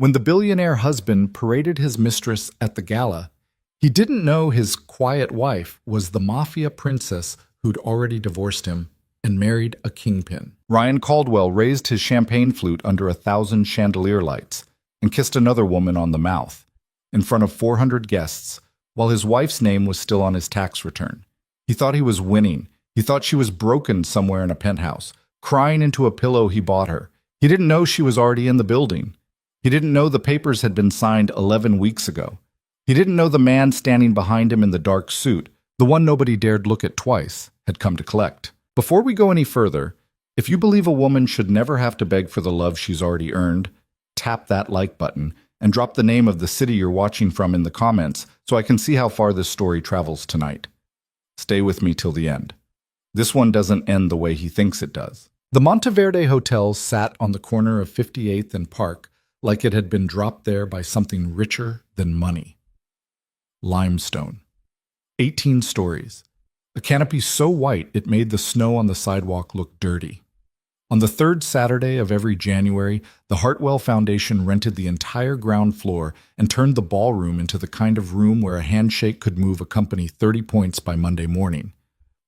When the billionaire husband paraded his mistress at the gala, he didn't know his quiet wife was the Mafia princess who'd already divorced him and married a kingpin. Ryan Caldwell raised his champagne flute under 1,000 chandelier lights and kissed another woman on the mouth in front of 400 guests while his wife's name was still on his tax return. He thought he was winning. He thought she was broken somewhere in a penthouse, crying into a pillow he bought her. He didn't know she was already in the building. He didn't know the papers had been signed 11 weeks ago. He didn't know the man standing behind him in the dark suit, the one nobody dared look at twice, had come to collect. Before we go any further, if you believe a woman should never have to beg for the love she's already earned, tap that like button and drop the name of the city you're watching from in the comments so I can see how far this story travels tonight. Stay with me till the end. This one doesn't end the way he thinks it does. The Monteverde Hotel sat on the corner of 58th and Park like it had been dropped there by something richer than money. Limestone. 18 stories. A canopy so white it made the snow on the sidewalk look dirty. On the third Saturday of every January, the Hartwell Foundation rented the entire ground floor and turned the ballroom into the kind of room where a handshake could move a company 30 points by Monday morning.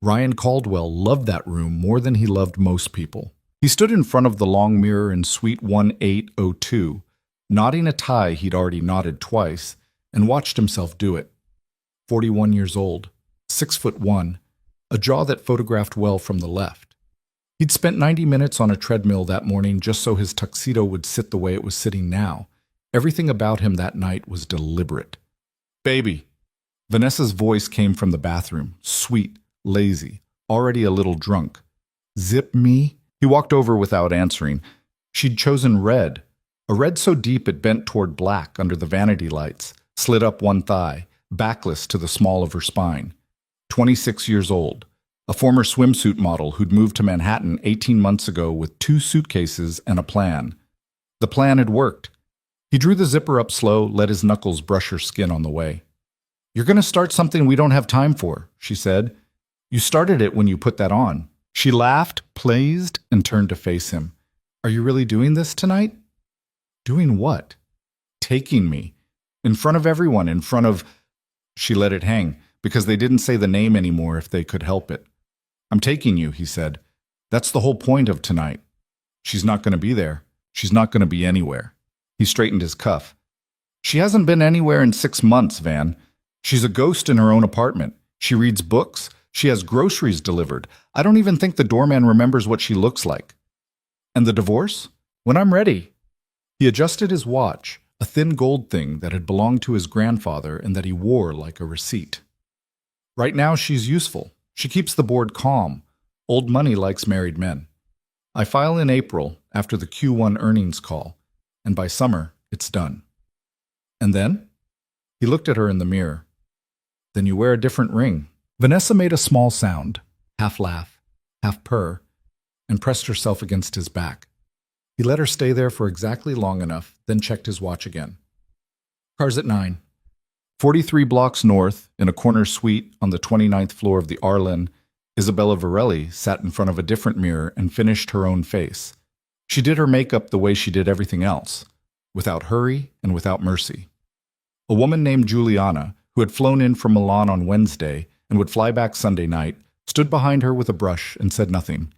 Ryan Caldwell loved that room more than he loved most people. He stood in front of the long mirror in Suite 1802, knotting a tie he'd already knotted twice, and watched himself do it. 41 years old, 6'1", a jaw that photographed well from the left. He'd spent 90 minutes on a treadmill that morning just so his tuxedo would sit the way it was sitting now. Everything about him that night was deliberate. "Baby." Vanessa's voice came from the bathroom, sweet, lazy, already a little drunk. "Zip me?" He walked over without answering. She'd chosen red, a red so deep it bent toward black under the vanity lights, slid up one thigh, backless to the small of her spine. 26 years old, a former swimsuit model who'd moved to Manhattan 18 months ago with 2 suitcases and a plan. The plan had worked. He drew the zipper up slow, let his knuckles brush her skin on the way. "You're going to start something we don't have time for," she said. "You started it when you put that on." She laughed, pleased, and turned to face him. "Are you really doing this tonight?" "Doing what?" "Taking me. In front of everyone, in front of—" She let it hang, because they didn't say the name anymore if they could help it. "I'm taking you," he said. "That's the whole point of tonight. She's not going to be there. She's not going to be anywhere." He straightened his cuff. "She hasn't been anywhere in 6 months, Van. She's a ghost in her own apartment. She reads books. She has groceries delivered. I don't even think the doorman remembers what she looks like." "And the divorce?" "When I'm ready." He adjusted his watch, a thin gold thing that had belonged to his grandfather and that he wore like a receipt. "Right now she's useful. She keeps the board calm. Old money likes married men. I file in April after the Q1 earnings call, and by summer it's done." "And then?" He looked at her in the mirror. "Then you wear a different ring." Vanessa made a small sound, half laugh, half purr, and pressed herself against his back. He let her stay there for exactly long enough, then checked his watch again. "Car's at 9. 43 blocks north, in a corner suite on the 29th floor of the Arlen, Isabella Varelli sat in front of a different mirror and finished her own face. She did her makeup the way she did everything else, without hurry and without mercy. A woman named Juliana, who had flown in from Milan on Wednesday and would fly back Sunday night, stood behind her with a brush and said nothing.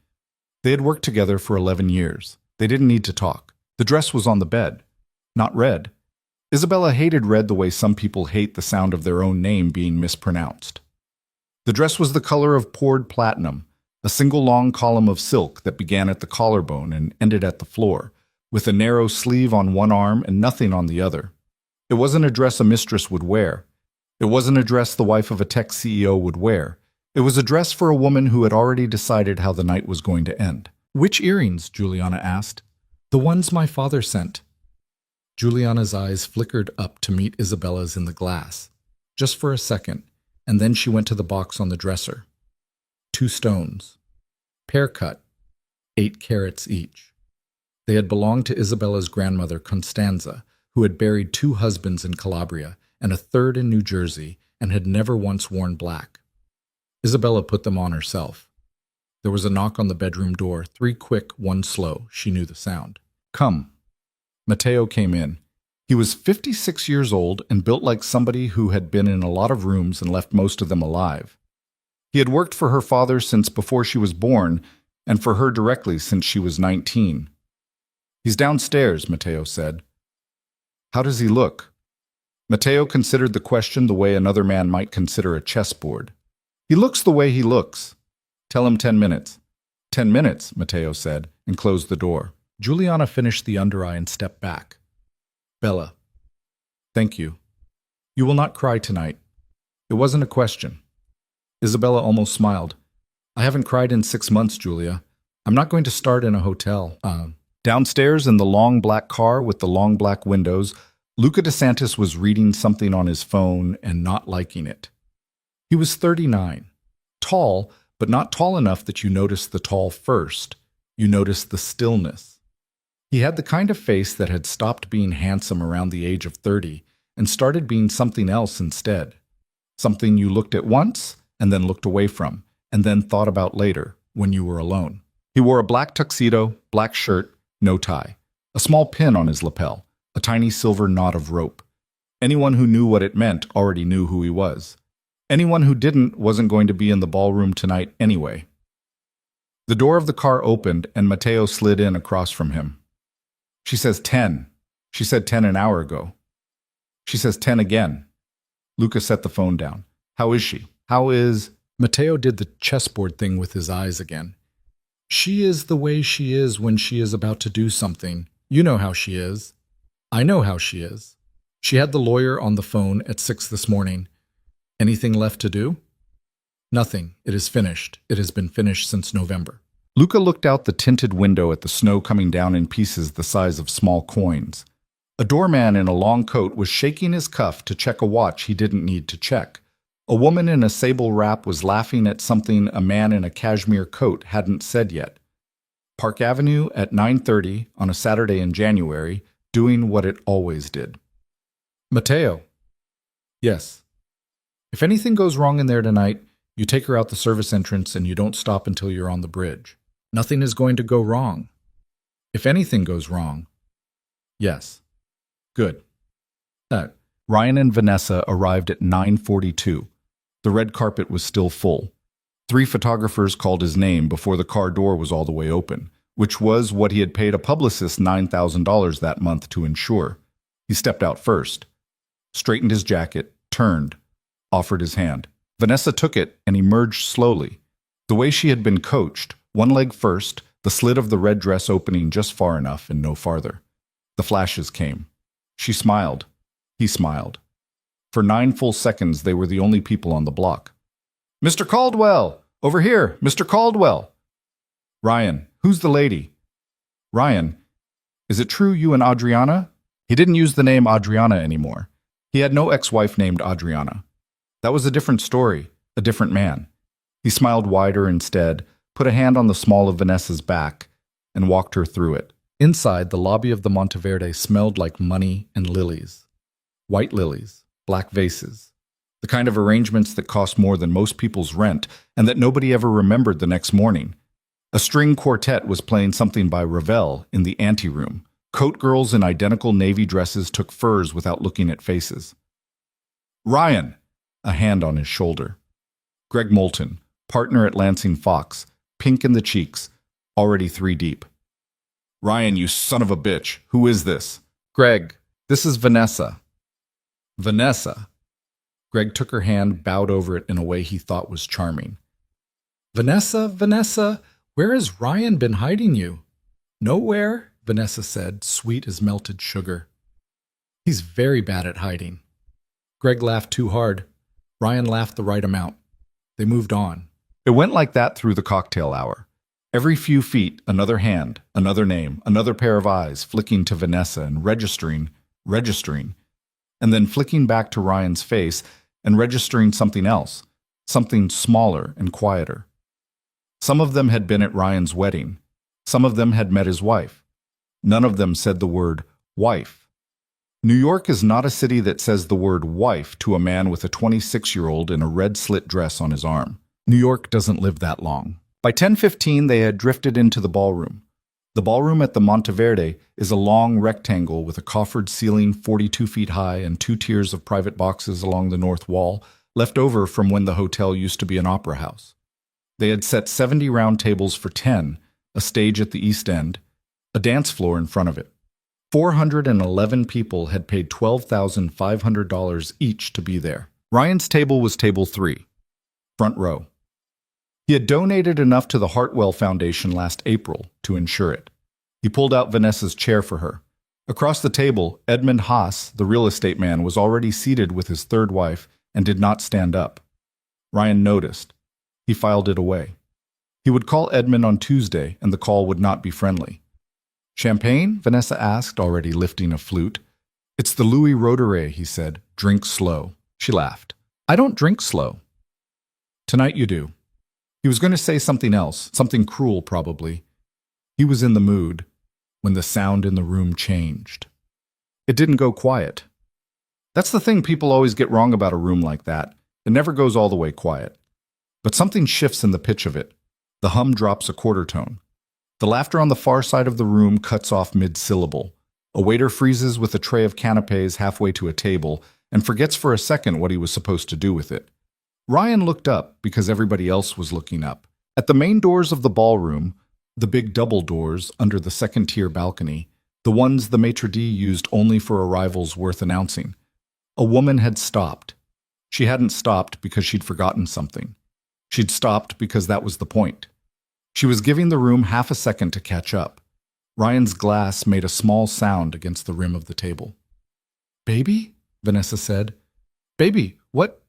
They had worked together for 11 years. They didn't need to talk. The dress was on the bed. Not red. Isabella hated red the way some people hate the sound of their own name being mispronounced. The dress was the color of poured platinum, a single long column of silk that began at the collarbone and ended at the floor, with a narrow sleeve on one arm and nothing on the other. It wasn't a dress a mistress would wear. It wasn't a dress the wife of a tech CEO would wear. It was a dress for a woman who had already decided how the night was going to end. "Which earrings?" Juliana asked. "The ones my father sent." Juliana's eyes flickered up to meet Isabella's in the glass, just for a second, and then she went to the box on the dresser. 2 stones. Pear cut, 8 carats each. They had belonged to Isabella's grandmother, Constanza, who had buried 2 husbands in Calabria and a third in New Jersey and had never once worn black. Isabella put them on herself. There was a knock on the bedroom door, 3 quick, 1 slow. She knew the sound. "Come." Matteo came in. He was 56 years old and built like somebody who had been in a lot of rooms and left most of them alive. He had worked for her father since before she was born, and for her directly since she was 19. "He's downstairs," Matteo said. "How does he look?" Matteo considered the question the way another man might consider a chessboard. "He looks the way he looks. Tell him 10 minutes. 10 minutes, Matteo said, and closed the door. Juliana finished the under eye and stepped back. "Bella, thank you. You will not cry tonight. It wasn't a question." Isabella almost smiled. "I haven't cried in 6 months, Julia. I'm not going to start in a hotel." Downstairs in the long black car with the long black windows, Luca DeSantis was reading something on his phone and not liking it. He was 39, tall, but not tall enough that you noticed the tall first. You noticed the stillness. He had the kind of face that had stopped being handsome around the age of 30 and started being something else instead. Something you looked at once and then looked away from, and then thought about later when you were alone. He wore a black tuxedo, black shirt, no tie, a small pin on his lapel, a tiny silver knot of rope. Anyone who knew what it meant already knew who he was. Anyone who didn't wasn't going to be in the ballroom tonight anyway. The door of the car opened and Matteo slid in across from him. "She says 10. She said 10 an hour ago. She says 10 again." Luca set the phone down. "How is she? How is—" Matteo did the chessboard thing with his eyes again. "She is the way she is when she is about to do something. You know how she is. I know how she is. She had the lawyer on the phone at 6 this morning. Anything left to do?" "Nothing. It is finished. It has been finished since November." Luca looked out the tinted window at the snow coming down in pieces the size of small coins. A doorman in a long coat was shaking his cuff to check a watch he didn't need to check. A woman in a sable wrap was laughing at something a man in a cashmere coat hadn't said yet. Park Avenue at 9:30 on a Saturday in January, doing what it always did. "Matteo." "Yes." "If anything goes wrong in there tonight, you take her out the service entrance and you don't stop until you're on the bridge. Nothing is going to go wrong. If anything goes wrong." "Yes." "Good." Ryan and Vanessa arrived at 9:42. The red carpet was still full. 3 photographers called his name before the car door was all the way open, which was what he had paid a publicist $9,000 that month to ensure. He stepped out first, straightened his jacket, turned, offered his hand. Vanessa took it and emerged slowly. The way she had been coached, one leg first, the slit of the red dress opening just far enough and no farther. The flashes came. She smiled. He smiled. For 9 full seconds, they were the only people on the block. "Mr. Caldwell! Over here! Mr. Caldwell!" "Ryan, who's the lady?" "Ryan, is it true you and Adriana?" He didn't use the name Adriana anymore. He had no ex-wife named Adriana. That was a different story, a different man. He smiled wider instead, put a hand on the small of Vanessa's back, and walked her through it. Inside, the lobby of the Monteverde smelled like money and lilies. White lilies, black vases, the kind of arrangements that cost more than most people's rent and that nobody ever remembered the next morning. A string quartet was playing something by Ravel in the anteroom. Coat girls in identical navy dresses took furs without looking at faces. "Ryan!" A hand on his shoulder. Greg Moulton, partner at Lansing Fox, pink in the cheeks, already 3 deep. "Ryan, you son of a bitch, who is this?" "Greg, this is Vanessa." "Vanessa?" Greg took her hand, bowed over it in a way he thought was charming. "Vanessa, Vanessa, where has Ryan been hiding you?" "Nowhere," Vanessa said, sweet as melted sugar. "He's very bad at hiding." Greg laughed too hard. Ryan laughed the right amount. They moved on. It went like that through the cocktail hour. Every few feet, another hand, another name, another pair of eyes flicking to Vanessa and registering, and then flicking back to Ryan's face and registering something else, something smaller and quieter. Some of them had been at Ryan's wedding. Some of them had met his wife. None of them said the word wife. New York is not a city that says the word wife to a man with a 26-year-old in a red slit dress on his arm. New York doesn't live that long. By 10:15, they had drifted into the ballroom. The ballroom at the Monteverde is a long rectangle with a coffered ceiling 42 feet high and two tiers of private boxes along the north wall, left over from when the hotel used to be an opera house. They had set 70 round tables for 10, a stage at the east end, a dance floor in front of it. 411 people had paid $12,500 each to be there. Ryan's table was table 3, front row. He had donated enough to the Hartwell Foundation last April to insure it. He pulled out Vanessa's chair for her. Across the table, Edmund Haas, the real estate man, was already seated with his third wife and did not stand up. Ryan noticed. He filed it away. He would call Edmund on Tuesday, and the call would not be friendly. "Champagne?" Vanessa asked, already lifting a flute. "It's the Louis Roederer," he said. "Drink slow." She laughed. "I don't drink slow." "Tonight you do." He was going to say something else, something cruel probably. He was in the mood when the sound in the room changed. It didn't go quiet. That's the thing people always get wrong about a room like that. It never goes all the way quiet. But something shifts in the pitch of it. The hum drops a quarter tone. The laughter on the far side of the room cuts off mid-syllable. A waiter freezes with a tray of canapes halfway to a table and forgets for a second what he was supposed to do with it. Ryan looked up because everybody else was looking up. At the main doors of the ballroom, the big double doors under the second-tier balcony, the ones the maitre d' used only for arrivals worth announcing, a woman had stopped. She hadn't stopped because she'd forgotten something. She'd stopped because that was the point. She was giving the room half a second to catch up. Ryan's glass made a small sound against the rim of the table. "Baby?" Vanessa said. "Baby, what?"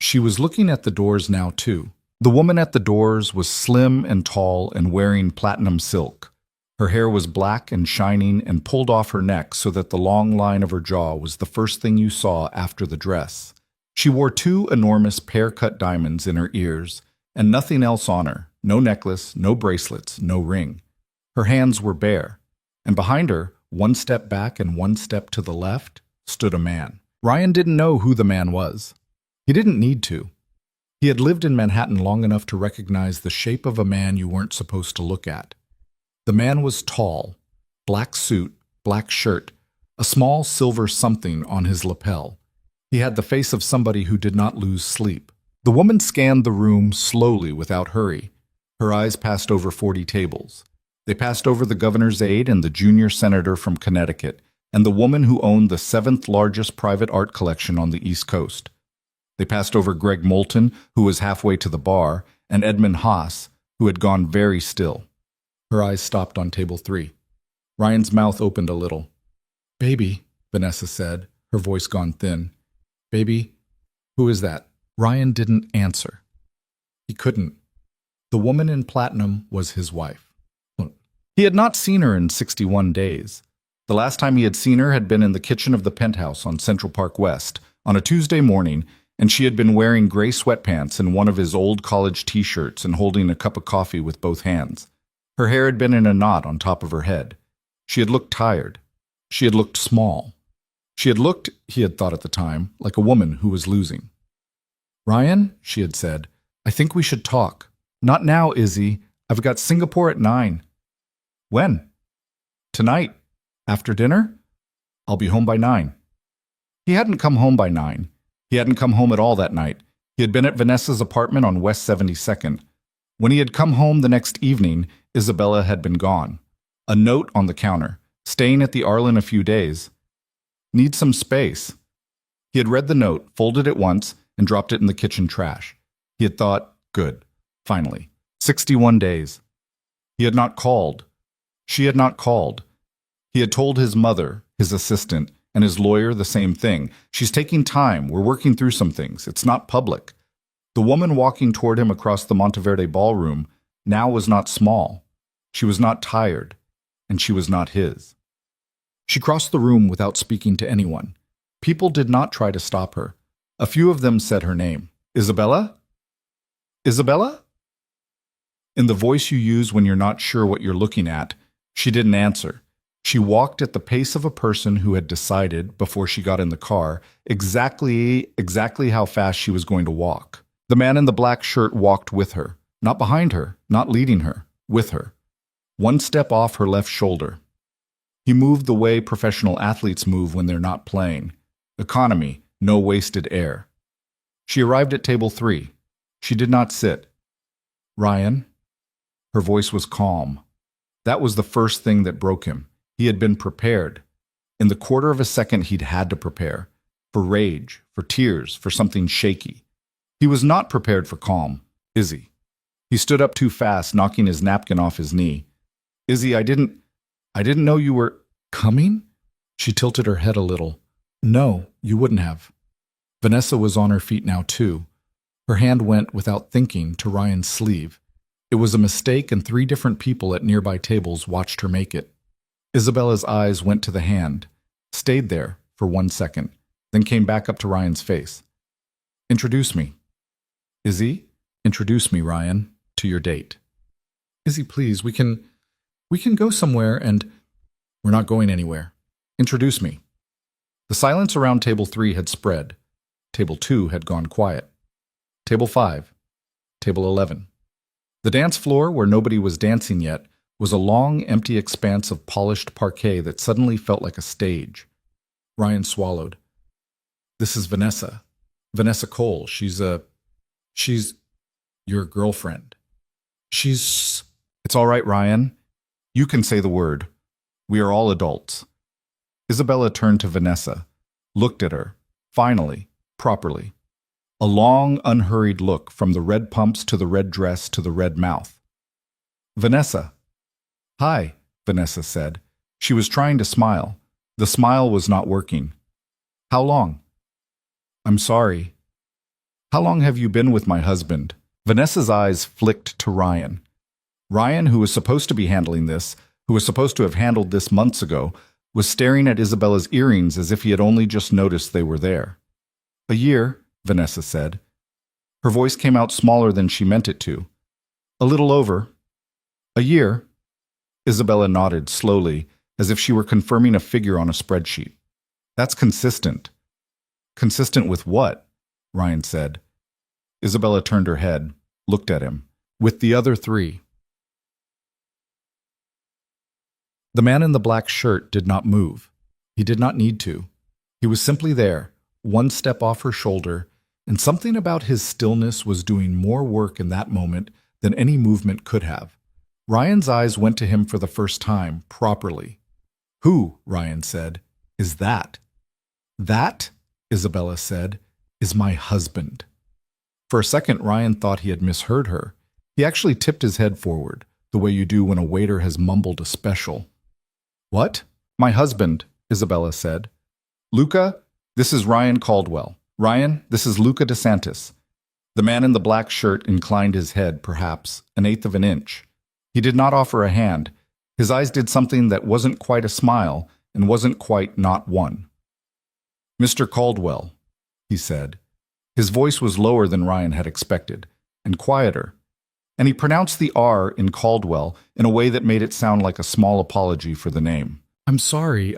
She was looking at the doors now, too. The woman at the doors was slim and tall and wearing platinum silk. Her hair was black and shining and pulled off her neck so that the long line of her jaw was the first thing you saw after the dress. She wore 2 enormous pear-cut diamonds in her ears and nothing else on her, no necklace, no bracelets, no ring. Her hands were bare, and behind her, 1 step back and 1 step to the left, stood a man. Ryan didn't know who the man was. He didn't need to. He had lived in Manhattan long enough to recognize the shape of a man you weren't supposed to look at. The man was tall, black suit, black shirt, a small silver something on his lapel. He had the face of somebody who did not lose sleep. The woman scanned the room slowly without hurry. Her eyes passed over 40 tables. They passed over the governor's aide and the junior senator from Connecticut, and the woman who owned the 7th largest private art collection on the East Coast. They passed over Greg Moulton, who was halfway to the bar, and Edmund Haas, who had gone very still. Her eyes stopped on table 3. Ryan's mouth opened a little. "Baby," Vanessa said, her voice gone thin. "Baby, who is that?" Ryan didn't answer. He couldn't. The woman in platinum was his wife. He had not seen her in 61 days. The last time he had seen her had been in the kitchen of the penthouse on Central Park West, on a Tuesday morning, and she had been wearing gray sweatpants and one of his old college t-shirts and holding a cup of coffee with both hands. Her hair had been in a knot on top of her head. She had looked tired. She had looked small. She had looked, he had thought at the time, like a woman who was losing. "Ryan," she had said, "I think we should talk." "Not now, Izzy. I've got Singapore at 9. "When?" "Tonight. After dinner?" "I'll be home by 9. He hadn't come home by 9. He hadn't come home at all that night. He had been at Vanessa's apartment on West 72nd. When he had come home the next evening, Isabella had been gone. A note on the counter. "Staying at the Arlen a few days. Need some space." He had read the note, folded it once, and dropped it in the kitchen trash. He had thought, good, finally. 61 days. He had not called. She had not called. He had told his mother, his assistant, and his lawyer the same thing. "She's taking time. We're working through some things. It's not public." The woman walking toward him across the Monteverde ballroom now was not small. She was not tired, and she was not his. She crossed the room without speaking to anyone. People did not try to stop her. A few of them said her name. "Isabella? Isabella?" In the voice you use when you're not sure what you're looking at, she didn't answer. She walked at the pace of a person who had decided, before she got in the car, exactly how fast she was going to walk. The man in the black shirt walked with her, not behind her, not leading her, with her. one step off her left shoulder. He moved the way professional athletes move when they're not playing. Economy, no wasted air. She arrived at table 3. She did not sit. Ryan? Her voice was calm. That was the first thing that broke him. He had been prepared. In the quarter of a second he'd had to prepare. For rage, for tears, for something shaky. He was not prepared for calm. Izzy. He stood up too fast, knocking his napkin off his knee. Izzy, I didn't know you were coming? She tilted her head a little. No, you wouldn't have. Vanessa was on her feet now too. Her hand went, without thinking, to Ryan's sleeve. It was a mistake, and 3 different people at nearby tables watched her make it. Isabella's eyes went to the hand, stayed there for 1 second, then came back up to Ryan's face. Introduce me. Izzy, introduce me, Ryan, to your date. Izzy, please, we can go somewhere and... We're not going anywhere. Introduce me. The silence around table 3 had spread. Table 2 had gone quiet. Table 5. Table 11. The dance floor, where nobody was dancing yet, was a long, empty expanse of polished parquet that suddenly felt like a stage. Ryan swallowed. This is Vanessa. Vanessa Cole. She's your girlfriend. It's all right, Ryan. You can say the word. We are all adults. Isabella turned to Vanessa, looked at her, finally, properly. A long, unhurried look from the red pumps to the red dress to the red mouth. Vanessa. Hi, Vanessa said. She was trying to smile. The smile was not working. How long? I'm sorry. How long have you been with my husband? Vanessa's eyes flicked to Ryan. Ryan, who was supposed to be handling this, who was supposed to have handled this months ago, was staring at Isabella's earrings as if he had only just noticed they were there. A year, Vanessa said. Her voice came out smaller than she meant it to. A little over. A year. Isabella nodded slowly, as if she were confirming a figure on a spreadsheet. That's consistent. Consistent with what? Ryan said. Isabella turned her head, looked at him. With the other 3. The man in the black shirt did not move. He did not need to. He was simply there, 1 step off her shoulder, and something about his stillness was doing more work in that moment than any movement could have. Ryan's eyes went to him for the first time, properly. Who, Ryan said, is that? That, Isabella said, is my husband. For a second, Ryan thought he had misheard her. He actually tipped his head forward, the way you do when a waiter has mumbled a special. What? My husband, Isabella said. Luca, this is Ryan Caldwell. Ryan, this is Luca DeSantis. The man in the black shirt inclined his head, perhaps, 1/8 of an inch. He did not offer a hand. His eyes did something that wasn't quite a smile and wasn't quite not one. Mr. Caldwell, he said. His voice was lower than Ryan had expected, and quieter. And he pronounced the R in Caldwell in a way that made it sound like a small apology for the name. I'm sorry,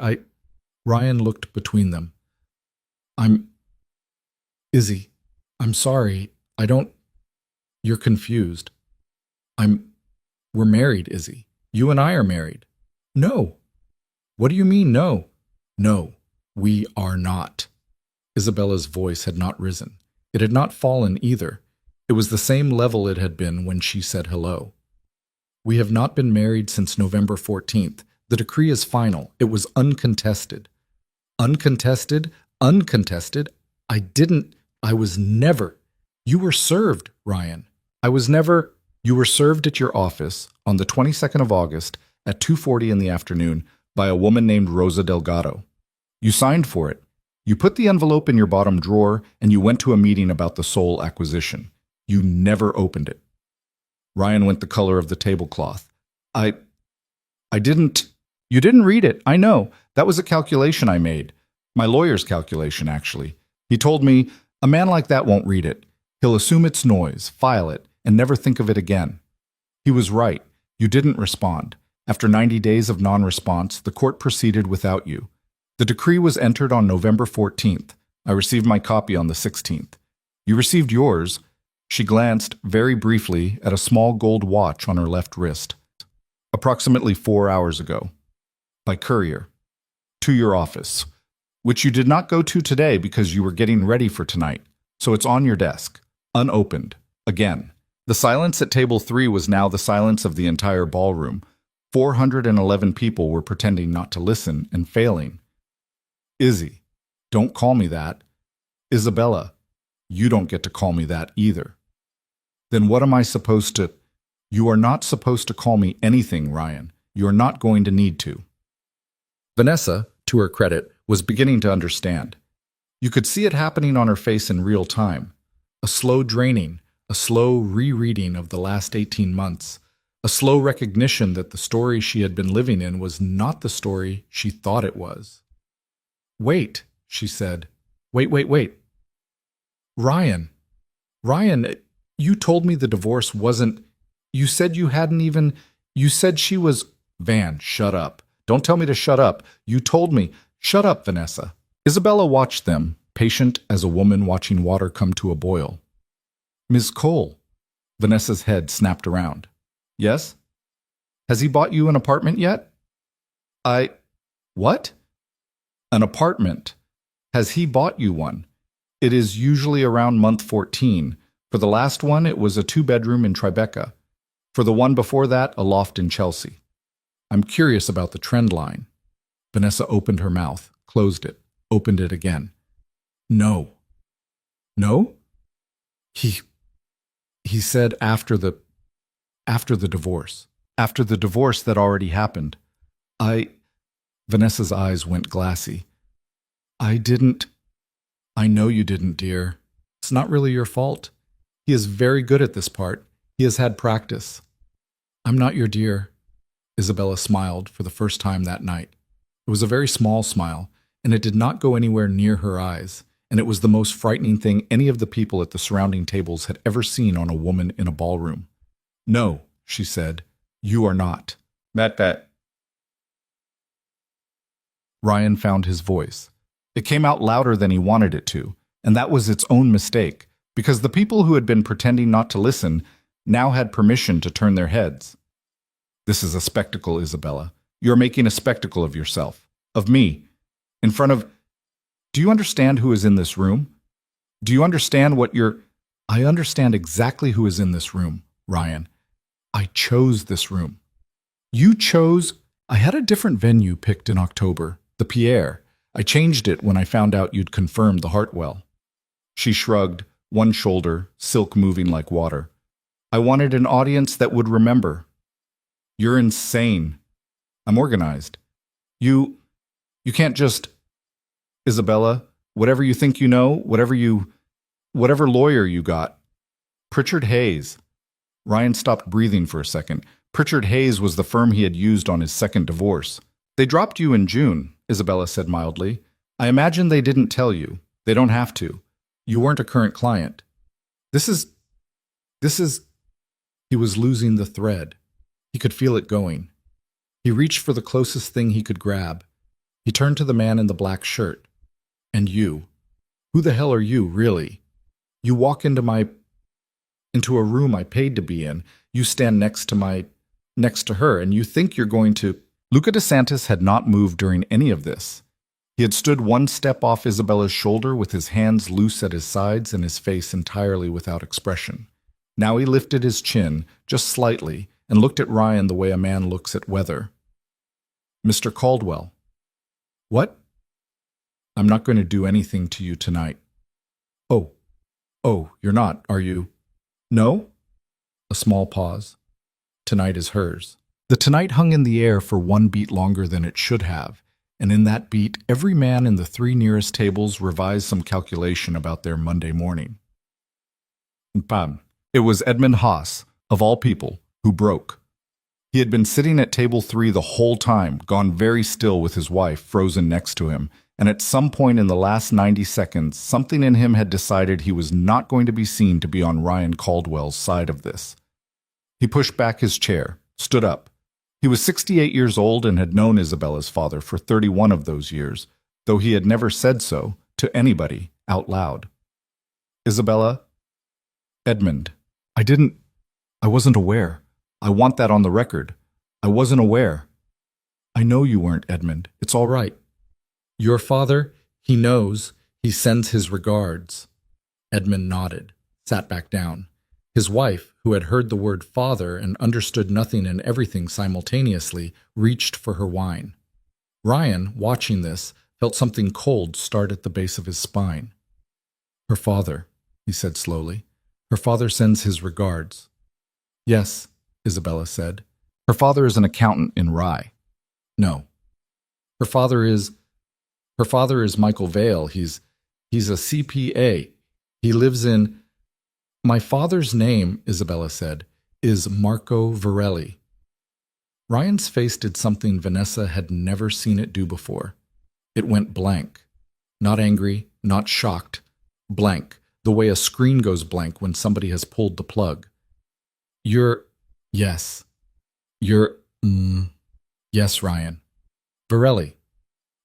Ryan looked between them. Izzy, I'm sorry, You're confused. We're married, Izzy. You and I are married. No. What do you mean, no? No, we are not. Isabella's voice had not risen. It had not fallen either. It was the same level it had been when she said hello. We have not been married since November 14th. The decree is final. It was uncontested. Uncontested? Uncontested? I was never. You were served, Ryan. You were served at your office on the 22nd of August at 2:40 in the afternoon by a woman named Rosa Delgado. You signed for it. You put the envelope in your bottom drawer and you went to a meeting about the Soul acquisition. You never opened it. Ryan went the color of the tablecloth. I didn't... You didn't read it, I know. That was a calculation I made. My lawyer's calculation, actually. He told me, a man like that won't read it. He'll assume it's noise, file it, and never think of it again. He was right. You didn't respond. After 90 days of non-response, the court proceeded without you. The decree was entered on November 14th. I received my copy on the 16th. You received yours. She glanced, very briefly, at a small gold watch on her left wrist. Approximately 4 hours ago. By courier. To your office. Which you did not go to today because you were getting ready for tonight. So it's on your desk. Unopened. Again. The silence at table 3 was now the silence of the entire ballroom. 411 people were pretending not to listen and failing. Izzy, don't call me that. Isabella, you don't get to call me that either. Then what am I supposed to? You are not supposed to call me anything, Ryan. You're not going to need to. Vanessa, to her credit, was beginning to understand. You could see it happening on her face in real time. A slow draining, a slow rereading of the last 18 months, a slow recognition that the story she had been living in was not the story she thought it was. Wait, she said. Wait. Ryan, you told me the divorce wasn't. You said you hadn't even. You said she was. Van, shut up. Don't tell me to shut up. You told me. Shut up, Vanessa. Isabella watched them, patient as a woman watching water come to a boil. Ms. Cole. Vanessa's head snapped around. Yes? Has he bought you an apartment yet? What? An apartment. Has he bought you one? It is usually around month 14. For the last one, it was a 2-bedroom in Tribeca. For the one before that, a loft in Chelsea. I'm curious about the trend line. Vanessa opened her mouth, closed it, opened it again. No. No? He said after the divorce. After the divorce that already happened. Vanessa's eyes went glassy. I know you didn't, dear. It's not really your fault. He is very good at this part. He has had practice. I'm not your dear. Isabella smiled for the first time that night. It was a very small smile, and it did not go anywhere near her eyes, and it was the most frightening thing any of the people at the surrounding tables had ever seen on a woman in a ballroom. No, she said, you are not. That. Ryan found his voice. It came out louder than he wanted it to, and that was its own mistake, because the people who had been pretending not to listen now had permission to turn their heads. This is a spectacle, Isabella. You're making a spectacle of yourself, of me, in front of... Do you understand who is in this room? Do you understand what you're... I understand exactly who is in this room, Ryan. I chose this room. You chose... I had a different venue picked in October, the Pierre. I changed it when I found out you'd confirmed the Hartwell. She shrugged, one shoulder, silk moving like water. I wanted an audience that would remember. You're insane. I'm organized. You can't just... Isabella, whatever you think you know, whatever lawyer you got. Pritchard Hayes. Ryan stopped breathing for a second. Pritchard Hayes was the firm he had used on his second divorce. They dropped you in June, Isabella said mildly. I imagine they didn't tell you. They don't have to. You weren't a current client. This is... He was losing the thread. He could feel it going. He reached for the closest thing he could grab. He turned to the man in the black shirt. And you. Who the hell are you, really? You walk into a room I paid to be in. You stand next to her, and you think you're going to... Luca DeSantis had not moved during any of this. He had stood one step off Isabella's shoulder with his hands loose at his sides and his face entirely without expression. Now he lifted his chin, just slightly, and looked at Ryan the way a man looks at weather. Mr. Caldwell. What? I'm not going to do anything to you tonight. Oh, you're not, are you? No? A small pause. Tonight is hers. The tonight hung in the air for one beat longer than it should have, and in that beat, every man in the 3 nearest tables revised some calculation about their Monday morning. Bam. It was Edmund Haas, of all people, who broke. He had been sitting at table 3 the whole time, gone very still with his wife frozen next to him, and at some point in the last 90 seconds, something in him had decided he was not going to be seen to be on Ryan Caldwell's side of this. He pushed back his chair, stood up. He was 68 years old and had known Isabella's father for 31 of those years, though he had never said so to anybody out loud. Isabella? Edmund. I wasn't aware. I want that on the record. I wasn't aware. I know you weren't, Edmund. It's all right. Your father, he knows. He sends his regards. Edmund nodded, sat back down. His wife, who had heard the word father and understood nothing and everything simultaneously, reached for her wine. Ryan, watching this, felt something cold start at the base of his spine. Her father, he said slowly. Her father sends his regards. Yes, Isabella said. Her father is an accountant in Rye. No. Her father is Michael Vale. He's a CPA. He lives in... My father's name, Isabella said, is Marco Varelli. Ryan's face did something Vanessa had never seen it do before. It went blank. Not angry, not shocked. Blank, the way a screen goes blank when somebody has pulled the plug. Yes. Yes, Ryan. Varelli.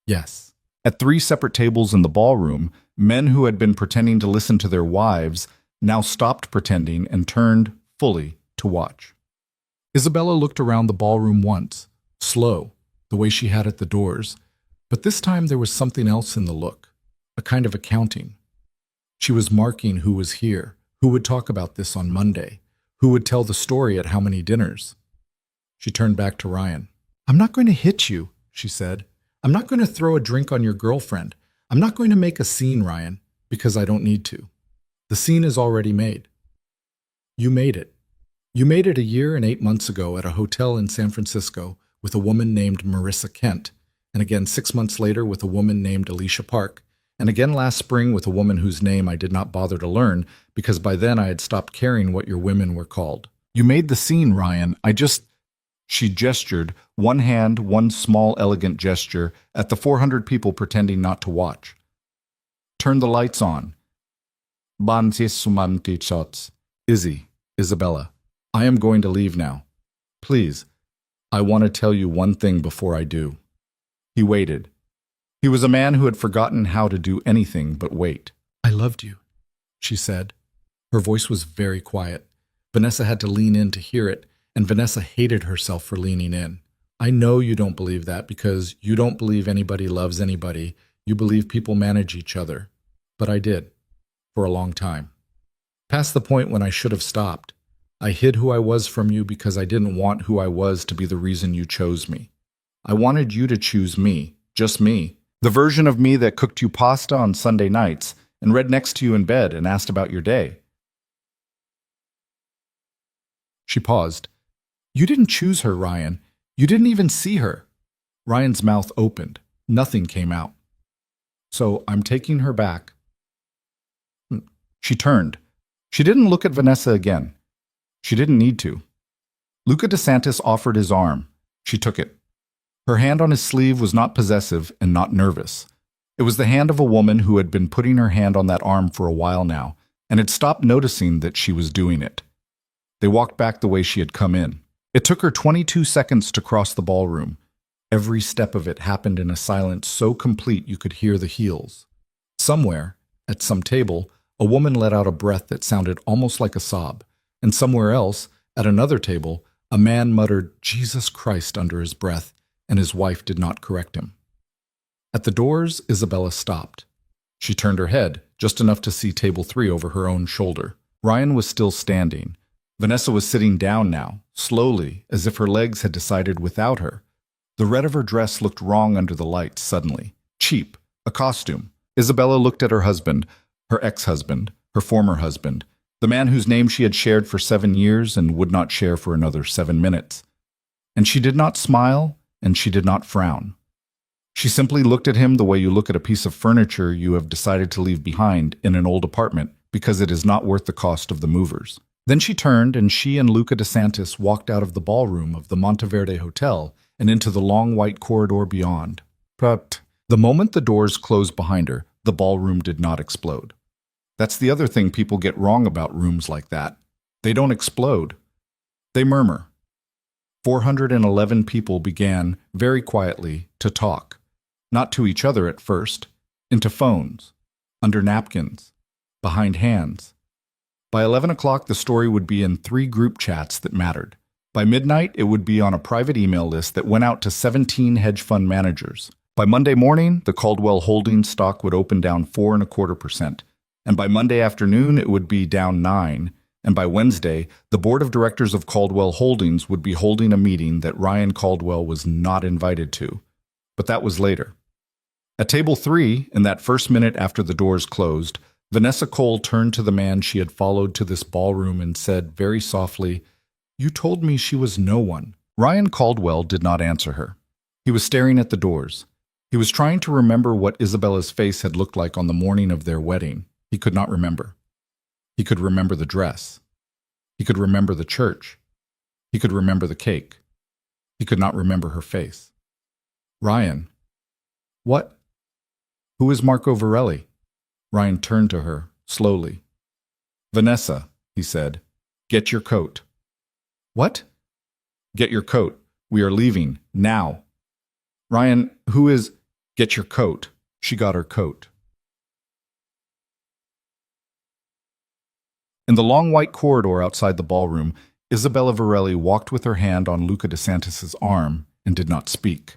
Yes. At 3 separate tables in the ballroom, men who had been pretending to listen to their wives now stopped pretending and turned fully to watch. Isabella looked around the ballroom once, slow, the way she had at the doors, but this time there was something else in the look, a kind of accounting. She was marking who was here, who would talk about this on Monday, who would tell the story at how many dinners. She turned back to Ryan. I'm not going to hit you, she said. I'm not going to throw a drink on your girlfriend. I'm not going to make a scene, Ryan, because I don't need to. The scene is already made. You made it. You made it a year and 8 months ago at a hotel in San Francisco with a woman named Marissa Kent, and again 6 months later with a woman named Alicia Park, and again last spring with a woman whose name I did not bother to learn because by then I had stopped caring what your women were called. You made the scene, Ryan. She gestured, one hand, one small elegant gesture, at the 400 people pretending not to watch. Turn the lights on. Izzy, Isabella, I am going to leave now. Please, I want to tell you one thing before I do. He waited. He was a man who had forgotten how to do anything but wait. I loved you, she said. Her voice was very quiet. Vanessa had to lean in to hear it, and Vanessa hated herself for leaning in. I know you don't believe that because you don't believe anybody loves anybody. You believe people manage each other. But I did, for a long time. Past the point when I should have stopped. I hid who I was from you because I didn't want who I was to be the reason you chose me. I wanted you to choose me, just me. The version of me that cooked you pasta on Sunday nights and read next to you in bed and asked about your day. She paused. You didn't choose her, Ryan. You didn't even see her. Ryan's mouth opened. Nothing came out. So I'm taking her back. She turned. She didn't look at Vanessa again. She didn't need to. Luca DeSantis offered his arm. She took it. Her hand on his sleeve was not possessive and not nervous. It was the hand of a woman who had been putting her hand on that arm for a while now and had stopped noticing that she was doing it. They walked back the way she had come in. It took her 22 seconds to cross the ballroom. Every step of it happened in a silence so complete you could hear the heels. Somewhere, at some table, a woman let out a breath that sounded almost like a sob, and somewhere else, at another table, a man muttered Jesus Christ under his breath, and his wife did not correct him. At the doors, Isabella stopped. She turned her head, just enough to see table 3 over her own shoulder. Ryan was still standing. Vanessa was sitting down now, slowly, as if her legs had decided without her. The red of her dress looked wrong under the lights suddenly. Cheap. A costume. Isabella looked at her husband, her ex-husband, her former husband, the man whose name she had shared for 7 years and would not share for another 7 minutes. And she did not smile, and she did not frown. She simply looked at him the way you look at a piece of furniture you have decided to leave behind in an old apartment because it is not worth the cost of the movers. Then she turned, and she and Luca DeSantis walked out of the ballroom of the Monteverde Hotel and into the long white corridor beyond. But the moment the doors closed behind her, the ballroom did not explode. That's the other thing people get wrong about rooms like that. They don't explode. They murmur. 411 people began, very quietly, to talk. Not to each other at first, into phones, under napkins, behind hands. By 11 o'clock, the story would be in 3 group chats that mattered. By midnight, it would be on a private email list that went out to 17 hedge fund managers. By Monday morning, the Caldwell Holdings stock would open down 4.25%. And by Monday afternoon, it would be down 9%. And by Wednesday, the board of directors of Caldwell Holdings would be holding a meeting that Ryan Caldwell was not invited to. But that was later. At table 3, in that first minute after the doors closed, Vanessa Cole turned to the man she had followed to this ballroom and said very softly, "You told me she was no one." Ryan Caldwell did not answer her. He was staring at the doors. He was trying to remember what Isabella's face had looked like on the morning of their wedding. He could not remember. He could remember the dress. He could remember the church. He could remember the cake. He could not remember her face. "Ryan." "What?" "Who is Marco Varelli?" Ryan turned to her, slowly. "Vanessa," he said, "get your coat." "What?" "Get your coat. We are leaving, now." "Ryan, who is—" "Get your coat." She got her coat. In the long white corridor outside the ballroom, Isabella Varelli walked with her hand on Luca DeSantis's arm and did not speak.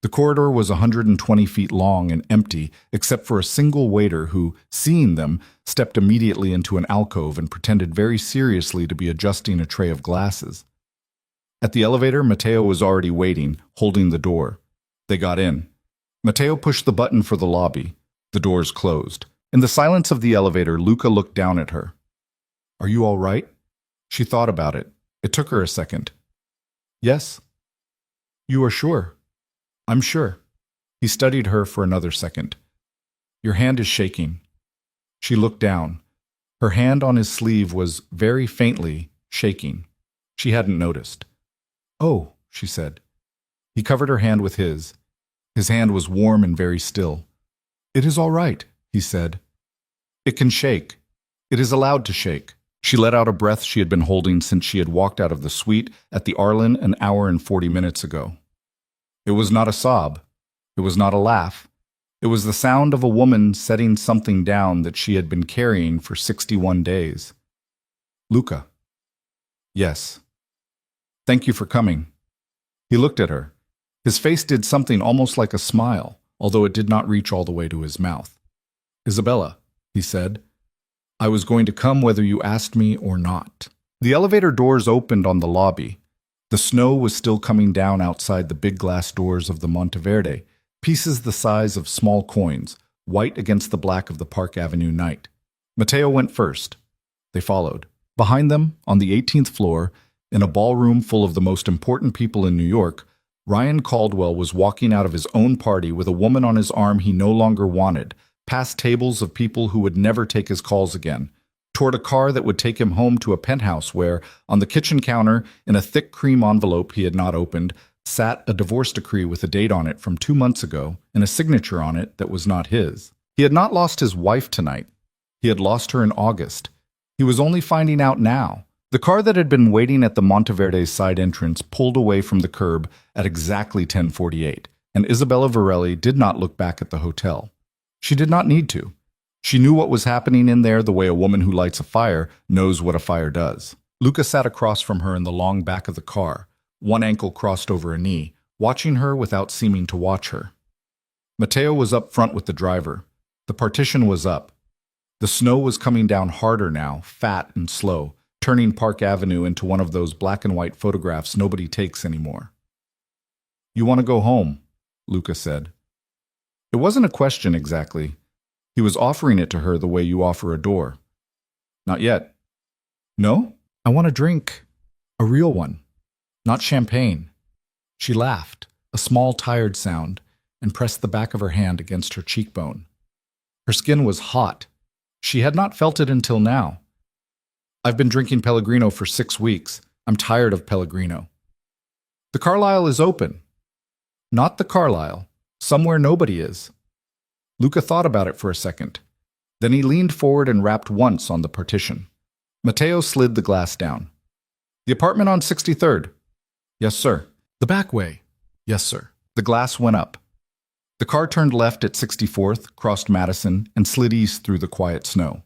The corridor was 120 feet long and empty, except for a single waiter who, seeing them, stepped immediately into an alcove and pretended very seriously to be adjusting a tray of glasses. At the elevator, Matteo was already waiting, holding the door. They got in. Matteo pushed the button for the lobby. The doors closed. In the silence of the elevator, Luca looked down at her. "Are you all right?" She thought about it. It took her a second. "Yes." "You are sure?" "I'm sure." He studied her for another second. "Your hand is shaking." She looked down. Her hand on his sleeve was very faintly shaking. She hadn't noticed. "Oh," she said. He covered her hand with his. His hand was warm and very still. "It is all right," he said. "It can shake. It is allowed to shake." She let out a breath she had been holding since she had walked out of the suite at the Arlen an hour and 40 minutes ago. It was not a sob. It was not a laugh. It was the sound of a woman setting something down that she had been carrying for 61 days. "Luca." "Yes." "Thank you for coming." He looked at her. His face did something almost like a smile, although it did not reach all the way to his mouth. "Isabella," he said, "I was going to come whether you asked me or not." The elevator doors opened on the lobby. The snow was still coming down outside the big glass doors of the Monteverde, pieces the size of small coins, white against the black of the Park Avenue night. Matteo went first. They followed. Behind them, on the 18th floor, in a ballroom full of the most important people in New York, Ryan Caldwell was walking out of his own party with a woman on his arm he no longer wanted, past tables of people who would never take his calls again, toward a car that would take him home to a penthouse where, on the kitchen counter, in a thick cream envelope he had not opened, sat a divorce decree with a date on it from 2 months ago and a signature on it that was not his. He had not lost his wife tonight. He had lost her in August. He was only finding out now. The car that had been waiting at the Monteverde's side entrance pulled away from the curb at exactly 10:48, and Isabella Varelli did not look back at the hotel. She did not need to. She knew what was happening in there the way a woman who lights a fire knows what a fire does. Luca sat across from her in the long back of the car, one ankle crossed over a knee, watching her without seeming to watch her. Matteo was up front with the driver. The partition was up. The snow was coming down harder now, fat and slow, turning Park Avenue into one of those black and white photographs nobody takes anymore. "You want to go home," Luca said. It wasn't a question exactly. He was offering it to her the way you offer a door. "Not yet." "No? I want a drink. A real one. Not champagne." She laughed, a small tired sound, and pressed the back of her hand against her cheekbone. Her skin was hot. She had not felt it until now. "I've been drinking Pellegrino for 6 weeks. I'm tired of Pellegrino." "The Carlisle is open." "Not the Carlisle. Somewhere nobody is." Luca thought about it for a second. Then he leaned forward and rapped once on the partition. Matteo slid the glass down. "The apartment on 63rd? "Yes, sir." "The back way?" "Yes, sir." The glass went up. The car turned left at 64th, crossed Madison, and slid east through the quiet snow.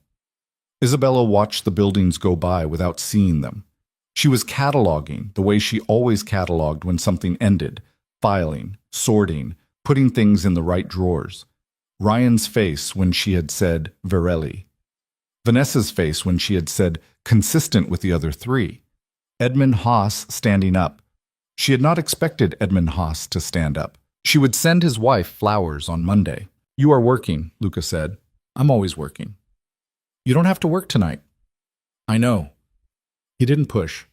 Isabella watched the buildings go by without seeing them. She was cataloging the way she always cataloged when something ended, filing, sorting, putting things in the right drawers. Ryan's face when she had said Varelli. Vanessa's face when she had said consistent with the other three. Edmund Haas standing up. She had not expected Edmund Haas to stand up. She would send his wife flowers on Monday. "You are working," Luca said. "I'm always working." "You don't have to work tonight." "I know." He didn't push.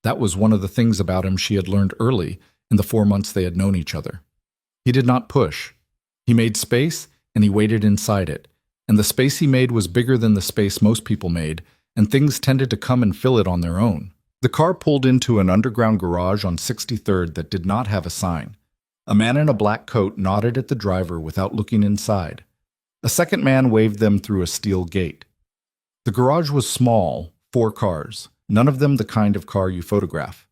That was one of the things about him she had learned early in the 4 months they had known each other. He did not push. He made space, and he waited inside it. And the space he made was bigger than the space most people made, and things tended to come and fill it on their own. The car pulled into an underground garage on 63rd that did not have a sign. A man in a black coat nodded at the driver without looking inside. A second man waved them through a steel gate. The garage was small, 4 cars, none of them the kind of car you photograph.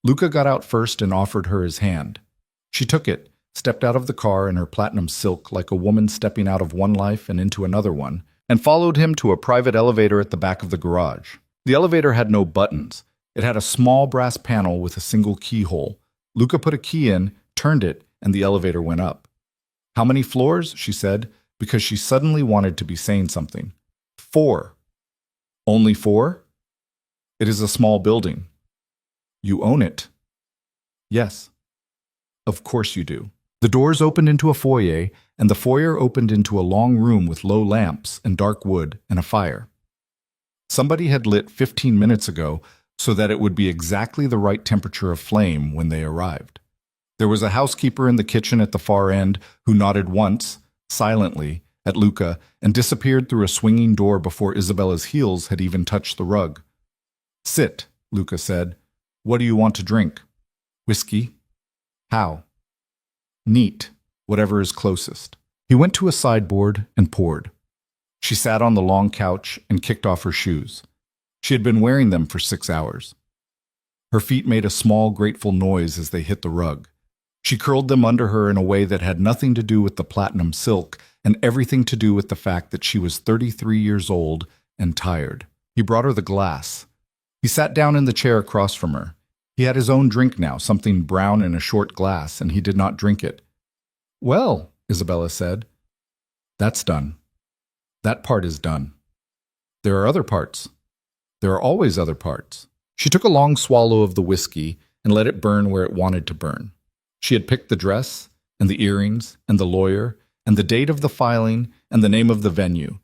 Luca got out first and offered her his hand. She took it, stepped out of the car in her platinum silk like a woman stepping out of one life and into another one, and followed him to a private elevator at the back of the garage. The elevator had no buttons. It had a small brass panel with a single keyhole. Luca put a key in, turned it, and the elevator went up. "How many floors?" she said, because she suddenly wanted to be saying something. 4. "Only 4? It is a small building." "You own it." "Yes." "Of course you do." The doors opened into a foyer, and the foyer opened into a long room with low lamps and dark wood and a fire. Somebody had lit 15 minutes ago so that it would be exactly the right temperature of flame when they arrived. There was a housekeeper in the kitchen at the far end who nodded once, silently, at Luca and disappeared through a swinging door before Isabella's heels had even touched the rug. "Sit," Luca said. "What do you want to drink?" "Whiskey." "How?" "Neat, whatever is closest." He went to a sideboard and poured. She sat on the long couch and kicked off her shoes. She had been wearing them for 6 hours. Her feet made a small, grateful noise as they hit the rug. She curled them under her in a way that had nothing to do with the platinum silk and everything to do with the fact that she was 33 years old and tired. He brought her the glass. He sat down in the chair across from her. He had his own drink now, something brown in a short glass, and he did not drink it. "Well," Isabella said, "that's done. That part is done. There are other parts. There are always other parts." She took a long swallow of the whiskey and let it burn where it wanted to burn. She had picked the dress, and the earrings, and the lawyer, and the date of the filing, and the name of the venue,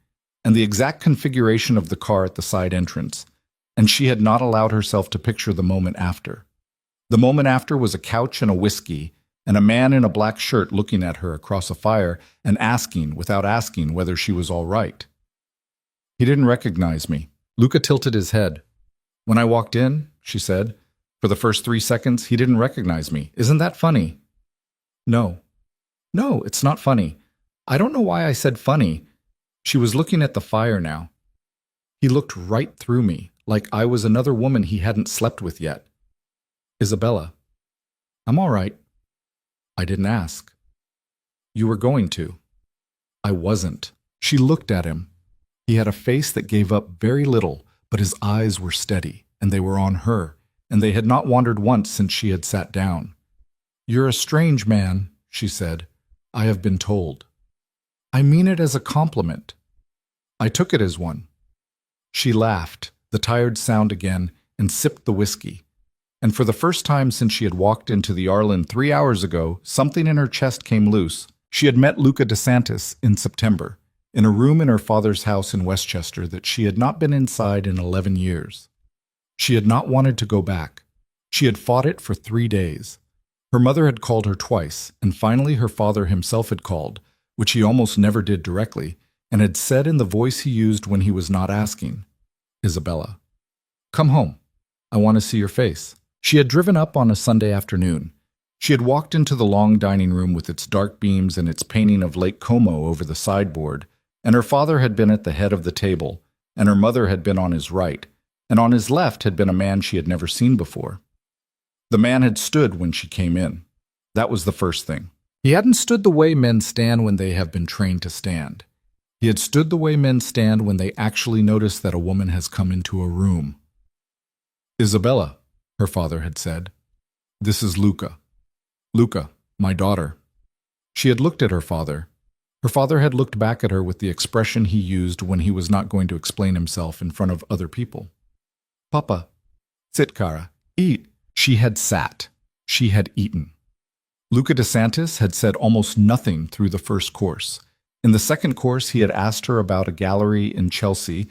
and the exact configuration of the car at the side entrance, and she had not allowed herself to picture the moment after. The moment after was a couch and a whiskey, and a man in a black shirt looking at her across a fire and asking, without asking, whether she was all right. He didn't recognize me. Luca tilted his head. "When I walked in," she said, "for the first 3 seconds, he didn't recognize me. Isn't that funny?" "No. No, it's not funny. I don't know why I said funny." She was looking at the fire now. He looked right through me, like I was another woman he hadn't slept with yet. "Isabella." "I'm all right." "I didn't ask." "You were going to." "I wasn't." She looked at him. He had a face that gave up very little, but his eyes were steady, and they were on her, and they had not wandered once since she had sat down. "You're a strange man," she said. "I have been told." "I mean it as a compliment." "I took it as one." She laughed, the tired sound again, and sipped the whiskey. And for the first time since she had walked into the Arlen 3 hours ago, something in her chest came loose. She had met Luca DeSantis in September, in a room in her father's house in Westchester that she had not been inside in 11 years. She had not wanted to go back. She had fought it for 3 days. Her mother had called her twice, and finally her father himself had called, which he almost never did directly, and had said in the voice he used when he was not asking, "Isabella, come home. I want to see your face." She had driven up on a Sunday afternoon. She had walked into the long dining room with its dark beams and its painting of Lake Como over the sideboard, and her father had been at the head of the table, and her mother had been on his right, and on his left had been a man she had never seen before. The man had stood when she came in. That was the first thing. He hadn't stood the way men stand when they have been trained to stand. He had stood the way men stand when they actually notice that a woman has come into a room. Isabella, her father had said. This is Luca. Luca, my daughter. She had looked at her father. Her father had looked back at her with the expression he used when he was not going to explain himself in front of other people. Papa, sit, cara, eat. She had sat. She had eaten. Luca DeSantis had said almost nothing through the first course. In the second course, he had asked her about a gallery in Chelsea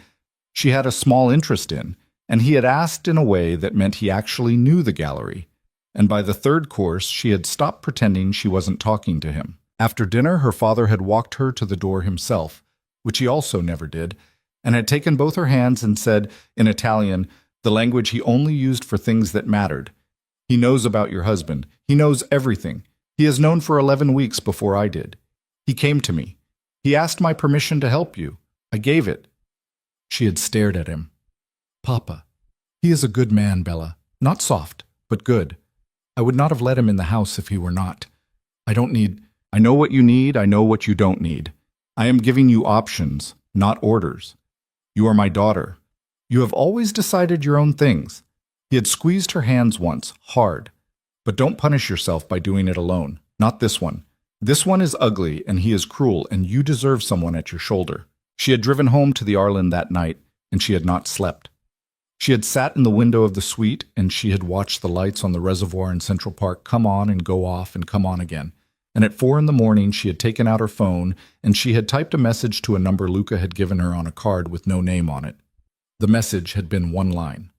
she had a small interest in, and he had asked in a way that meant he actually knew the gallery. And by the third course, she had stopped pretending she wasn't talking to him. After dinner, her father had walked her to the door himself, which he also never did, and had taken both her hands and said, in Italian, the language he only used for things that mattered, "He knows about your husband. He knows everything. He has known for 11 weeks before I did. He came to me. He asked my permission to help you. I gave it." She had stared at him. Papa, he is a good man, Bella. Not soft, but good. I would not have let him in the house if he were not. I know what you need, I know what you don't need. I am giving you options, not orders. You are my daughter. You have always decided your own things. He had squeezed her hands once, hard. But don't punish yourself by doing it alone. Not this one. This one is ugly, and he is cruel, and you deserve someone at your shoulder. She had driven home to the Arlen that night, and she had not slept. She had sat in the window of the suite, and she had watched the lights on the reservoir in Central Park come on and go off and come on again. And at 4 a.m, she had taken out her phone, and she had typed a message to a number Luca had given her on a card with no name on it. The message had been one line.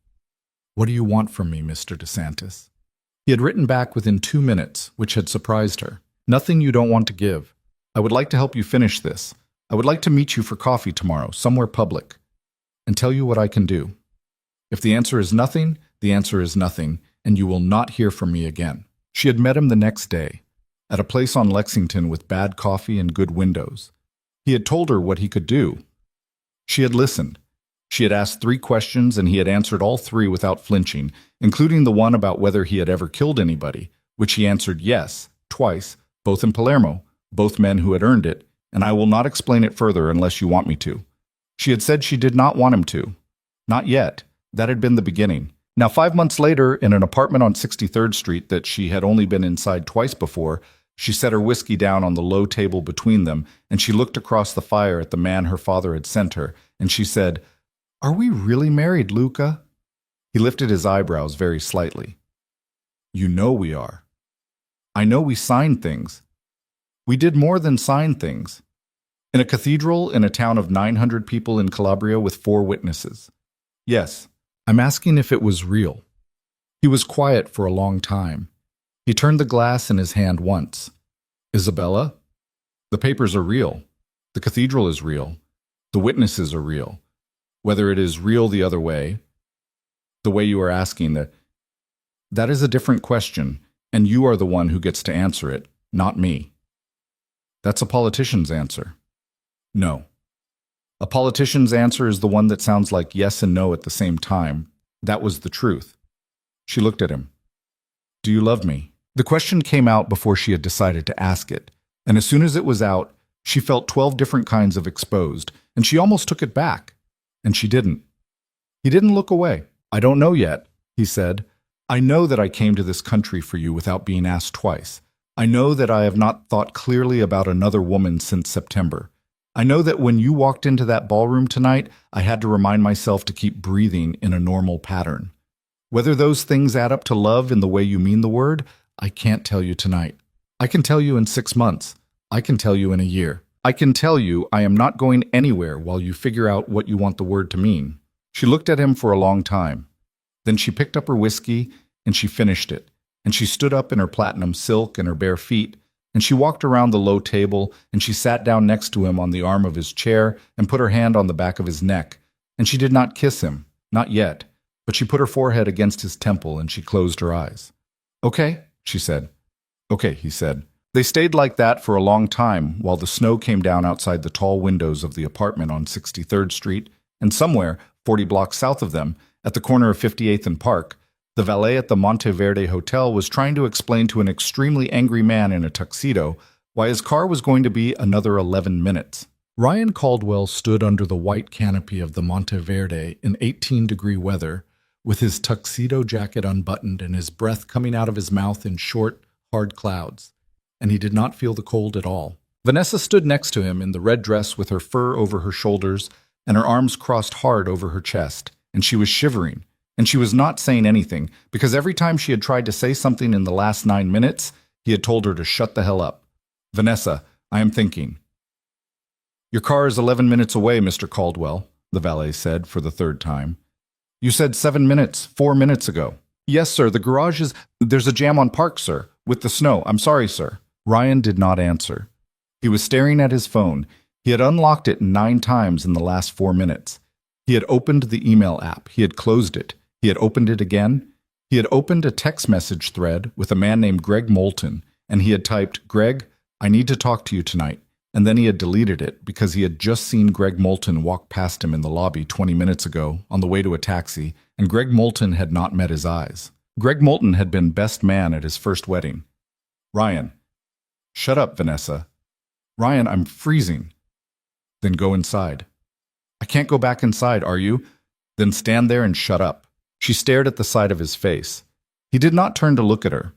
"What do you want from me, Mr. DeSantis?" He had written back within 2 minutes, which had surprised her. "Nothing you don't want to give. I would like to help you finish this. I would like to meet you for coffee tomorrow, somewhere public, and tell you what I can do. If the answer is nothing, the answer is nothing, and you will not hear from me again." She had met him the next day, at a place on Lexington with bad coffee and good windows. He had told her what he could do. She had listened. She had asked 3 questions, and he had answered all 3 without flinching, including the one about whether he had ever killed anybody, which he answered yes, twice, both in Palermo, both men who had earned it, and I will not explain it further unless you want me to. She had said she did not want him to. Not yet. That had been the beginning. Now, 5 months later, in an apartment on 63rd Street that she had only been inside twice before, she set her whiskey down on the low table between them, and she looked across the fire at the man her father had sent her, and she said, "Are we really married, Luca?" He lifted his eyebrows very slightly. "You know we are." "I know we signed things." "We did more than sign things." "In a cathedral in a town of 900 people in Calabria with 4 witnesses." "Yes. I'm asking if it was real." He was quiet for a long time. He turned the glass in his hand once. "Isabella, the papers are real. The cathedral is real. The witnesses are real. Whether it is real the other way, the way you are asking, that is a different question, and you are the one who gets to answer it, not me." "That's a politician's answer." "No. A politician's answer is the one that sounds like yes and no at the same time. That was the truth." She looked at him. "Do you love me?" The question came out before she had decided to ask it, and as soon as it was out, she felt 12 different kinds of exposed, and she almost took it back. And she didn't. He didn't look away. "I don't know yet," he said. "I know that I came to this country for you without being asked twice. I know that I have not thought clearly about another woman since September. I know that when you walked into that ballroom tonight, I had to remind myself to keep breathing in a normal pattern. Whether those things add up to love in the way you mean the word, I can't tell you tonight. I can tell you in 6 months. I can tell you in a year. I can tell you I am not going anywhere while you figure out what you want the word to mean." She looked at him for a long time. Then she picked up her whiskey, and she finished it, and she stood up in her platinum silk and her bare feet, and she walked around the low table, and she sat down next to him on the arm of his chair and put her hand on the back of his neck, and she did not kiss him, not yet, but she put her forehead against his temple, and she closed her eyes. "Okay," she said. "Okay," he said. They stayed like that for a long time while the snow came down outside the tall windows of the apartment on 63rd Street, and somewhere, 40 blocks south of them, at the corner of 58th and Park, the valet at the Monteverde Hotel was trying to explain to an extremely angry man in a tuxedo why his car was going to be another 11 minutes. Ryan Caldwell stood under the white canopy of the Monteverde in 18-degree weather, with his tuxedo jacket unbuttoned and his breath coming out of his mouth in short, hard clouds, and he did not feel the cold at all. Vanessa stood next to him in the red dress with her fur over her shoulders and her arms crossed hard over her chest, and she was shivering, and she was not saying anything, because every time she had tried to say something in the last 9 minutes, he had told her to shut the hell up. "Vanessa, I am thinking." "Your car is 11 minutes away, Mr. Caldwell," the valet said for the third time. "You said 7 minutes, 4 minutes ago." "Yes, sir, the garage is— There's a jam on park, sir, with the snow. I'm sorry, sir." Ryan did not answer. He was staring at his phone. He had unlocked it 9 times in the last 4 minutes. He had opened the email app. He had closed it. He had opened it again. He had opened a text message thread with a man named Greg Moulton, and he had typed, "Greg, I need to talk to you tonight." And then he had deleted it because he had just seen Greg Moulton walk past him in the lobby 20 minutes ago on the way to a taxi, and Greg Moulton had not met his eyes. Greg Moulton had been best man at his first wedding. "Ryan." "Shut up, Vanessa." "Ryan, I'm freezing." "Then go inside." "I can't go back inside, are you?" "Then stand there and shut up." She stared at the side of his face. He did not turn to look at her.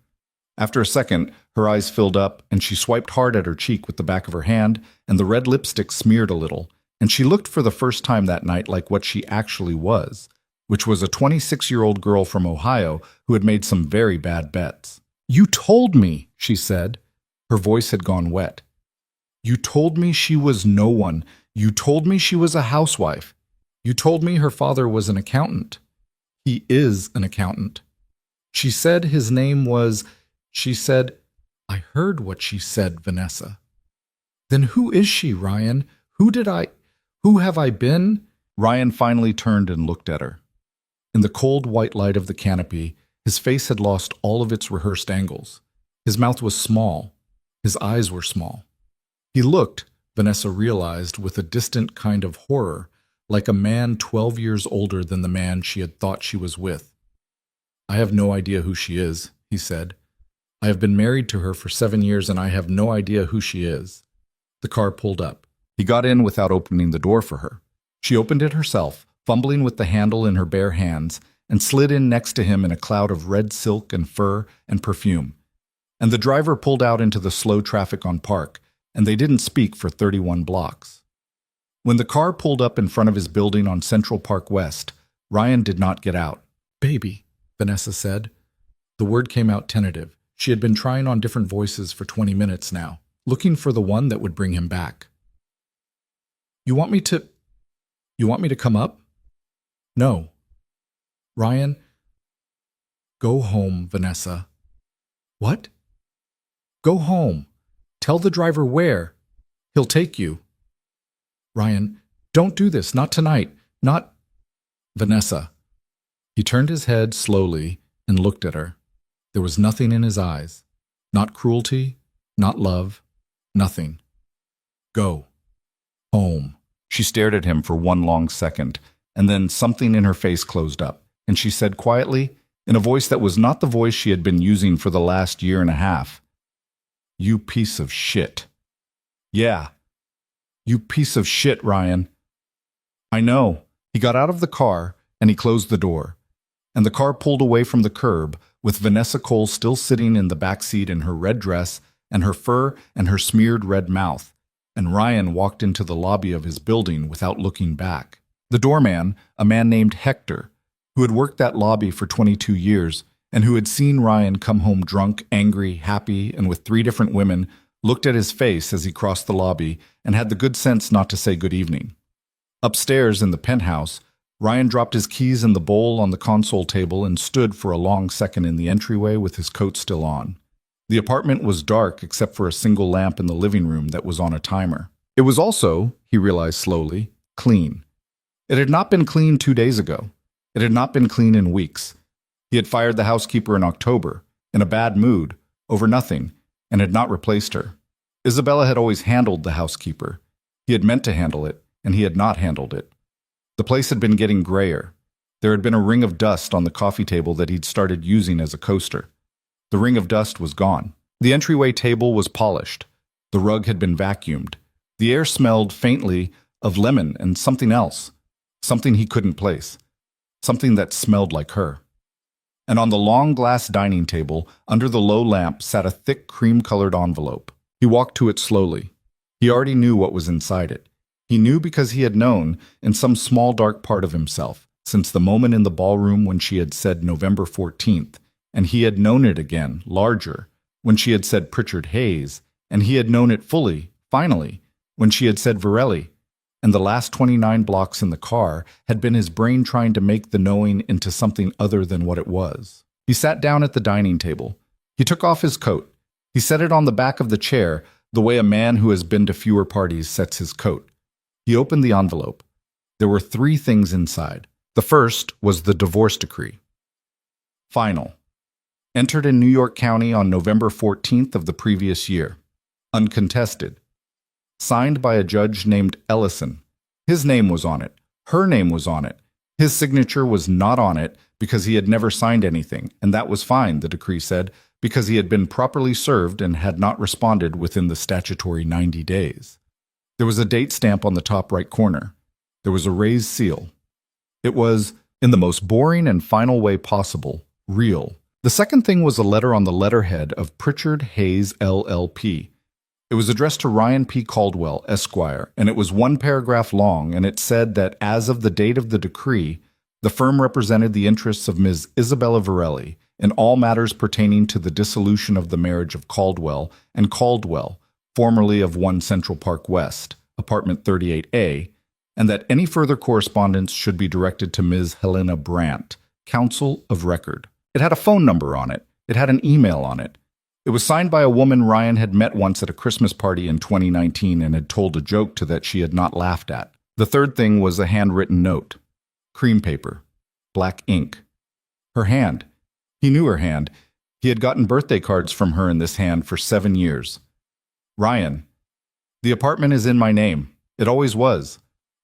After a second, her eyes filled up, and she swiped hard at her cheek with the back of her hand, and the red lipstick smeared a little, and she looked for the first time that night like what she actually was, which was a 26-year-old girl from Ohio who had made some very bad bets. "You told me," she said. Her voice had gone wet. "You told me she was no one. You told me she was a housewife. You told me her father was an accountant. He is an accountant. She said his name was— She said— I heard what she said, Vanessa." "Then who is she, Ryan? Who have I been?" Ryan finally turned and looked at her. In the cold white light of the canopy, his face had lost all of its rehearsed angles. His mouth was small. His eyes were small. He looked, Vanessa realized, with a distant kind of horror, like a man 12 years older than the man she had thought she was with. "I have no idea who she is," he said. "I have been married to her for 7 years, and I have no idea who she is." The car pulled up. He got in without opening the door for her. She opened it herself, fumbling with the handle in her bare hands, and slid in next to him in a cloud of red silk and fur and perfume. And the driver pulled out into the slow traffic on Park, and they didn't speak for 31 blocks. When the car pulled up in front of his building on Central Park West, Ryan did not get out. "Baby," Vanessa said. The word came out tentative. She had been trying on different voices for 20 minutes now, looking for the one that would bring him back. You want me to come up?" "No." "Ryan, go home, Vanessa." "What?" "Go home. Tell the driver where. He'll take you." "Ryan, don't do this. Not tonight. Not—" "Vanessa." He turned his head slowly and looked at her. There was nothing in his eyes. Not cruelty, not love, nothing. "Go. Home." She stared at him for one long second, and then something in her face closed up, and she said quietly, in a voice that was not the voice she had been using for the last year and a half, "You piece of shit." "Yeah. You piece of shit, Ryan." "I know." He got out of the car, and he closed the door. And the car pulled away from the curb, with Vanessa Cole still sitting in the back seat in her red dress and her fur and her smeared red mouth, and Ryan walked into the lobby of his building without looking back. The doorman, a man named Hector, who had worked that lobby for 22 years, and who had seen Ryan come home drunk, angry, happy, and with 3 different women, looked at his face as he crossed the lobby and had the good sense not to say good evening. Upstairs in the penthouse, Ryan dropped his keys in the bowl on the console table and stood for a long second in the entryway with his coat still on. The apartment was dark except for a single lamp in the living room that was on a timer. It was also, he realized slowly, clean. It had not been clean 2 days ago. It had not been clean in weeks. He had fired the housekeeper in October, in a bad mood, over nothing, and had not replaced her. Isabella had always handled the housekeeper. He had meant to handle it, and he had not handled it. The place had been getting grayer. There had been a ring of dust on the coffee table that he'd started using as a coaster. The ring of dust was gone. The entryway table was polished. The rug had been vacuumed. The air smelled faintly of lemon and something else, something he couldn't place. something that smelled like her. And on the long glass dining table, under the low lamp, sat a thick cream-colored envelope. He walked to it slowly. He already knew what was inside it. He knew because he had known, in some small dark part of himself, since the moment in the ballroom when she had said November 14th, and he had known it again, larger, when she had said Pritchard Hayes, and he had known it fully, finally, when she had said Varelli, and the last 29 blocks in the car had been his brain trying to make the knowing into something other than what it was. He sat down at the dining table. He took off his coat. He set it on the back of the chair, the way a man who has been to fewer parties sets his coat. He opened the envelope. There were 3 things inside. The first was the divorce decree. Final. Entered in New York County on November 14th of the previous year. Uncontested. Signed by a judge named Ellison. His name was on it. Her name was on it. His signature was not on it because he had never signed anything, and that was fine, the decree said, because he had been properly served and had not responded within the statutory 90 days. There was a date stamp on the top right corner. There was a raised seal. It was, in the most boring and final way possible, real. The second thing was a letter on the letterhead of Pritchard Hayes LLP. It was addressed to Ryan P. Caldwell, Esquire, and it was 1 paragraph long, and it said that as of the date of the decree, the firm represented the interests of Ms. Isabella Varelli in all matters pertaining to the dissolution of the marriage of Caldwell and Caldwell, formerly of 1 Central Park West, apartment 38A, and that any further correspondence should be directed to Ms. Helena Brandt, counsel of record. It had a phone number on it. It had an email on it. It was signed by a woman Ryan had met once at a Christmas party in 2019 and had told a joke to that she had not laughed at. The third thing was a handwritten note. Cream paper. Black ink. Her hand. He knew her hand. He had gotten birthday cards from her in this hand for 7 years. Ryan. The apartment is in my name. It always was.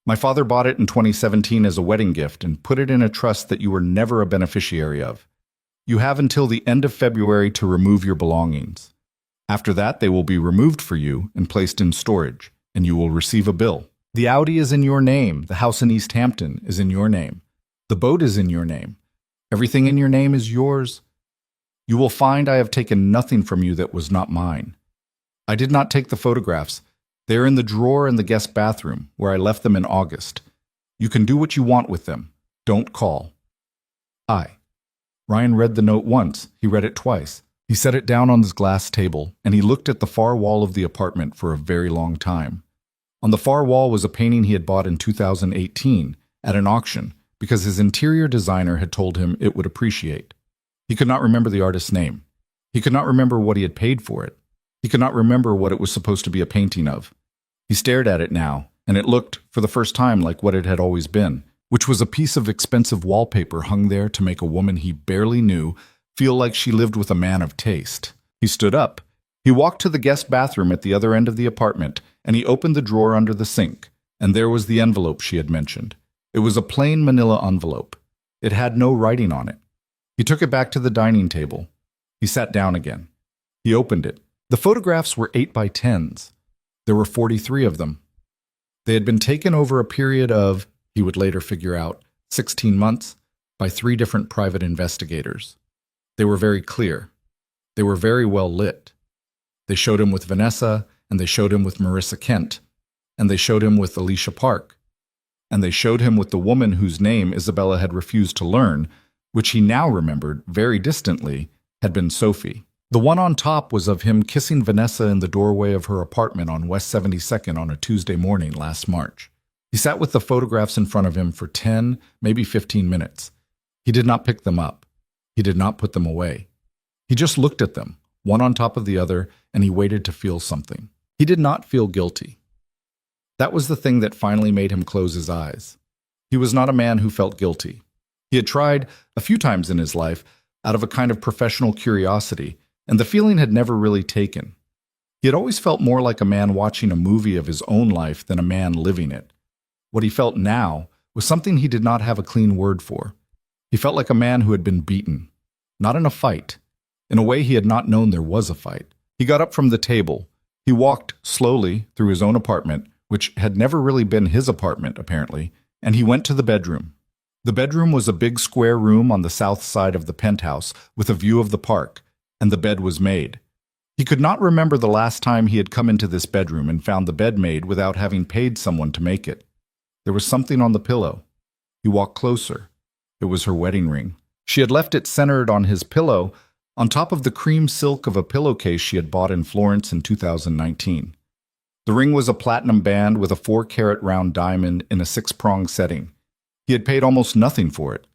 My father bought it in 2017 as a wedding gift and put it in a trust that you were never a beneficiary of. You have until the end of February to remove your belongings. After that, they will be removed for you and placed in storage, and you will receive a bill. The Audi is in your name. The house in East Hampton is in your name. The boat is in your name. Everything in your name is yours. You will find I have taken nothing from you that was not mine. I did not take the photographs. They are in the drawer in the guest bathroom, where I left them in August. You can do what you want with them. Don't call. Ryan read the note once. He read it twice. He set it down on his glass table, and he looked at the far wall of the apartment for a very long time. On the far wall was a painting he had bought in 2018 at an auction because his interior designer had told him it would appreciate. He could not remember the artist's name. He could not remember what he had paid for it. He could not remember what it was supposed to be a painting of. He stared at it now, and it looked, for the first time, like what it had always been, which was a piece of expensive wallpaper hung there to make a woman he barely knew feel like she lived with a man of taste. He stood up. He walked to the guest bathroom at the other end of the apartment, and he opened the drawer under the sink, and there was the envelope she had mentioned. It was a plain manila envelope. It had no writing on it. He took it back to the dining table. He sat down again. He opened it. The photographs were 8 by 10s. There were 43 of them. They had been taken over a period of, he would later figure out, 16 months, by 3 different private investigators. They were very clear. They were very well lit. They showed him with Vanessa, and they showed him with Marissa Kent, and they showed him with Alicia Park, and they showed him with the woman whose name Isabella had refused to learn, which he now remembered, very distantly, had been Sophie. The one on top was of him kissing Vanessa in the doorway of her apartment on West 72nd on a Tuesday morning last March. He sat with the photographs in front of him for 10, maybe 15 minutes. He did not pick them up. He did not put them away. He just looked at them, one on top of the other, and he waited to feel something. He did not feel guilty. That was the thing that finally made him close his eyes. He was not a man who felt guilty. He had tried, a few times in his life, out of a kind of professional curiosity, and the feeling had never really taken. He had always felt more like a man watching a movie of his own life than a man living it. What he felt now was something he did not have a clean word for. He felt like a man who had been beaten, not in a fight. In a way he had not known there was a fight. He got up from the table. He walked slowly through his own apartment, which had never really been his apartment, apparently, and he went to the bedroom. The bedroom was a big square room on the south side of the penthouse with a view of the park, and the bed was made. He could not remember the last time he had come into this bedroom and found the bed made without having paid someone to make it. There was something on the pillow. He walked closer. It was her wedding ring. She had left it centered on his pillow, on top of the cream silk of a pillowcase she had bought in Florence in 2019. The ring was a platinum band with a 4-carat round diamond in a 6-prong setting. He had paid almost nothing for it.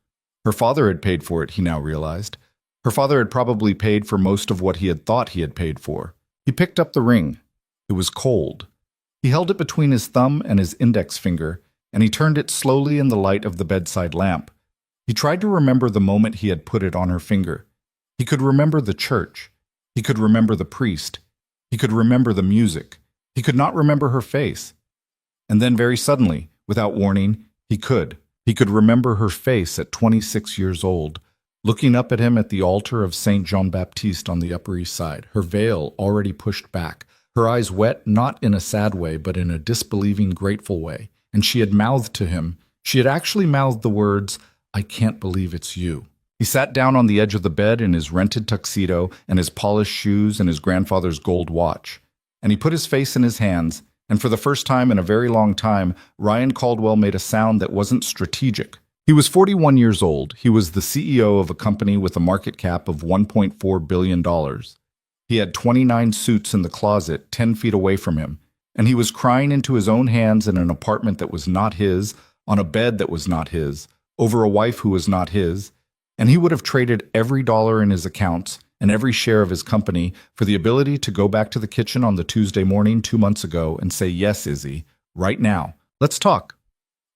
Her father had paid for it, he now realized. Her father had probably paid for most of what he had thought he had paid for. He picked up the ring. It was cold. He held it between his thumb and his index finger, and he turned it slowly in the light of the bedside lamp. He tried to remember the moment he had put it on her finger. He could remember the church. He could remember the priest. He could remember the music. He could not remember her face. And then very suddenly, without warning, he could. He could remember her face at 26 years old, looking up at him at the altar of St. John Baptiste on the Upper East Side, her veil already pushed back, her eyes wet not in a sad way but in a disbelieving, grateful way. And she had mouthed to him, she had actually mouthed the words, "I can't believe it's you." He sat down on the edge of the bed in his rented tuxedo and his polished shoes and his grandfather's gold watch. And he put his face in his hands, and for the first time in a very long time, Ryan Caldwell made a sound that wasn't strategic. He was 41 years old. He was the CEO of a company with a market cap of $1.4 billion. He had 29 suits in the closet 10 feet away from him, and he was crying into his own hands in an apartment that was not his, on a bed that was not his, over a wife who was not his, and he would have traded every dollar in his accounts and every share of his company for the ability to go back to the kitchen on the Tuesday morning 2 months ago and say, "Yes, Izzy, right now. Let's talk.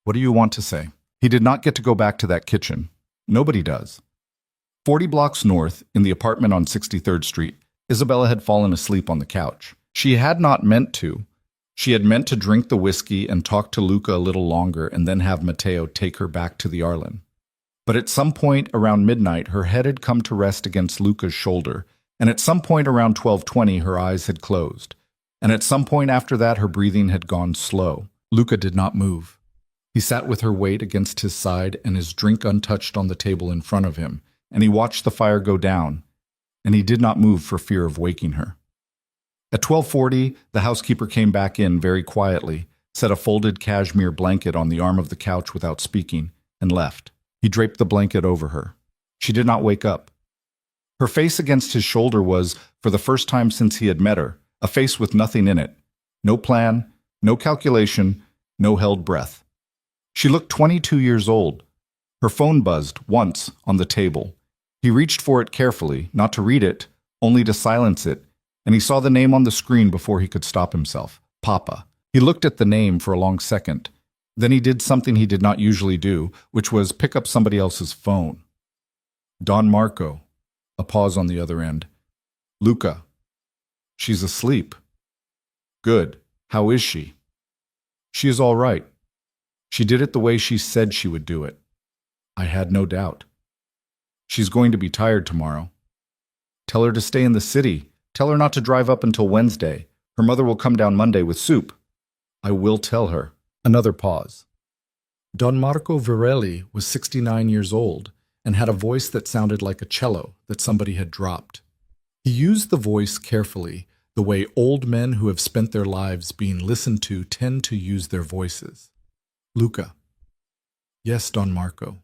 What do you want to say?" He did not get to go back to that kitchen. Nobody does. 40 blocks north, in the apartment on 63rd Street, Isabella had fallen asleep on the couch. She had not meant to. She had meant to drink the whiskey and talk to Luca a little longer and then have Matteo take her back to the Arlen. But at some point around midnight, her head had come to rest against Luca's shoulder, and at some point around 12:20, her eyes had closed. And at some point after that, her breathing had gone slow. Luca did not move. He sat with her weight against his side and his drink untouched on the table in front of him, and he watched the fire go down, and he did not move for fear of waking her. At 12:40, the housekeeper came back in very quietly, set a folded cashmere blanket on the arm of the couch without speaking, and left. He draped the blanket over her. She did not wake up. Her face against his shoulder was, for the first time since he had met her, a face with nothing in it. No plan, no calculation, no held breath. She looked 22 years old. Her phone buzzed once on the table. He reached for it carefully, not to read it, only to silence it, and he saw the name on the screen before he could stop himself. Papa. He looked at the name for a long second. Then he did something he did not usually do, which was pick up somebody else's phone. Don Marco. A pause on the other end. Luca. She's asleep. Good. How is she? She is all right. She did it the way she said she would do it. I had no doubt. She's going to be tired tomorrow. Tell her to stay in the city. Tell her not to drive up until Wednesday. Her mother will come down Monday with soup. I will tell her. Another pause. Don Marco Virelli was 69 years old and had a voice that sounded like a cello that somebody had dropped. He used the voice carefully, the way old men who have spent their lives being listened to tend to use their voices. Luca. Yes, Don Marco.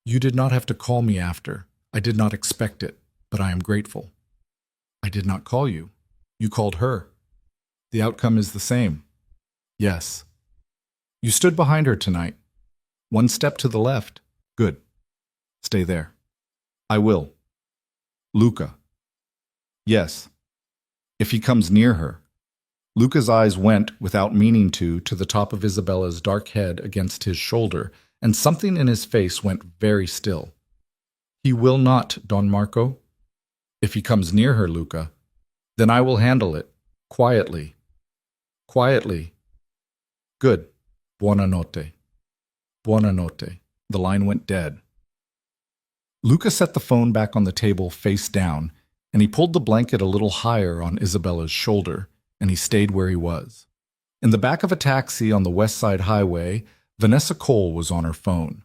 You did not have to call me after. I did not expect it, but I am grateful. I did not call you. You called her. The outcome is the same. Yes. You stood behind her tonight. One step to the left. Good. Stay there. I will. Luca. Yes. If he comes near her. Luca's eyes went, without meaning to the top of Isabella's dark head against his shoulder, and something in his face went very still. He will not, Don Marco. If he comes near her, Luca, then I will handle it. Quietly. Quietly. Good. Buonanotte. Buonanotte. The line went dead. Luca set the phone back on the table face down, and he pulled the blanket a little higher on Isabella's shoulder, and he stayed where he was. In the back of a taxi on the West Side Highway, Vanessa Cole was on her phone.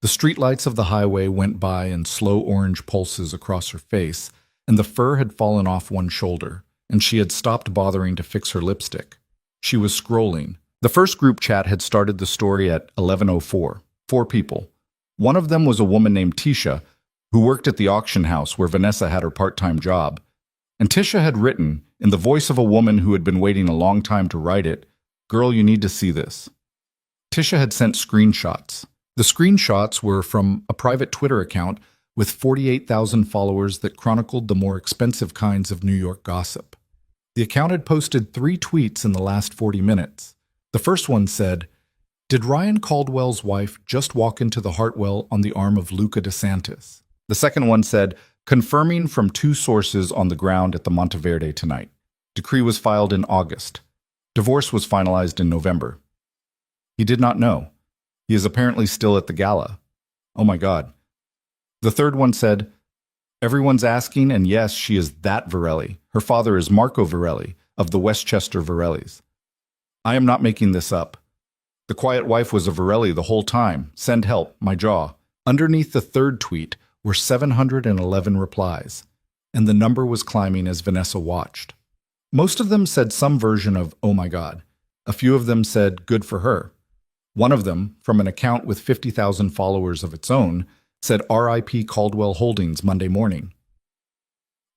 The streetlights of the highway went by in slow orange pulses across her face, and the fur had fallen off one shoulder, and she had stopped bothering to fix her lipstick. She was scrolling. The first group chat had started the story at 11:04. 4 people. One of them was a woman named Tisha, who worked at the auction house where Vanessa had her part-time job. And Tisha had written, in the voice of a woman who had been waiting a long time to write it, "Girl, you need to see this." Tisha had sent screenshots. The screenshots were from a private Twitter account with 48,000 followers that chronicled the more expensive kinds of New York gossip. The account had posted 3 tweets in the last 40 minutes. The first one said, "Did Ryan Caldwell's wife just walk into the Hartwell on the arm of Luca DeSantis?" The second one said, "Confirming from 2 sources on the ground at the Monteverde tonight. Decree was filed in August. Divorce was finalized in November." He did not know. He is apparently still at the gala. Oh my God. The third one said, "Everyone's asking, and yes, she is that Varelli. Her father is Marco Varelli of the Westchester Varellis. I am not making this up. The quiet wife was a Varelli the whole time. Send help, my jaw." Underneath the third tweet were 711 replies, and the number was climbing as Vanessa watched. Most of them said some version of, "Oh my God." A few of them said, "Good for her." One of them, from an account with 50,000 followers of its own, said RIP Caldwell Holdings Monday morning.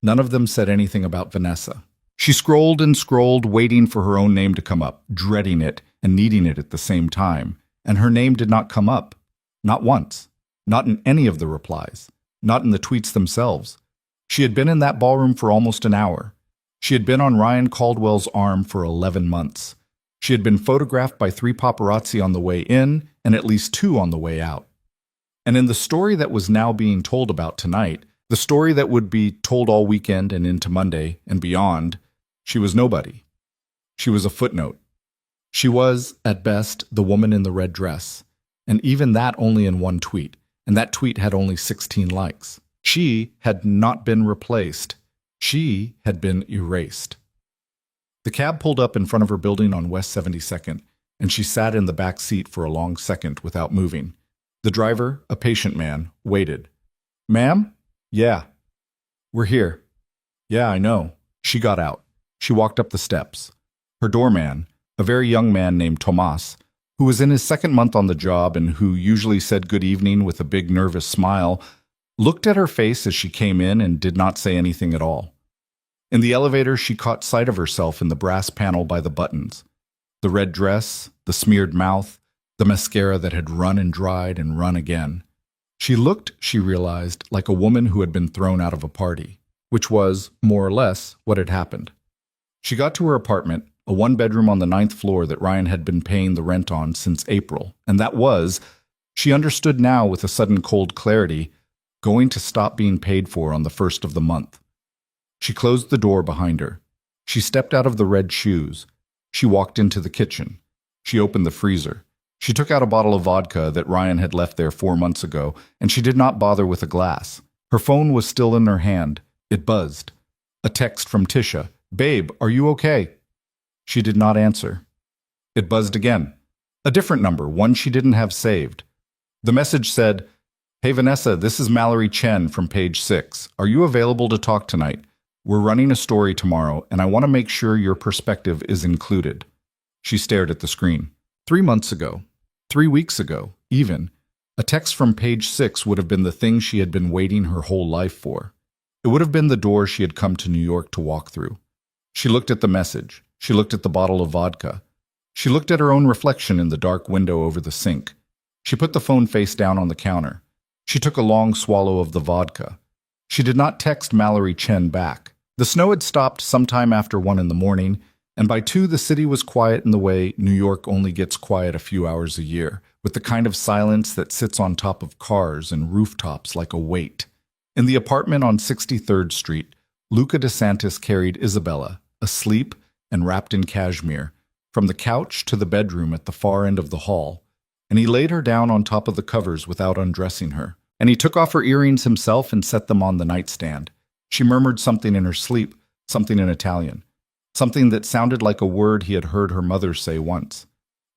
None of them said anything about Vanessa. She scrolled and scrolled, waiting for her own name to come up, dreading it and needing it at the same time, and her name did not come up. Not once. Not in any of the replies. Not in the tweets themselves. She had been in that ballroom for almost an hour. She had been on Ryan Caldwell's arm for 11 months. She had been photographed by 3 paparazzi on the way in and at least 2 on the way out. And in the story that was now being told about tonight, the story that would be told all weekend and into Monday and beyond, she was nobody. She was a footnote. She was, at best, the woman in the red dress, and even that only in 1 tweet, and that tweet had only 16 likes. She had not been replaced. She had been erased. The cab pulled up in front of her building on West 72nd, and she sat in the back seat for a long second without moving. The driver, a patient man, waited. "Ma'am?" "Yeah." "We're here." "Yeah, I know." She got out. She walked up the steps. Her doorman, a very young man named Tomas, who was in his 2nd month on the job and who usually said good evening with a big nervous smile, looked at her face as she came in and did not say anything at all. In the elevator, she caught sight of herself in the brass panel by the buttons. The red dress, the smeared mouth, the mascara that had run and dried and run again. She looked, she realized, like a woman who had been thrown out of a party, which was, more or less, what had happened. She got to her apartment, a 1-bedroom on the 9th floor that Ryan had been paying the rent on since April, and that was, she understood now with a sudden cold clarity, going to stop being paid for on the 1st of the month. She closed the door behind her. She stepped out of the red shoes. She walked into the kitchen. She opened the freezer. She took out a bottle of vodka that Ryan had left there 4 months ago, and she did not bother with a glass. Her phone was still in her hand. It buzzed. A text from Tisha. "Babe, are you okay?" She did not answer. It buzzed again. A different number, one she didn't have saved. The message said, "Hey Vanessa, this is Mallory Chen from Page 6. Are you available to talk tonight? We're running a story tomorrow, and I want to make sure your perspective is included." She stared at the screen. 3 months ago, 3 weeks ago, even, a text from Page 6 would have been the thing she had been waiting her whole life for. It would have been the door she had come to New York to walk through. She looked at the message. She looked at the bottle of vodka. She looked at her own reflection in the dark window over the sink. She put the phone face down on the counter. She took a long swallow of the vodka. She did not text Mallory Chen back. The snow had stopped sometime after 1 in the morning, and by 2 the city was quiet in the way New York only gets quiet a few hours a year, with the kind of silence that sits on top of cars and rooftops like a weight. In the apartment on 63rd Street, Luca DeSantis carried Isabella, asleep and wrapped in cashmere, from the couch to the bedroom at the far end of the hall, and he laid her down on top of the covers without undressing her. And he took off her earrings himself and set them on the nightstand. She murmured something in her sleep, something in Italian, something that sounded like a word he had heard her mother say once.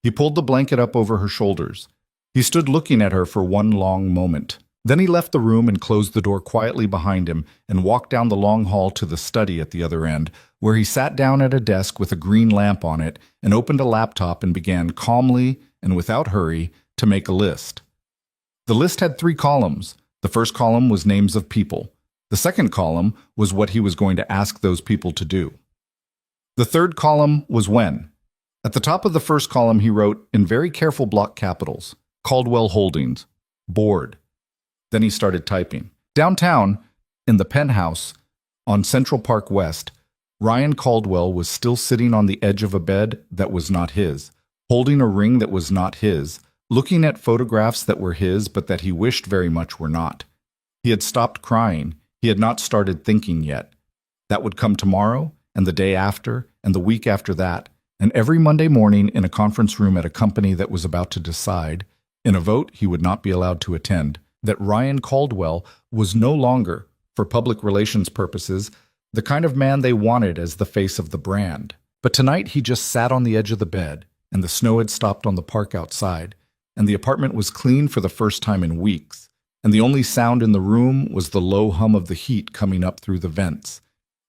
He pulled the blanket up over her shoulders. He stood looking at her for one long moment. Then he left the room and closed the door quietly behind him and walked down the long hall to the study at the other end, where he sat down at a desk with a green lamp on it and opened a laptop and began calmly and without hurry to make a list. The list had 3 columns. The first column was names of people. The second column was what he was going to ask those people to do. The third column was when. At the top of the first column he wrote, in very careful block capitals, Caldwell Holdings, Board. Then he started typing. Downtown, in the penthouse on Central Park West, Ryan Caldwell was still sitting on the edge of a bed that was not his, holding a ring that was not his, looking at photographs that were his but that he wished very much were not. He had stopped crying. He had not started thinking yet. That would come tomorrow, and the day after, and the week after that, and every Monday morning in a conference room at a company that was about to decide, in a vote he would not be allowed to attend, that Ryan Caldwell was no longer, for public relations purposes, the kind of man they wanted as the face of the brand. But tonight he just sat on the edge of the bed, and the snow had stopped on the park outside, and the apartment was clean for the first time in weeks, and the only sound in the room was the low hum of the heat coming up through the vents.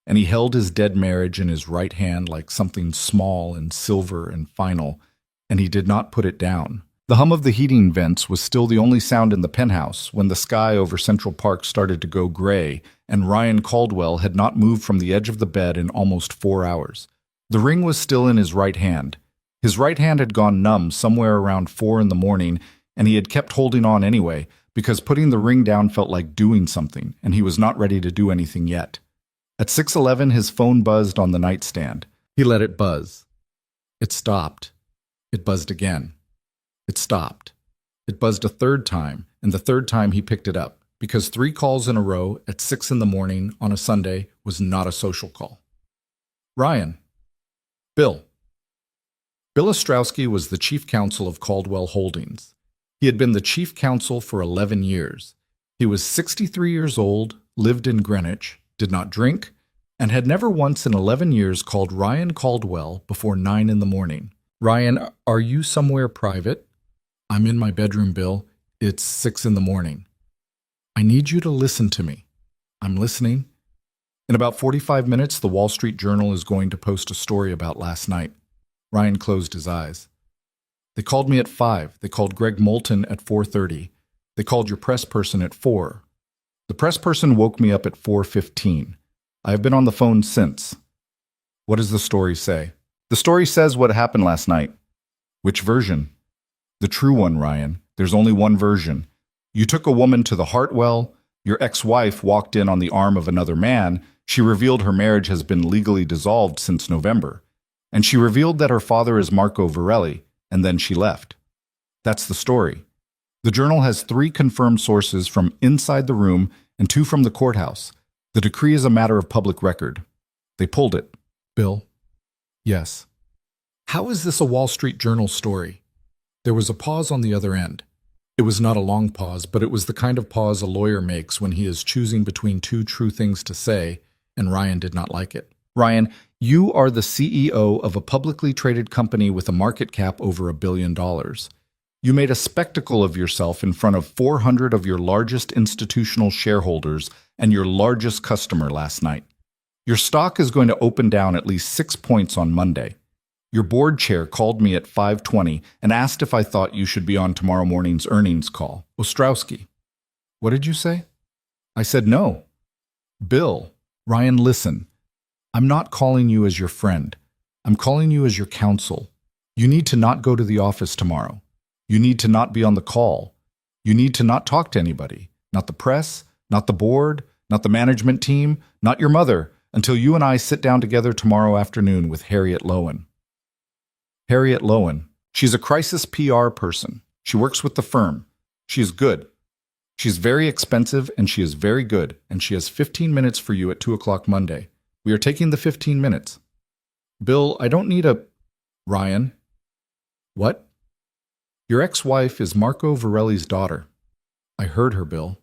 And he held his dead marriage in his right hand like something small and silver and final, and he did not put it down. The hum of the heating vents was still the only sound in the penthouse when the sky over Central Park started to go gray, and Ryan Caldwell had not moved from the edge of the bed in almost 4 hours. The ring was still in his right hand. His right hand had gone numb somewhere around 4 in the morning, and he had kept holding on anyway, because putting the ring down felt like doing something, and he was not ready to do anything yet. At 6:11, his phone buzzed on the nightstand. He let it buzz. It stopped. It buzzed again. It stopped. It buzzed a third time, and the third time he picked it up, because 3 calls in a row at 6 in the morning on a Sunday was not a social call. Ryan. Bill. Bill Ostrowski was the chief counsel of Caldwell Holdings. He had been the chief counsel for 11 years. He was 63 years old, lived in Greenwich, did not drink, and had never once in 11 years called Ryan Caldwell before 9 in the morning. Ryan, are you somewhere private? I'm in my bedroom, Bill. It's 6 in the morning. I need you to listen to me. I'm listening. In about 45 minutes, the Wall Street Journal is going to post a story about last night. Ryan closed his eyes. They called me at 5. They called Greg Moulton at 4:30. They called your press person at 4. The press person woke me up at 4:15. I have been on the phone since. What does the story say? The story says what happened last night. Which version? The true one, Ryan. There's only one version. You took a woman to the Hartwell. Your ex-wife walked in on the arm of another man. She revealed her marriage has been legally dissolved since November. And she revealed that her father is Marco Varelli, and then she left. That's the story. The Journal has 3 confirmed sources from inside the room and 2 from the courthouse. The decree is a matter of public record. They pulled it. Bill? Yes. How is this a Wall Street Journal story? There was a pause on the other end. It was not a long pause, but it was the kind of pause a lawyer makes when he is choosing between 2 true things to say, and Ryan did not like it. Ryan, you are the CEO of a publicly traded company with a market cap over $1 billion. You made a spectacle of yourself in front of 400 of your largest institutional shareholders and your largest customer last night. Your stock is going to open down at least 6 points on Monday. Your board chair called me at 5:20 and asked if I thought you should be on tomorrow morning's earnings call. Ostrowski. What did you say? I said no. Bill, Ryan, listen. I'm not calling you as your friend. I'm calling you as your counsel. You need to not go to the office tomorrow. You need to not be on the call. You need to not talk to anybody. Not the press, not the board, not the management team, not your mother, until you and I sit down together tomorrow afternoon with Harriet Lowen. Harriet Lowen. She's a crisis PR person. She works with the firm. She is good. She's very expensive and she is very good, and she has 15 minutes for you at 2 o'clock Monday. We are taking the 15 minutes. Bill, I don't need a... Ryan. What? Your ex-wife is Marco Varelli's daughter. I heard her, Bill.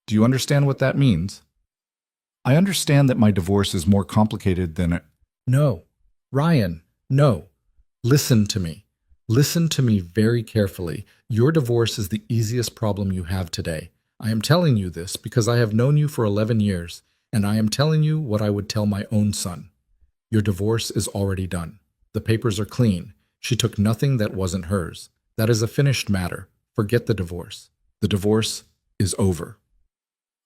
Do you understand what that means? I understand that my divorce is more complicated than... No. Ryan, no. Listen to me. Listen to me very carefully. Your divorce is the easiest problem you have today. I am telling you this because I have known you for 11 years, and I am telling you what I would tell my own son. Your divorce is already done. The papers are clean. She took nothing that wasn't hers. That is a finished matter. Forget the divorce. The divorce is over.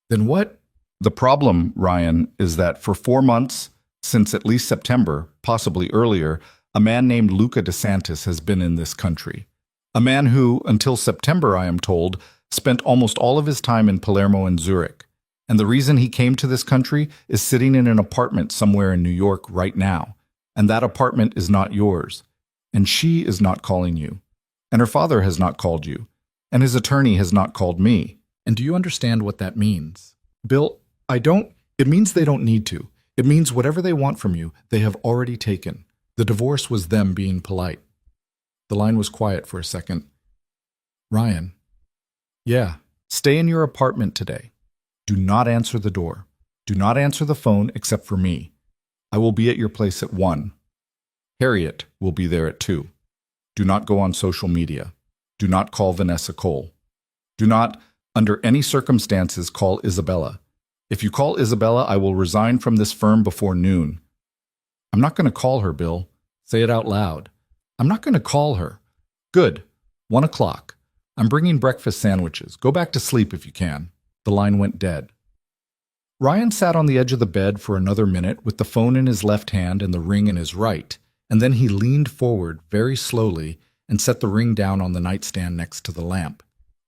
Then what? The problem, Ryan, is that for 4 months, since at least September, possibly earlier, a man named Luca DeSantis has been in this country. A man who, until September, I am told, spent almost all of his time in Palermo and Zurich. And the reason he came to this country is sitting in an apartment somewhere in New York right now. And that apartment is not yours. And she is not calling you. And her father has not called you. And his attorney has not called me. And do you understand what that means? Bill, I don't. It means they don't need to. It means whatever they want from you, they have already taken. The divorce was them being polite. The line was quiet for a second. Ryan. Yeah, stay in your apartment today. Do not answer the door. Do not answer the phone except for me. I will be at your place at 1. Harriet will be there at 2. Do not go on social media. Do not call Vanessa Cole. Do not, under any circumstances, call Isabella. If you call Isabella, I will resign from this firm before noon. I'm not going to call her, Bill. Say it out loud. I'm not going to call her. Good. 1 o'clock. I'm bringing breakfast sandwiches. Go back to sleep if you can. The line went dead. Ryan sat on the edge of the bed for another minute with the phone in his left hand and the ring in his right, and then he leaned forward very slowly and set the ring down on the nightstand next to the lamp.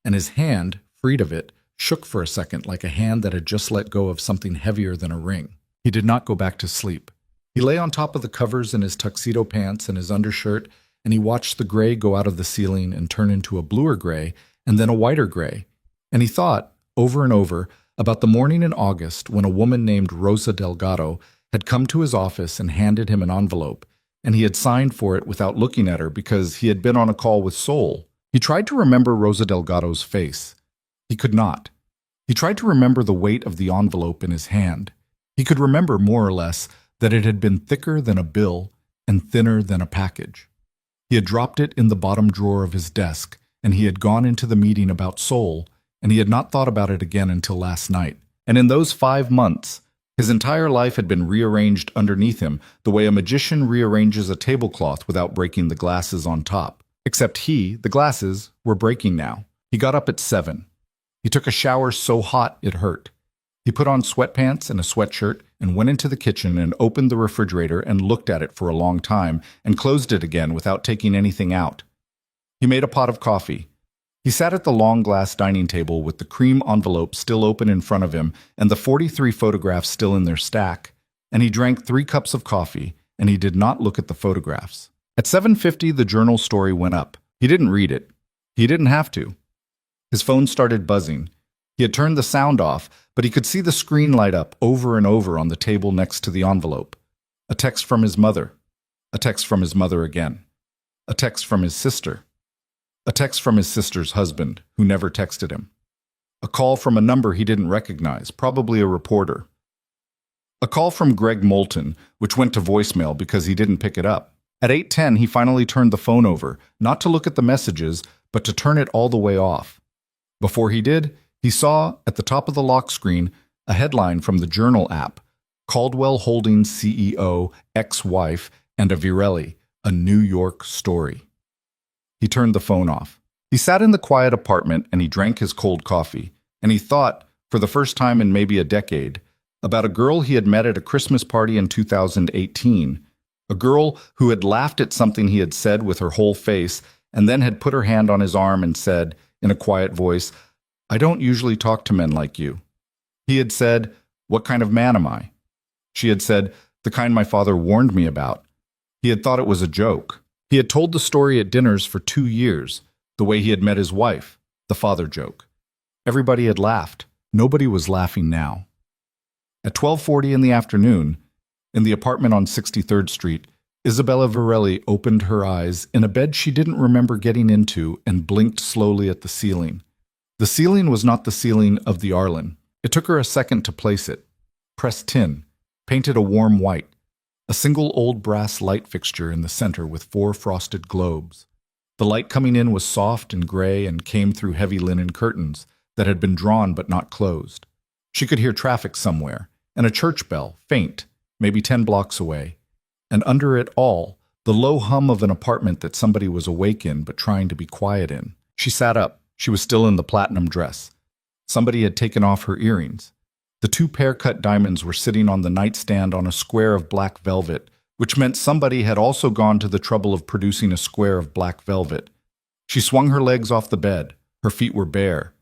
And his hand, freed of it, shook for a second like a hand that had just let go of something heavier than a ring. He did not go back to sleep. He lay on top of the covers in his tuxedo pants and his undershirt, and he watched the gray go out of the ceiling and turn into a bluer gray and then a whiter gray. And he thought, over and over, about the morning in August when a woman named Rosa Delgado had come to his office and handed him an envelope, and he had signed for it without looking at her because he had been on a call with Sol. He tried to remember Rosa Delgado's face. He could not. He tried to remember the weight of the envelope in his hand. He could remember, more or less, that it had been thicker than a bill and thinner than a package. He had dropped it in the bottom drawer of his desk, and he had gone into the meeting about Sol, and he had not thought about it again until last night. And in those 5 months, his entire life had been rearranged underneath him the way a magician rearranges a tablecloth without breaking the glasses on top. Except the glasses, were breaking now. He got up at 7. He took a shower so hot it hurt. He put on sweatpants and a sweatshirt and went into the kitchen and opened the refrigerator and looked at it for a long time and closed it again without taking anything out. He made a pot of coffee. He sat at the long glass dining table with the cream envelope still open in front of him and the 43 photographs still in their stack, and he drank 3 cups of coffee, and he did not look at the photographs. At 7:50, the journal story went up. He didn't read it. He didn't have to. His phone started buzzing. He had turned the sound off, but he could see the screen light up over and over on the table next to the envelope. A text from his mother. A text from his mother again. A text from his sister. A text from his sister's husband, who never texted him. A call from a number he didn't recognize, probably a reporter. A call from Greg Moulton, which went to voicemail because he didn't pick it up. At 8:10, he finally turned the phone over, not to look at the messages, but to turn it all the way off. Before he did, he saw, at the top of the lock screen, a headline from the Journal app, Caldwell Holdings CEO, ex-wife, and a Virelli, a New York story. He turned the phone off. He sat in the quiet apartment and he drank his cold coffee, and he thought, for the first time in maybe a decade, about a girl he had met at a Christmas party in 2018, a girl who had laughed at something he had said with her whole face and then had put her hand on his arm and said, in a quiet voice, "I don't usually talk to men like you." He had said, "What kind of man am I?" She had said, "The kind my father warned me about." He had thought it was a joke. He had told the story at dinners for 2 years, the way he had met his wife, the father joke. Everybody had laughed. Nobody was laughing now. At 12:40 in the afternoon, in the apartment on 63rd Street, Isabella Virelli opened her eyes in a bed she didn't remember getting into and blinked slowly at the ceiling. The ceiling was not the ceiling of the Arlen. It took her a second to place it. Pressed tin, painted a warm white, a single old brass light fixture in the center with 4 frosted globes. The light coming in was soft and gray and came through heavy linen curtains that had been drawn but not closed. She could hear traffic somewhere, and a church bell, faint, maybe 10 blocks away. And under it all, the low hum of an apartment that somebody was awake in but trying to be quiet in. She sat up. She was still in the platinum dress. Somebody had taken off her earrings. The 2 pear-cut diamonds were sitting on the nightstand on a square of black velvet, which meant somebody had also gone to the trouble of producing a square of black velvet. She swung her legs off the bed. Her feet were bare.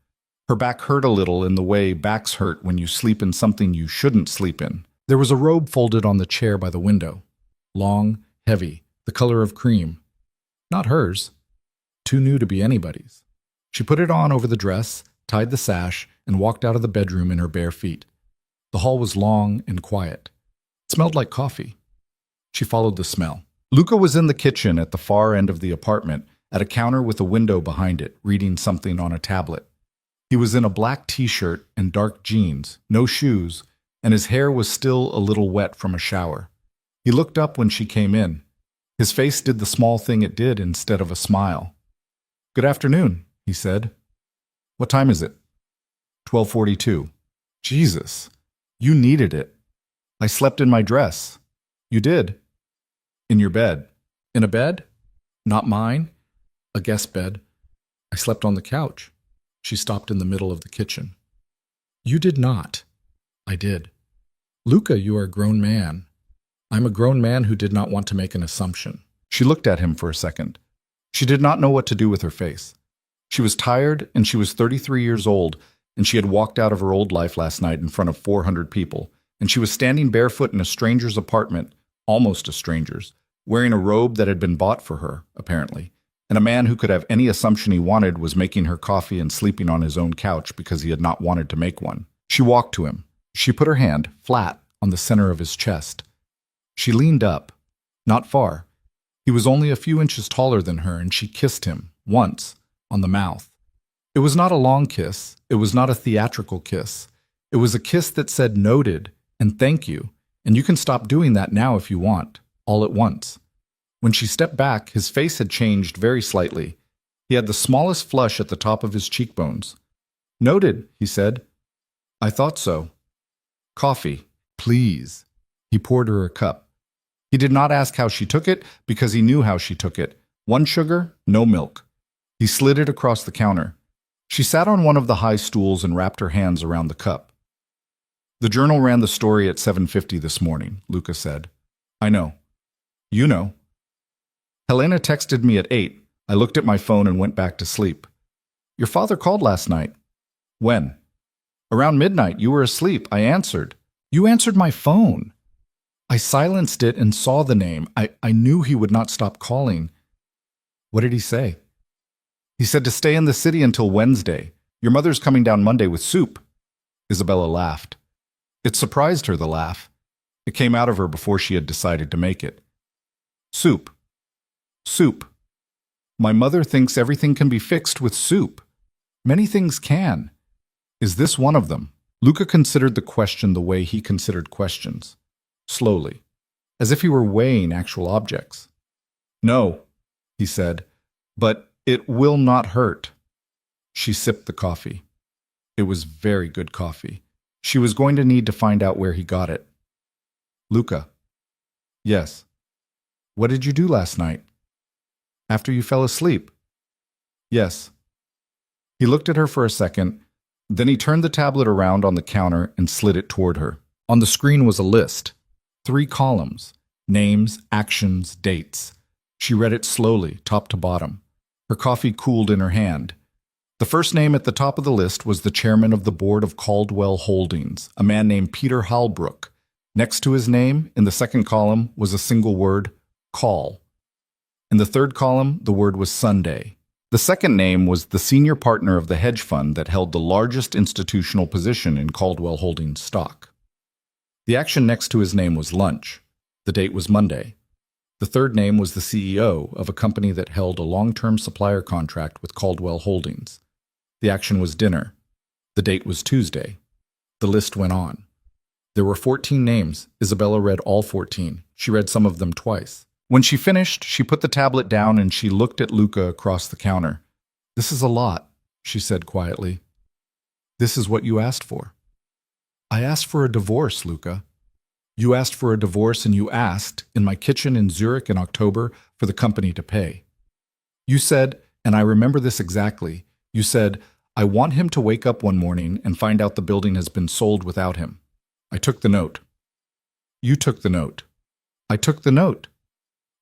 Her back hurt a little in the way backs hurt when you sleep in something you shouldn't sleep in. There was a robe folded on the chair by the window. Long, heavy, the color of cream. Not hers. Too new to be anybody's. She put it on over the dress, tied the sash, and walked out of the bedroom in her bare feet. The hall was long and quiet. It smelled like coffee. She followed the smell. Luca was in the kitchen at the far end of the apartment, at a counter with a window behind it, reading something on a tablet. He was in a black t-shirt and dark jeans, no shoes, and his hair was still a little wet from a shower. He looked up when she came in. His face did the small thing it did instead of a smile. "Good afternoon," he said. "What time is it?" 12:42. "Jesus, you needed it. I slept in my dress." "You did?" "In your bed." "In a bed?" "Not mine. A guest bed. I slept on the couch." She stopped in the middle of the kitchen. "You did not." "I did." "Luca, you are a grown man." "I'm a grown man who did not want to make an assumption." She looked at him for a second. She did not know what to do with her face. She was tired, and she was 33 years old, and she had walked out of her old life last night in front of 400 people, and she was standing barefoot in a stranger's apartment, almost a stranger's, wearing a robe that had been bought for her, apparently, and a man who could have any assumption he wanted was making her coffee and sleeping on his own couch because he had not wanted to make one. She walked to him. She put her hand, flat, on the center of his chest. She leaned up. Not far. He was only a few inches taller than her, and she kissed him, once, on the mouth. It was not a long kiss. It was not a theatrical kiss. It was a kiss that said noted and thank you, and you can stop doing that now if you want, all at once. When she stepped back, his face had changed very slightly. He had the smallest flush at the top of his cheekbones. "Noted," he said. "I thought so." "Coffee, please." He poured her a cup. He did not ask how she took it because he knew how she took it. 1 sugar, no milk. He slid it across the counter. She sat on one of the high stools and wrapped her hands around the cup. "The Journal ran the story at 7:50 this morning," Luca said. "I know." "You know." "Helena texted me at 8. I looked at my phone and went back to sleep." "Your father called last night." "When?" "Around midnight. You were asleep. I answered." "You answered my phone." "I silenced it and saw the name. I knew he would not stop calling." "What did he say?" "He said to stay in the city until Wednesday. Your mother's coming down Monday with soup." Isabella laughed. It surprised her, the laugh. It came out of her before she had decided to make it. "Soup. Soup. My mother thinks everything can be fixed with soup. Many things can. Is this one of them?" Luca considered the question the way he considered questions. Slowly, as if he were weighing actual objects. "No," he said, "but it will not hurt." She sipped the coffee. It was very good coffee. She was going to need to find out where he got it. "Luca." "Yes." "What did you do last night?" "After you fell asleep." "Yes." He looked at her for a second, then he turned the tablet around on the counter and slid it toward her. On the screen was a list. 3 columns. Names, actions, dates. She read it slowly, top to bottom. Her coffee cooled in her hand. The first name at the top of the list was the chairman of the board of Caldwell Holdings, a man named Peter Halbrook. Next to his name, in the second column, was a single word, call. In the third column, the word was Sunday. The second name was the senior partner of the hedge fund that held the largest institutional position in Caldwell Holdings stock. The action next to his name was lunch. The date was Monday. The third name was the CEO of a company that held a long-term supplier contract with Caldwell Holdings. The action was dinner. The date was Tuesday. The list went on. There were 14 names. Isabella read all 14. She read some of them twice. When she finished, she put the tablet down and she looked at Luca across the counter. "This is a lot," she said quietly. "This is what you asked for." "I asked for a divorce, Luca." "You asked for a divorce and you asked, in my kitchen in Zurich in October, for the company to pay. You said, and I remember this exactly, you said, 'I want him to wake up one morning and find out the building has been sold without him.' I took the note." "You took the note." "I took the note."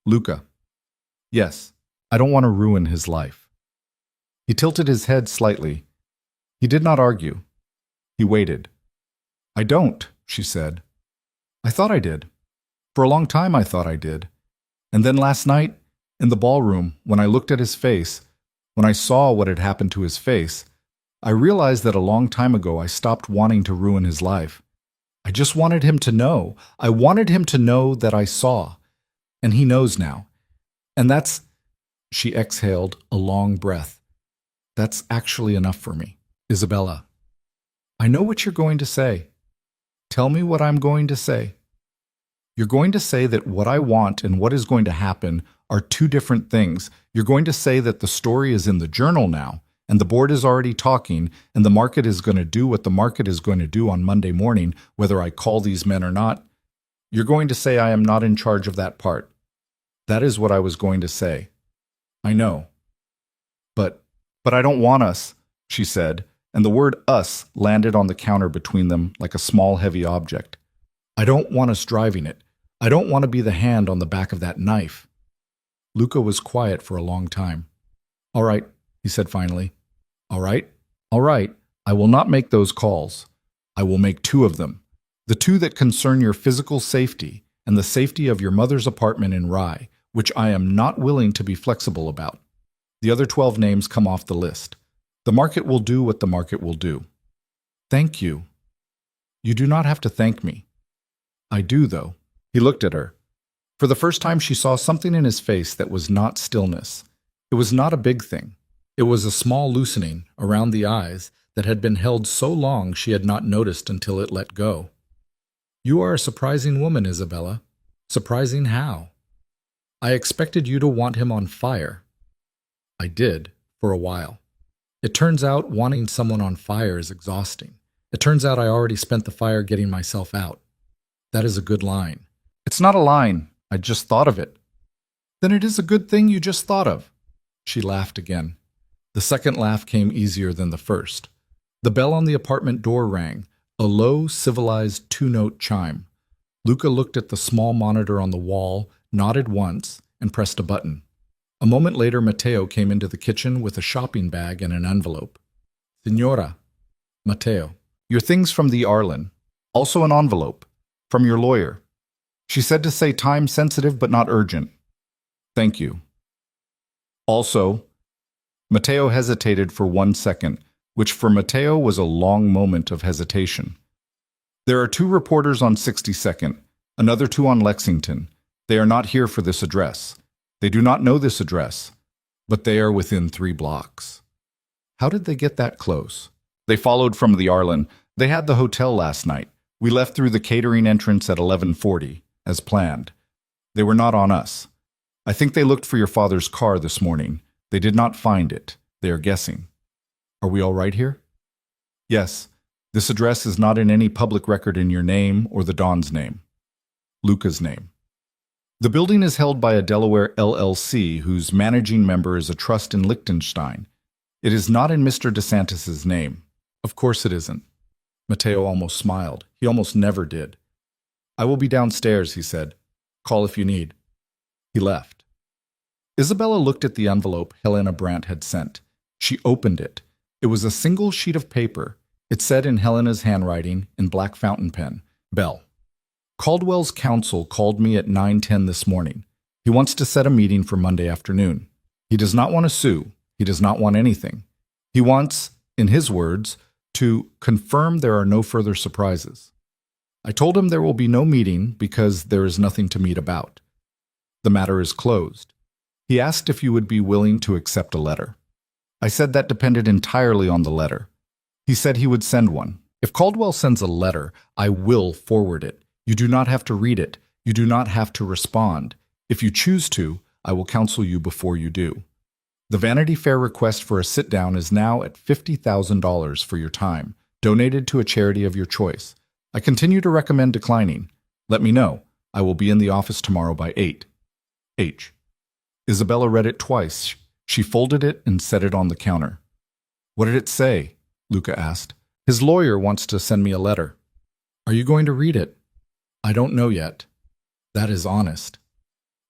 "Luca." "Yes, I don't want to ruin his life." He tilted his head slightly. He did not argue. He waited. "I don't," she said. "I thought I did. For a long time I thought I did. And then last night, in the ballroom, when I looked at his face, when I saw what had happened to his face, I realized that a long time ago I stopped wanting to ruin his life. I just wanted him to know. I wanted him to know that I saw. And he knows now. And that's," she exhaled a long breath, "that's actually enough for me. Isabella, I know what you're going to say. Tell me what I'm going to say." "You're going to say that what I want and what is going to happen are two different things. You're going to say that the story is in the journal now, and the board is already talking, and the market is going to do what the market is going to do on Monday morning, whether I call these men or not. You're going to say I am not in charge of that part. That is what I was going to say. I know. But I don't want us," she said, and the word us landed on the counter between them like a small heavy object. "I don't want us driving it. I don't want to be the hand on the back of that knife." Luca was quiet for a long time. "All right," he said finally. "All right, all right. I will not make those calls. I will make two of them. The two that concern your physical safety and the safety of your mother's apartment in Rye, which I am not willing to be flexible about. The other 12 names come off the list. The market will do what the market will do." "Thank you." "You do not have to thank me." "I do, though." He looked at her. For the first time she saw something in his face that was not stillness. It was not a big thing. It was a small loosening around the eyes that had been held so long she had not noticed until it let go. "You are a surprising woman, Isabella." "Surprising how?" "I expected you to want him on fire." "I did, for a while. It turns out wanting someone on fire is exhausting. It turns out I already spent the fire getting myself out." "That is a good line." "It's not a line. I just thought of it." "Then it is a good thing you just thought of." She laughed again. The second laugh came easier than the first. The bell on the apartment door rang, a low, civilized two-note chime. Luca looked at the small monitor on the wall, nodded once, and pressed a button. A moment later, Matteo came into the kitchen with a shopping bag and an envelope. "Signora." "Matteo." "Your things from the Arlen. Also an envelope. From your lawyer. She said to say time-sensitive but not urgent." "Thank you." "Also," Matteo hesitated for 1 second, which for Matteo was a long moment of hesitation. "There are 2 reporters on 62nd, another 2 on Lexington. They are not here for this address. They do not know this address, but they are within 3 blocks." "How did they get that close?" "They followed from the Arlen. They had the hotel last night. We left through the catering entrance at 11:40, as planned. They were not on us. I think they looked for your father's car this morning. They did not find it. They are guessing." "Are we all right here?" "Yes. This address is not in any public record in your name or the Don's name." "Luca's name." "The building is held by a Delaware LLC whose managing member is a trust in Liechtenstein. It is not in Mr. DeSantis's name." "Of course it isn't." Matteo almost smiled. He almost never did. "I will be downstairs," he said. "Call if you need." He left. Isabella looked at the envelope Helena Brandt had sent. She opened it. It was a single sheet of paper. It said in Helena's handwriting, in black fountain pen, "Bell. Caldwell's counsel called me at 9:10 this morning. He wants to set a meeting for Monday afternoon. He does not want to sue. He does not want anything. He wants, in his words, to confirm there are no further surprises. I told him there will be no meeting because there is nothing to meet about. The matter is closed. He asked if you would be willing to accept a letter. I said that depended entirely on the letter. He said he would send one. If Caldwell sends a letter, I will forward it. You do not have to read it. You do not have to respond. If you choose to, I will counsel you before you do. The Vanity Fair request for a sit-down is now at $50,000 for your time, donated to a charity of your choice. I continue to recommend declining. Let me know. I will be in the office tomorrow by 8. H. Isabella read it twice. She folded it and set it on the counter. What did it say? Luca asked. His lawyer wants to send me a letter. Are you going to read it? I don't know yet. That is honest.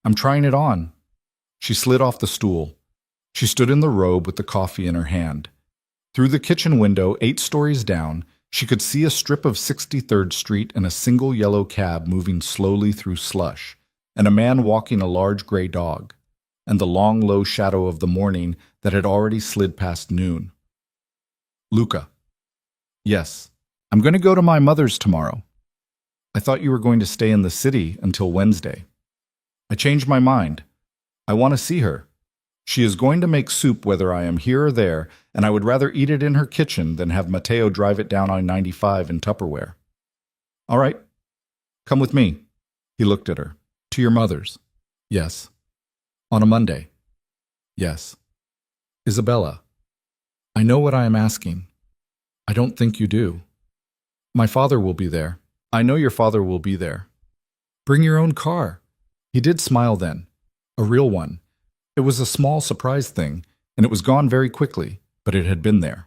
I'm trying it on. She slid off the stool. She stood in the robe with the coffee in her hand. Through the kitchen window, 8 stories down, she could see a strip of 63rd Street and a single yellow cab moving slowly through slush, and a man walking a large gray dog, and the long, low shadow of the morning that had already slid past noon. Luca. Yes. I'm going to go to my mother's tomorrow. I thought you were going to stay in the city until Wednesday. I changed my mind. I want to see her. She is going to make soup whether I am here or there, and I would rather eat it in her kitchen than have Matteo drive it down I-95 in Tupperware. All right. Come with me. He looked at her. To your mother's. Yes. On a Monday. Yes. Isabella. I know what I am asking. I don't think you do. My father will be there. I know your father will be there. Bring your own car. He did smile then. A real one. It was a small surprise thing, and it was gone very quickly, but it had been there.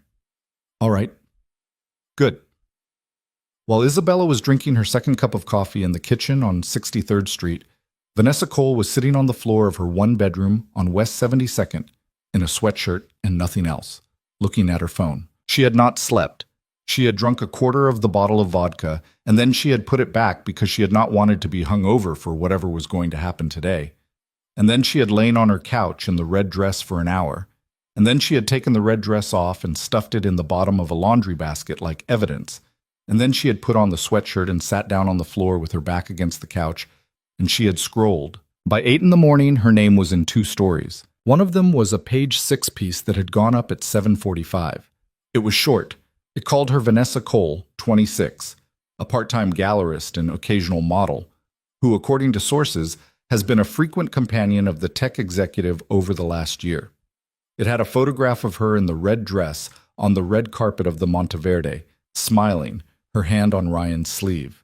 All right. Good. While Isabella was drinking her second cup of coffee in the kitchen on 63rd Street, Vanessa Cole was sitting on the floor of her one-bedroom on West 72nd in a sweatshirt and nothing else, looking at her phone. She had not slept. She had drunk a quarter of the bottle of vodka, and then she had put it back because she had not wanted to be hungover for whatever was going to happen today. And then she had lain on her couch in the red dress for an hour, and then she had taken the red dress off and stuffed it in the bottom of a laundry basket like evidence, and then she had put on the sweatshirt and sat down on the floor with her back against the couch, and she had scrolled. By 8 in the morning, her name was in 2 stories. One of them was a page 6 piece that had gone up at 7:45. It was short. It called her Vanessa Cole, 26, a part-time gallerist and occasional model, who, according to sources, has been a frequent companion of the tech executive over the last year. It had a photograph of her in the red dress on the red carpet of the Monteverde, smiling, her hand on Ryan's sleeve.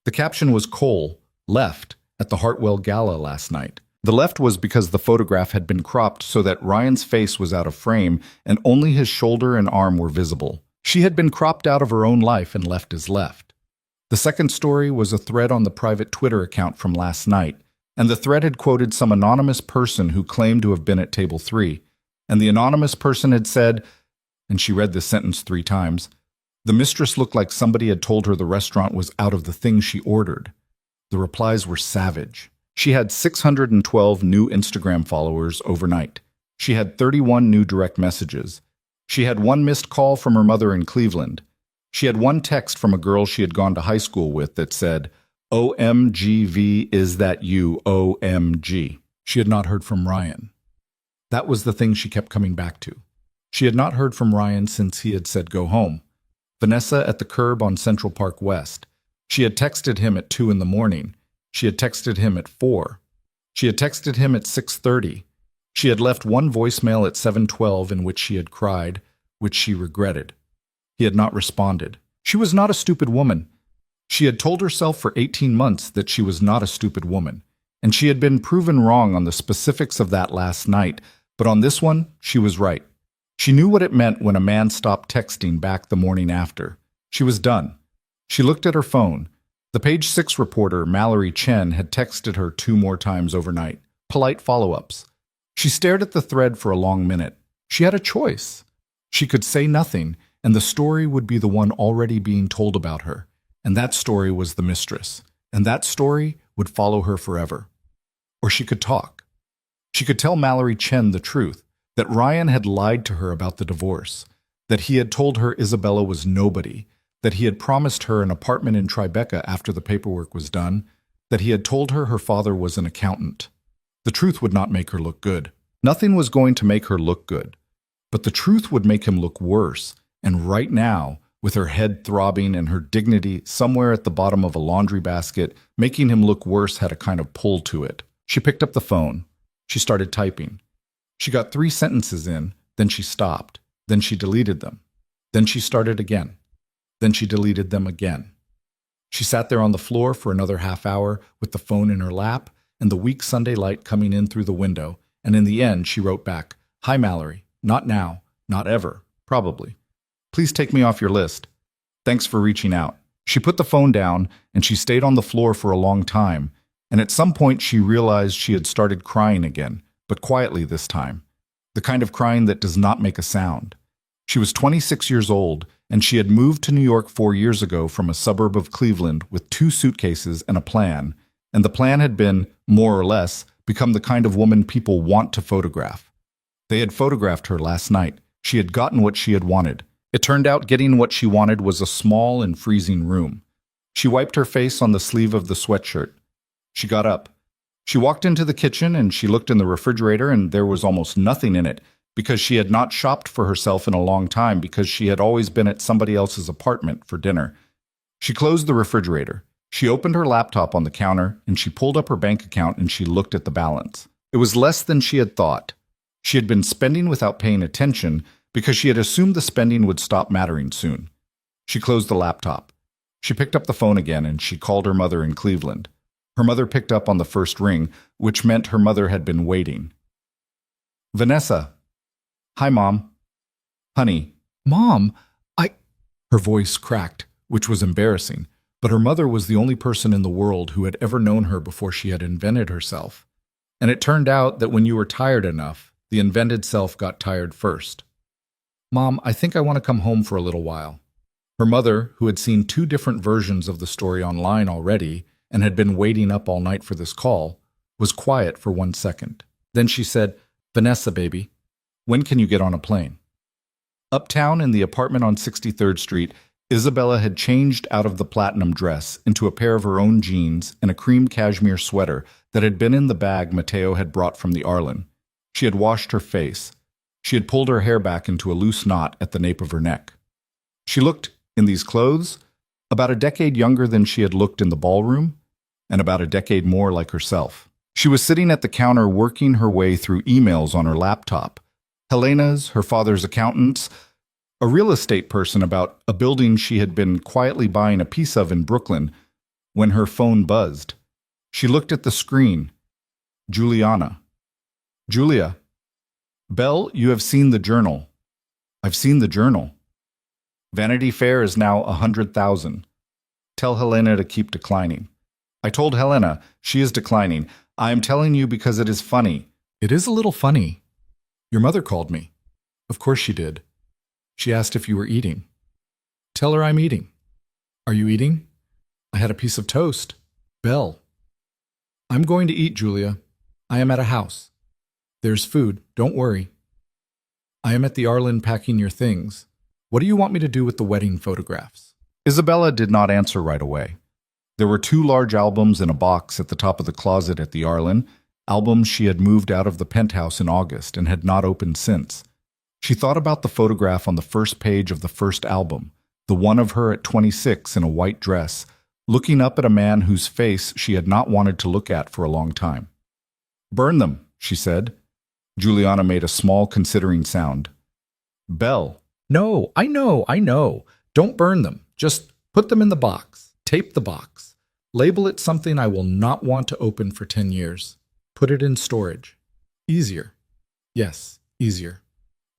The caption was Cole, left, at the Hartwell Gala last night. The left was because the photograph had been cropped so that Ryan's face was out of frame and only his shoulder and arm were visible. She had been cropped out of her own life and left as left. The second story was a thread on the private Twitter account from last night, and the thread had quoted some anonymous person who claimed to have been at table 3, and the anonymous person had said, and she read this sentence 3 times, the mistress looked like somebody had told her the restaurant was out of the things she ordered. The replies were savage. She had 612 new Instagram followers overnight. She had 31 new direct messages. She had 1 missed call from her mother in Cleveland. She had 1 text from a girl she had gone to high school with that said, OMGV, is that you, OMG. She had not heard from Ryan. That was the thing she kept coming back to. She had not heard from Ryan since he had said go home. Vanessa at the curb on Central Park West. She had texted him at 2 in the morning. She had texted him at 4. She had texted him at 6:30. She had left 1 voicemail at 7:12 in which she had cried, which she regretted. He had not responded. She was not a stupid woman. She had told herself for 18 months that she was not a stupid woman, and she had been proven wrong on the specifics of that last night, but on this one, she was right. She knew what it meant when a man stopped texting back the morning after. She was done. She looked at her phone. The Page 6 reporter, Mallory Chen, had texted her 2 more times overnight. Polite follow-ups. She stared at the thread for a long minute. She had a choice. She could say nothing, and the story would be the one already being told about her. And that story was the mistress. And that story would follow her forever. Or she could talk. She could tell Mallory Chen the truth, that Ryan had lied to her about the divorce, that he had told her Isabella was nobody, that he had promised her an apartment in Tribeca after the paperwork was done, that he had told her her father was an accountant. The truth would not make her look good. Nothing was going to make her look good. But the truth would make him look worse, and right now, with her head throbbing and her dignity somewhere at the bottom of a laundry basket, making him look worse had a kind of pull to it. She picked up the phone. She started typing. She got 3 sentences in, then she stopped. Then she deleted them. Then she started again. Then she deleted them again. She sat there on the floor for another half hour with the phone in her lap and the weak Sunday light coming in through the window, and in the end she wrote back, "Hi Mallory, not now, not ever, probably. Please take me off your list. Thanks for reaching out." She put the phone down and she stayed on the floor for a long time, and at some point she realized she had started crying again, but quietly this time. The kind of crying that does not make a sound. She was 26 years old, and she had moved to New York 4 years ago from a suburb of Cleveland with 2 suitcases and a plan, and the plan had been, more or less, become the kind of woman people want to photograph. They had photographed her last night. She had gotten what she had wanted. It turned out getting what she wanted was a small and freezing room. She wiped her face on the sleeve of the sweatshirt. She got up. She walked into the kitchen and she looked in the refrigerator, and there was almost nothing in it, because she had not shopped for herself in a long time, because she had always been at somebody else's apartment for dinner. She closed the refrigerator. She opened her laptop on the counter and she pulled up her bank account and she looked at the balance. It was less than she had thought. She had been spending without paying attention because she had assumed the spending would stop mattering soon. She closed the laptop. She picked up the phone again and she called her mother in Cleveland. Her mother picked up on the first ring, which meant her mother had been waiting. "Vanessa." "Hi, Mom." "Honey." "Mom, Her voice cracked, which was embarrassing, but her mother was the only person in the world who had ever known her before she had invented herself. And it turned out that when you were tired enough, the invented self got tired first. "Mom, I think I want to come home for a little while." Her mother, who had seen 2 different versions of the story online already and had been waiting up all night for this call, was quiet for 1 second. Then she said, "Vanessa, baby, when can you get on a plane?" Uptown in the apartment on 63rd Street, Isabella had changed out of the platinum dress into a pair of her own jeans and a cream cashmere sweater that had been in the bag Mateo had brought from the Arlen. She had washed her face. She had pulled her hair back into a loose knot at the nape of her neck. She looked, in these clothes, about a decade younger than she had looked in the ballroom, and about a decade more like herself. She was sitting at the counter working her way through emails on her laptop. Helena's, her father's accountant's, a real estate person about a building she had been quietly buying a piece of in Brooklyn, when her phone buzzed. She looked at the screen. Juliana. "Julia." "Belle, you have seen the journal." "I've seen the journal." "Vanity Fair is now 100,000. Tell Helena to keep declining." "I told Helena. She is declining. I am telling you because it is funny." "It is a little funny. Your mother called me." "Of course she did. She asked if you were eating." "Tell her I'm eating." "Are you eating?" "I had a piece of toast." "Belle." "I'm going to eat, Julia. I am at a house. There's food. Don't worry. I am at the Arlen packing your things. What do you want me to do with the wedding photographs?" Isabella did not answer right away. There were 2 large albums in a box at the top of the closet at the Arlen, albums she had moved out of the penthouse in August and had not opened since. She thought about the photograph on the first page of the first album, the one of her at 26 in a white dress, looking up at a man whose face she had not wanted to look at for a long time. "Burn them," she said. Juliana made a small considering sound. "Belle." "No, I know. Don't burn them. Just put them in the box. Tape the box. Label it something I will not want to open for 10 years. Put it in storage. Easier. Yes, easier.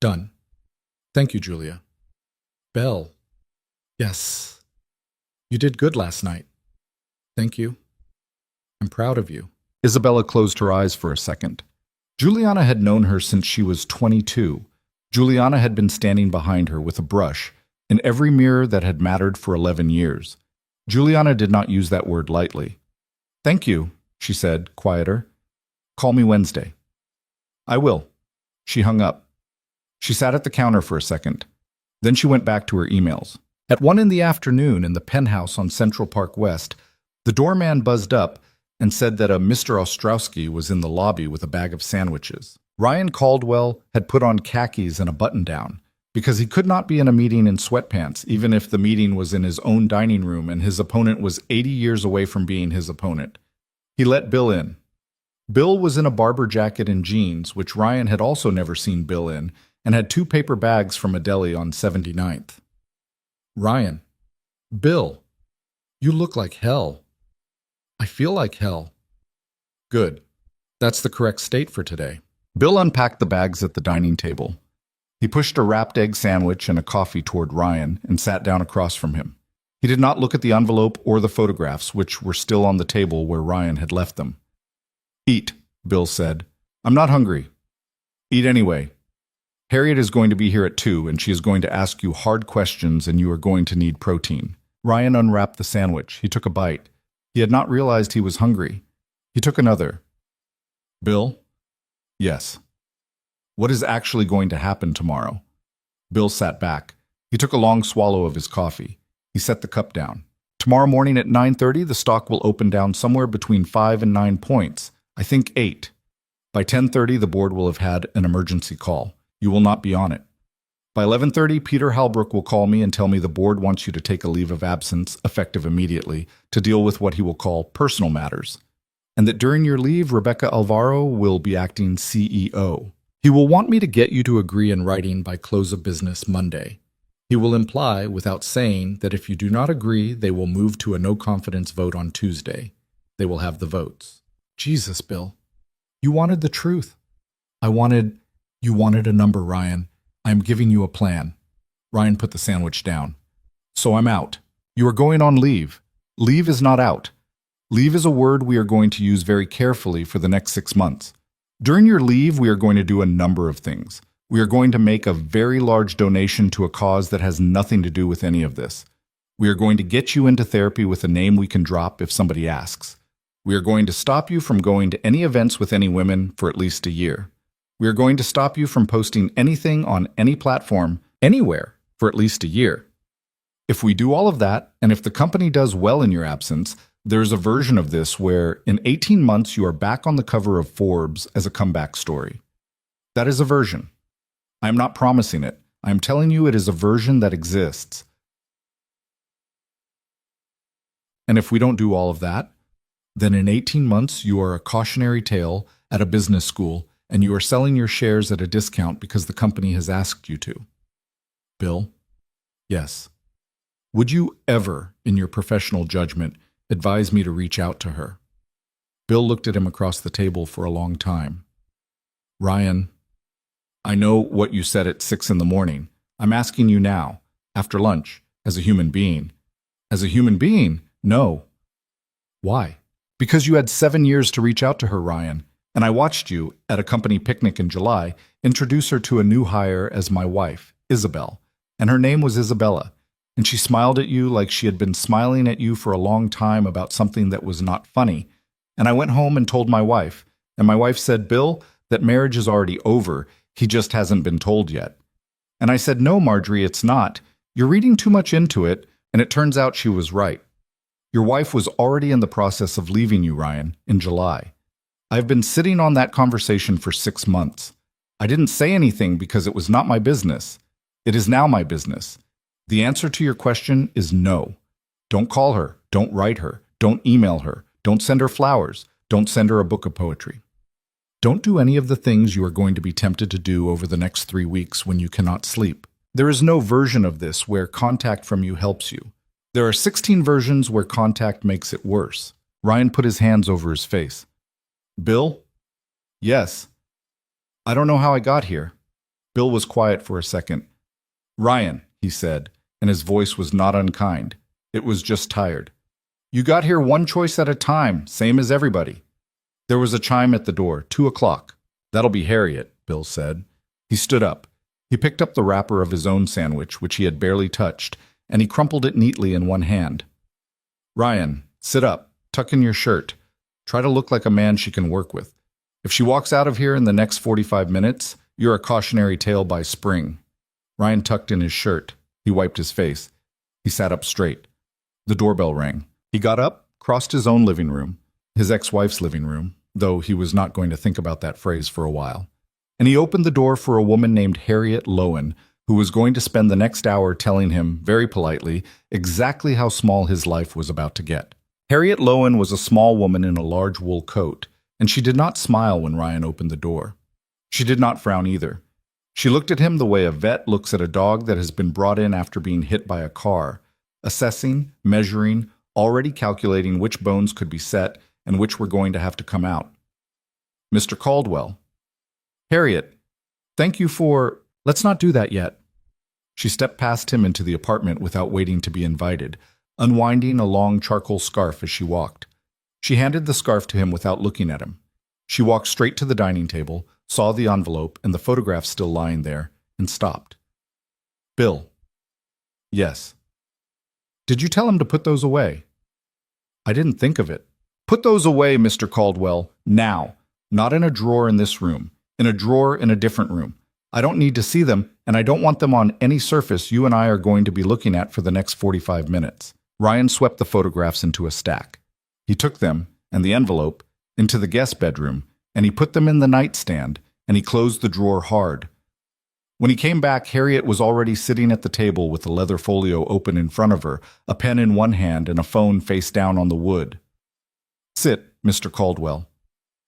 Done. Thank you, Julia." "Belle." "Yes. You did good last night." "Thank you. I'm proud of you." Isabella closed her eyes for a second. Juliana had known her since she was 22. Juliana had been standing behind her with a brush in every mirror that had mattered for 11 years. Juliana did not use that word lightly. "Thank you," she said, quieter. "Call me Wednesday." "I will." She hung up. She sat at the counter for a second. Then she went back to her emails. At 1 in the afternoon in the penthouse on Central Park West, the doorman buzzed up and said that a Mr. Ostrowski was in the lobby with a bag of sandwiches. Ryan Caldwell had put on khakis and a button-down, because he could not be in a meeting in sweatpants, even if the meeting was in his own dining room and his opponent was 80 years away from being his opponent. He let Bill in. Bill was in a barber jacket and jeans, which Ryan had also never seen Bill in, and had 2 paper bags from a deli on 79th. Ryan. Bill. You look like hell. I feel like hell. Good. That's the correct state for today. Bill unpacked the bags at the dining table. He pushed a wrapped egg sandwich and a coffee toward Ryan and sat down across from him. He did not look at the envelope or the photographs, which were still on the table where Ryan had left them. Eat, Bill said. I'm not hungry. Eat anyway. Harriet is going to be here at 2, and she is going to ask you hard questions, and you are going to need protein. Ryan unwrapped the sandwich. He took a bite. He had not realized he was hungry. He took another. Bill? Yes. What is actually going to happen tomorrow? Bill sat back. He took a long swallow of his coffee. He set the cup down. Tomorrow morning at 9:30, the stock will open down somewhere between 5 and 9 points. I think 8. By 10:30, the board will have had an emergency call. You will not be on it. By 11:30, Peter Halbrook will call me and tell me the board wants you to take a leave of absence, effective immediately, to deal with what he will call personal matters, and that during your leave, Rebecca Alvaro will be acting CEO. He will want me to get you to agree in writing by close of business Monday. He will imply, without saying, that if you do not agree, they will move to a no-confidence vote on Tuesday. They will have the votes. Jesus, Bill. You wanted the truth. You wanted a number, Ryan. I am giving you a plan. Ryan put the sandwich down. So I'm out. You are going on leave. Leave is not out. Leave is a word we are going to use very carefully for the next 6 months. During your leave, we are going to do a number of things. We are going to make a very large donation to a cause that has nothing to do with any of this. We are going to get you into therapy with a name we can drop if somebody asks. We are going to stop you from going to any events with any women for at least a year. We are going to stop you from posting anything on any platform, anywhere, for at least a year. If we do all of that, and if the company does well in your absence, there's a version of this where in 18 months you are back on the cover of Forbes as a comeback story. That is a version. I am not promising it. I am telling you it is a version that exists. And if we don't do all of that, then in 18 months you are a cautionary tale at a business school and you are selling your shares at a discount because the company has asked you to. Bill? Yes. Would you ever, in your professional judgment, advise me to reach out to her? Bill looked at him across the table for a long time. Ryan, I know what you said at 6 in the morning. I'm asking you now, after lunch, as a human being. As a human being? No. Why? Because you had 7 years to reach out to her, Ryan, and I watched you, at a company picnic in July, introduce her to a new hire as my wife, Isabel, and her name was Isabella, and she smiled at you like she had been smiling at you for a long time about something that was not funny, and I went home and told my wife, and my wife said, Bill, that marriage is already over, he just hasn't been told yet. And I said, no, Marjorie, it's not. You're reading too much into it, and it turns out she was right. Your wife was already in the process of leaving you, Ryan, in July. I've been sitting on that conversation for 6 months. I didn't say anything because it was not my business. It is now my business. The answer to your question is no. Don't call her. Don't write her. Don't email her. Don't send her flowers. Don't send her a book of poetry. Don't do any of the things you are going to be tempted to do over the next 3 weeks when you cannot sleep. There is no version of this where contact from you helps you. There are 16 versions where contact makes it worse. Ryan put his hands over his face. Bill? Yes. I don't know how I got here. Bill was quiet for a second. Ryan, he said, and his voice was not unkind. It was just tired. You got here one choice at a time, same as everybody. There was a chime at the door, 2 o'clock. That'll be Harriet, Bill said. He stood up. He picked up the wrapper of his own sandwich, which he had barely touched, and he crumpled it neatly in one hand. Ryan, sit up, tuck in your shirt. Try to look like a man she can work with. If she walks out of here in the next 45 minutes, you're a cautionary tale by spring. Ryan tucked in his shirt. He wiped his face. He sat up straight. The doorbell rang. He got up, crossed his own living room, his ex-wife's living room, though he was not going to think about that phrase for a while, and he opened the door for a woman named Harriet Lowen, who was going to spend the next hour telling him, very politely, exactly how small his life was about to get. Harriet Lowen was a small woman in a large wool coat. and she did not smile when Ryan opened the door. She did not frown either. She looked at him the way a vet looks at a dog that has been brought in after being hit by a car, assessing, measuring, already calculating which bones could be set and which were going to have to come out. Mr. Caldwell. Harriet, thank you for... Let's not do that yet. She stepped past him into the apartment without waiting to be invited, unwinding a long charcoal scarf as she walked. She handed the scarf to him without looking at him. She walked straight to the dining table, saw the envelope and the photograph still lying there, and stopped. Bill. Yes. Did you tell him to put those away? I didn't think of it. Put those away, Mr. Caldwell, now. Not in a drawer in this room. In a drawer in a different room. I don't need to see them, and I don't want them on any surface you and I are going to be looking at for the next 45 minutes. Ryan swept the photographs into a stack. He took them, and the envelope, into the guest bedroom, and he put them in the nightstand, and he closed the drawer hard. When he came back, Harriet was already sitting at the table with the leather folio open in front of her, a pen in one hand and a phone face down on the wood. Sit, Mr. Caldwell.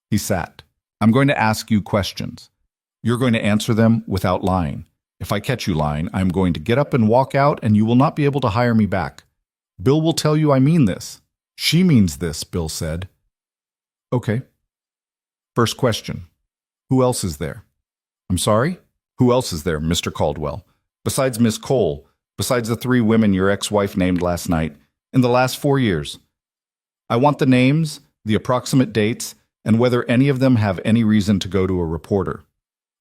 He sat. I'm going to ask you questions. You're going to answer them without lying. If I catch you lying, I'm going to get up and walk out, and you will not be able to hire me back. Bill will tell you I mean this. She means this, Bill said. Okay. First question. Who else is there? I'm sorry? Who else is there, Mr. Caldwell? Besides Miss Cole, besides the 3 women your ex-wife named last night, in the last 4 years. I want the names, the approximate dates, and whether any of them have any reason to go to a reporter.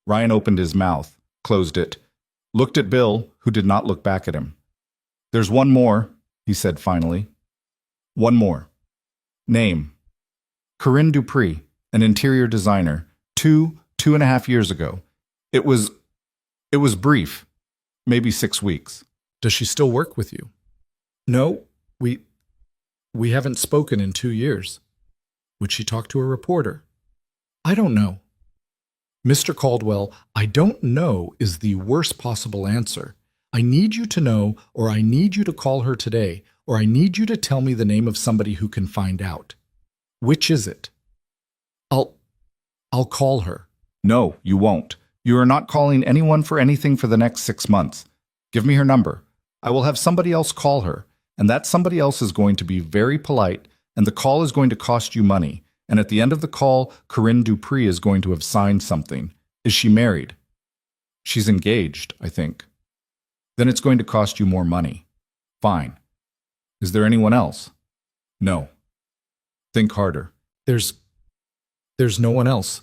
Ryan opened his mouth, closed it, looked at Bill, who did not look back at him. There's one more, he said finally. One more. Name. Corinne Dupree, an interior designer, 2.5 years ago. It was brief, maybe 6 weeks. Does she still work with you? No, we haven't spoken in 2 years. Would she talk to a reporter? I don't know. Mr. Caldwell, I don't know is the worst possible answer. I need you to know, or I need you to call her today, or I need you to tell me the name of somebody who can find out. Which is it? I'll call her. No, you won't. You are not calling anyone for anything for the next 6 months. Give me her number. I will have somebody else call her, and that somebody else is going to be very polite, and the call is going to cost you money. And at the end of the call, Corinne Dupree is going to have signed something. Is she married? She's engaged, I think. Then it's going to cost you more money. Fine. Is there anyone else? No. Think harder. There's no one else.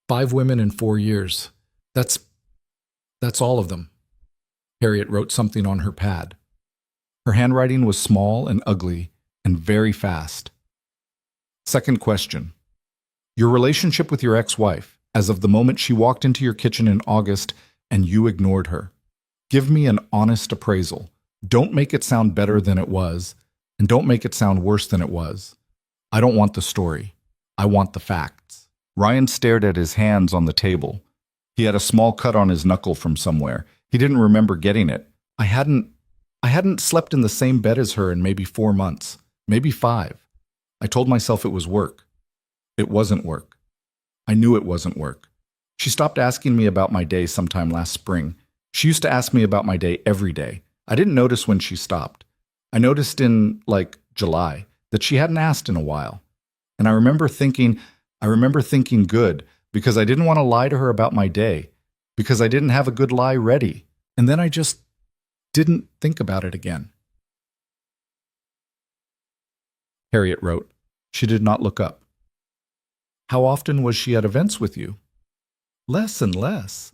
5 women in 4 years. That's all of them. Harriet wrote something on her pad. Her handwriting was small and ugly and very fast. Second question. Your relationship with your ex-wife, as of the moment she walked into your kitchen in August and you ignored her. Give me an honest appraisal. Don't make it sound better than it was, and don't make it sound worse than it was. I don't want the story. I want the facts. Ryan stared at his hands on the table. He had a small cut on his knuckle from somewhere. He didn't remember getting it. I hadn't slept in the same bed as her in maybe 4 months, maybe 5. I told myself it was work. It wasn't work. I knew it wasn't work. She stopped asking me about my day sometime last spring. She used to ask me about my day every day. I didn't notice when she stopped. I noticed in, July, that she hadn't asked in a while. And I remember thinking good, because I didn't want to lie to her about my day, because I didn't have a good lie ready. And then I just didn't think about it again. Harriet wrote. She did not look up. How often was she at events with you? Less and less.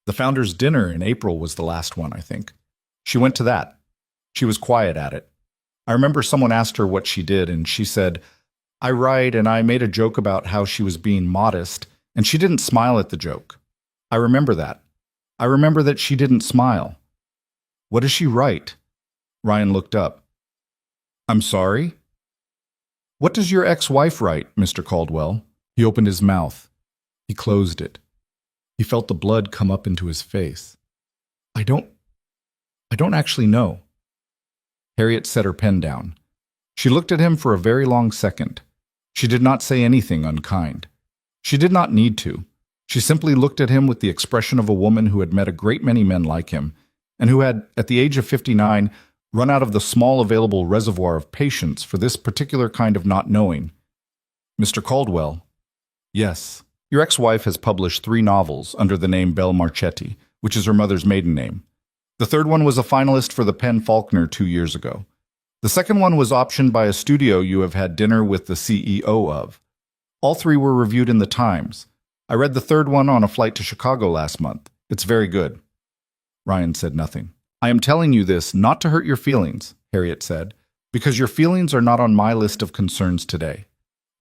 The founders' dinner in April was the last one, I think. She went to that. She was quiet at it. I remember someone asked her what she did, and she said, I write, and I made a joke about how she was being modest, and she didn't smile at the joke. I remember that. I remember that she didn't smile. What does she write? Ryan looked up. I'm sorry? What does your ex-wife write, Mr. Caldwell? He opened his mouth. He closed it. He felt the blood come up into his face. I don't actually know. Harriet set her pen down. She looked at him for a very long second. She did not say anything unkind. She did not need to. She simply looked at him with the expression of a woman who had met a great many men like him, and who had, at the age of 59, run out of the small available reservoir of patience for this particular kind of not knowing. Mr. Caldwell. Yes. Your ex-wife has published 3 novels under the name Belle Marchetti, which is her mother's maiden name. The third one was a finalist for the Penn Faulkner 2 years ago. The second one was optioned by a studio you have had dinner with the CEO of. All 3 were reviewed in the Times. I read the third one on a flight to Chicago last month. It's very good. Ryan said nothing. I am telling you this not to hurt your feelings, Harriet said, because your feelings are not on my list of concerns today.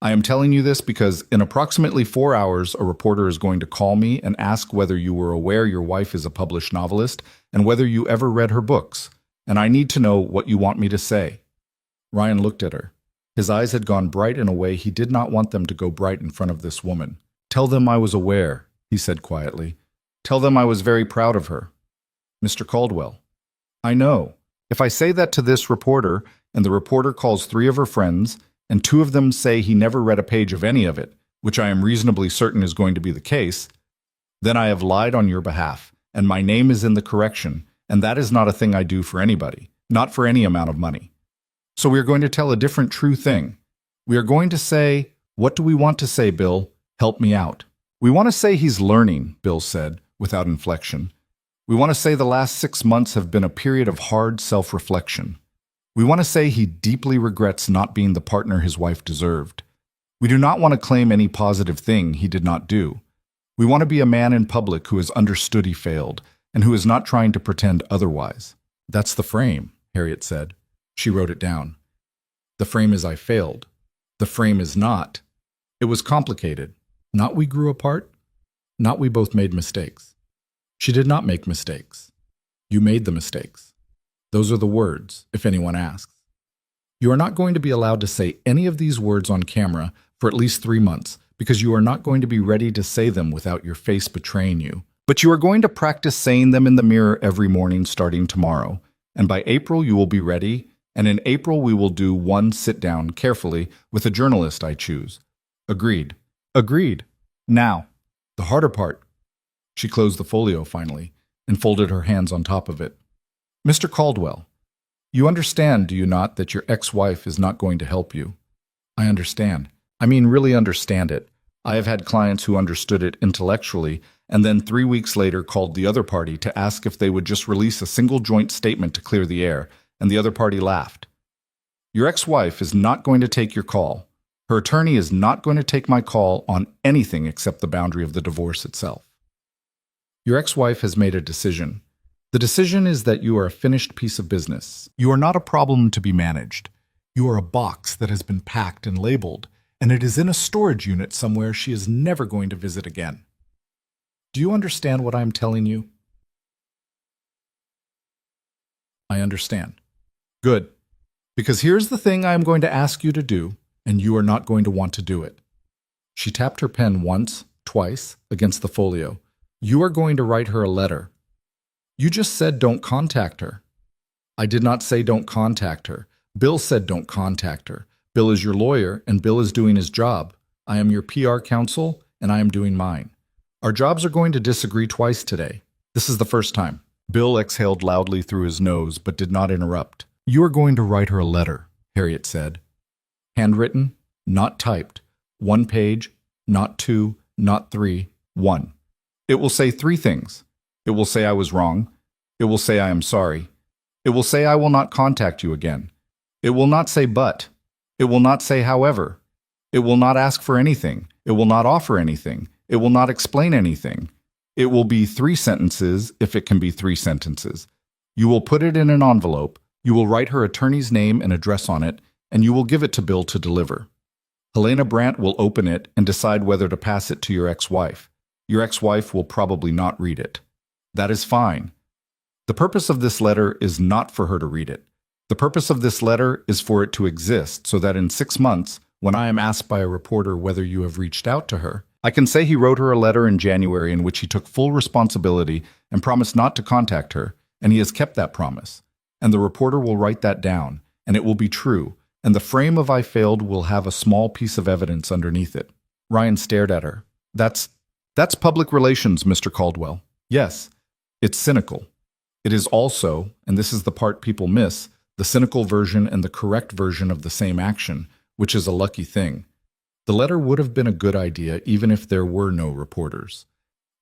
I am telling you this because in approximately 4 hours, a reporter is going to call me and ask whether you were aware your wife is a published novelist and whether you ever read her books, and I need to know what you want me to say. Ryan looked at her. His eyes had gone bright in a way he did not want them to go bright in front of this woman. Tell them I was aware, he said quietly. Tell them I was very proud of her. Mr. Caldwell. I know. If I say that to this reporter, and the reporter calls 3 of her friends, and 2 of them say he never read a page of any of it, which I am reasonably certain is going to be the case, then I have lied on your behalf, and my name is in the correction, and that is not a thing I do for anybody, not for any amount of money. So we are going to tell a different true thing. We are going to say, what do we want to say, Bill? Help me out. We want to say he's learning, Bill said, without inflection. We want to say the last 6 months have been a period of hard self-reflection. We want to say he deeply regrets not being the partner his wife deserved. We do not want to claim any positive thing he did not do. We want to be a man in public who has understood he failed, and who is not trying to pretend otherwise. That's the frame, Harriet said. She wrote it down. The frame is I failed. The frame is not. It was complicated. Not we grew apart. Not we both made mistakes. She did not make mistakes. You made the mistakes. Those are the words, if anyone asks. You are not going to be allowed to say any of these words on camera for at least 3 months, because you are not going to be ready to say them without your face betraying you. But you are going to practice saying them in the mirror every morning starting tomorrow, and by April you will be ready, and in April we will do one sit-down carefully with a journalist I choose. Agreed. Agreed. Now, the harder part. She closed the folio finally, and folded her hands on top of it. Mr. Caldwell, you understand, do you not, that your ex-wife is not going to help you? I understand. I mean, really understand it. I have had clients who understood it intellectually, and then 3 weeks later called the other party to ask if they would just release a single joint statement to clear the air, and the other party laughed. Your ex-wife is not going to take your call. Her attorney is not going to take my call on anything except the boundary of the divorce itself. Your ex-wife has made a decision. The decision is that you are a finished piece of business. You are not a problem to be managed. You are a box that has been packed and labeled, and it is in a storage unit somewhere she is never going to visit again. Do you understand what I am telling you? I understand. Good. Because here's the thing I am going to ask you to do, and you are not going to want to do it. She tapped her pen once, twice, against the folio. You are going to write her a letter. You just said don't contact her. I did not say don't contact her. Bill said don't contact her. Bill is your lawyer, and Bill is doing his job. I am your PR counsel, and I am doing mine. Our jobs are going to disagree twice today. This is the first time. Bill exhaled loudly through his nose, but did not interrupt. You are going to write her a letter, Harriet said. Handwritten, not typed. 1 page, not 2, not 3, 1. It will say 3 things. It will say I was wrong. It will say I am sorry. It will say I will not contact you again. It will not say but. It will not say however. It will not ask for anything. It will not offer anything. It will not explain anything. It will be 3 sentences if it can be 3 sentences. You will put it in an envelope. You will write her attorney's name and address on it, and you will give it to Bill to deliver. Helena Brandt will open it and decide whether to pass it to your ex-wife. Your ex-wife will probably not read it. That is fine. The purpose of this letter is not for her to read it. The purpose of this letter is for it to exist so that in 6 months, when I am asked by a reporter whether you have reached out to her, I can say he wrote her a letter in January in which he took full responsibility and promised not to contact her, and he has kept that promise. And the reporter will write that down, and it will be true, and the frame of I failed will have a small piece of evidence underneath it. Ryan stared at her. That's public relations, Mr. Caldwell. Yes, it's cynical. It is also, and this is the part people miss, the cynical version and the correct version of the same action, which is a lucky thing. The letter would have been a good idea even if there were no reporters.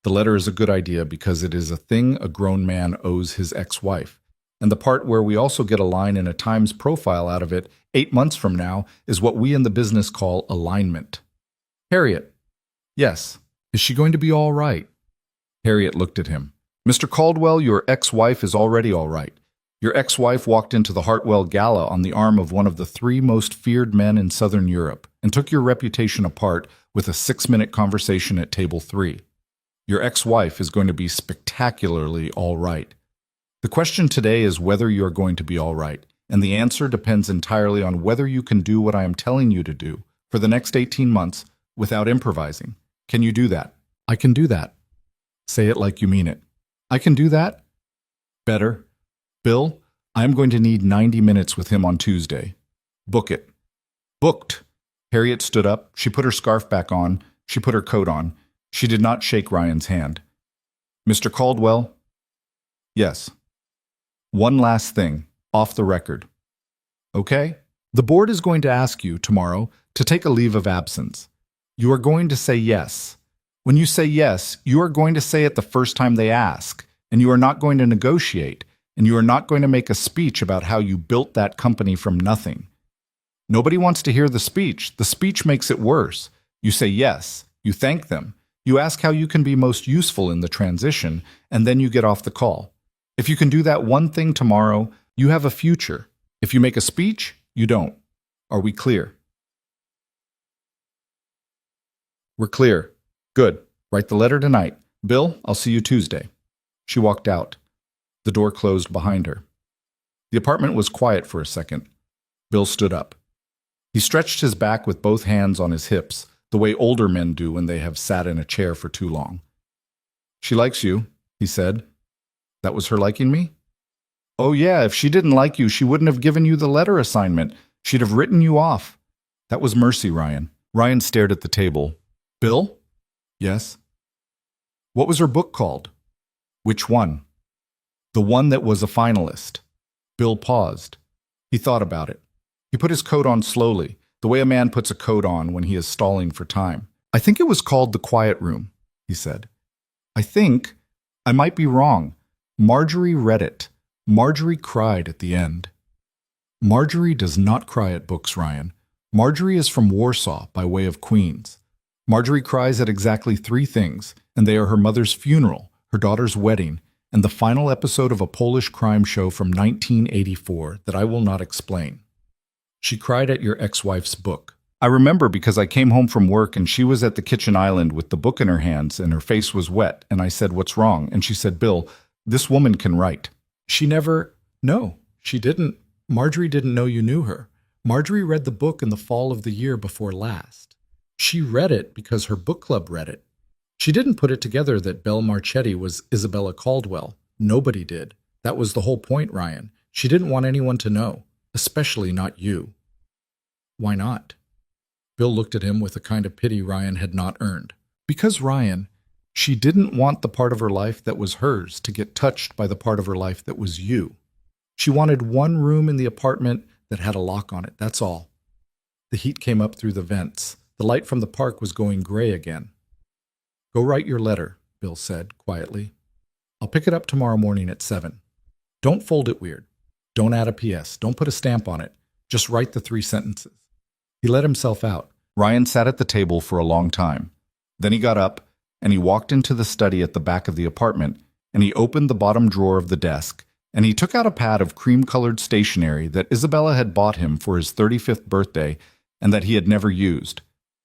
The letter is a good idea because it is a thing a grown man owes his ex-wife. And the part where we also get a line in a Times profile out of it 8 months from now is what we in the business call alignment. Harriet. Yes. Is she going to be all right? Harriet looked at him. Mr. Caldwell, your ex-wife is already all right. Your ex-wife walked into the Hartwell Gala on the arm of one of the 3 most feared men in Southern Europe and took your reputation apart with a 6-minute conversation at table 3. Your ex-wife is going to be spectacularly all right. The question today is whether you are going to be all right, and the answer depends entirely on whether you can do what I am telling you to do for the next 18 months without improvising. Can you do that? I can do that. Say it like you mean it. I can do that? Better. Bill, I am going to need 90 minutes with him on Tuesday. Book it. Booked. Harriet stood up. She put her scarf back on. She put her coat on. She did not shake Ryan's hand. Mr. Caldwell? Yes. One last thing, off the record. Okay? The board is going to ask you tomorrow to take a leave of absence. You are going to say yes. When you say yes, you are going to say it the first time they ask, and you are not going to negotiate, and you are not going to make a speech about how you built that company from nothing. Nobody wants to hear the speech. The speech makes it worse. You say yes. You thank them. You ask how you can be most useful in the transition, and then you get off the call. If you can do that one thing tomorrow, you have a future. If you make a speech, you don't. Are we clear? We're clear. Good. Write the letter tonight. Bill, I'll see you Tuesday. She walked out. The door closed behind her. The apartment was quiet for a second. Bill stood up. He stretched his back with both hands on his hips, the way older men do when they have sat in a chair for too long. She likes you, he said. That was her liking me? Oh yeah, if she didn't like you, she wouldn't have given you the letter assignment. She'd have written you off. That was mercy, Ryan. Ryan stared at the table. Bill? Yes? What was her book called? Which one? The one that was a finalist. Bill paused. He thought about it. He put his coat on slowly, the way a man puts a coat on when he is stalling for time. I think it was called The Quiet Room, he said. I might be wrong. Marjorie read it. Marjorie cried at the end. Marjorie does not cry at books, Ryan. Marjorie is from Warsaw, by way of Queens. Marjorie cries at exactly 3 things, and they are her mother's funeral, her daughter's wedding, and the final episode of a Polish crime show from 1984 that I will not explain. She cried at your ex-wife's book. I remember because I came home from work and she was at the kitchen island with the book in her hands and her face was wet, and I said, "What's wrong?" And she said, "Bill, this woman can write." She never... No, she didn't. Marjorie didn't know you knew her. Marjorie read the book in the fall of the year before last. She read it because her book club read it. She didn't put it together that Belle Marchetti was Isabella Caldwell. Nobody did. That was the whole point, Ryan. She didn't want anyone to know, especially not you. Why not? Bill looked at him with a kind of pity Ryan had not earned. Because, Ryan, she didn't want the part of her life that was hers to get touched by the part of her life that was you. She wanted one room in the apartment that had a lock on it, that's all. The heat came up through the vents. The light from the park was going gray again. Go write your letter, Bill said quietly. I'll pick it up tomorrow morning at 7. Don't fold it weird. Don't add a PS. Don't put a stamp on it. Just write the 3 sentences. He let himself out. Ryan sat at the table for a long time. Then he got up, and he walked into the study at the back of the apartment, and he opened the bottom drawer of the desk, and he took out a pad of cream-colored stationery that Isabella had bought him for his 35th birthday and that he had never used.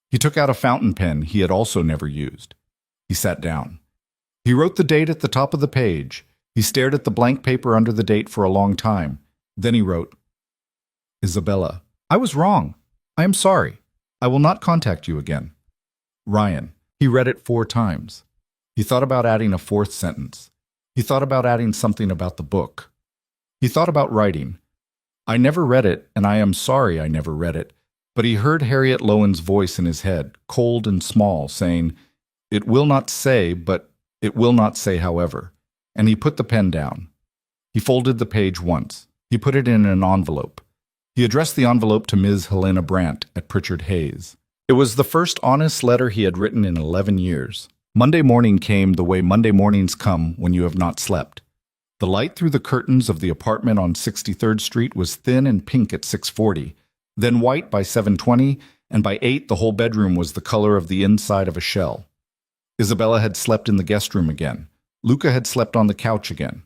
He took out a fountain pen he had also never used. He sat down. He wrote the date at the top of the page. He stared at the blank paper under the date for a long time. Then he wrote, Isabella, I was wrong. I am sorry. I will not contact you again. Ryan. He read it 4 times. He thought about adding a 4th sentence. He thought about adding something about the book. He thought about writing, I never read it, and I am sorry I never read it, but he heard Harriet Lowen's voice in his head, cold and small, saying, "It will not say, but it will not say however." And he put the pen down. He folded the page once. He put it in an envelope. He addressed the envelope to Ms. Helena Brandt at Pritchard Hayes. It was the first honest letter he had written in 11 years. Monday morning came the way Monday mornings come when you have not slept. The light through the curtains of the apartment on 63rd Street was thin and pink at 6:40, then white by 7:20, and by 8 the whole bedroom was the color of the inside of a shell. Isabella had slept in the guest room again. Luca had slept on the couch again.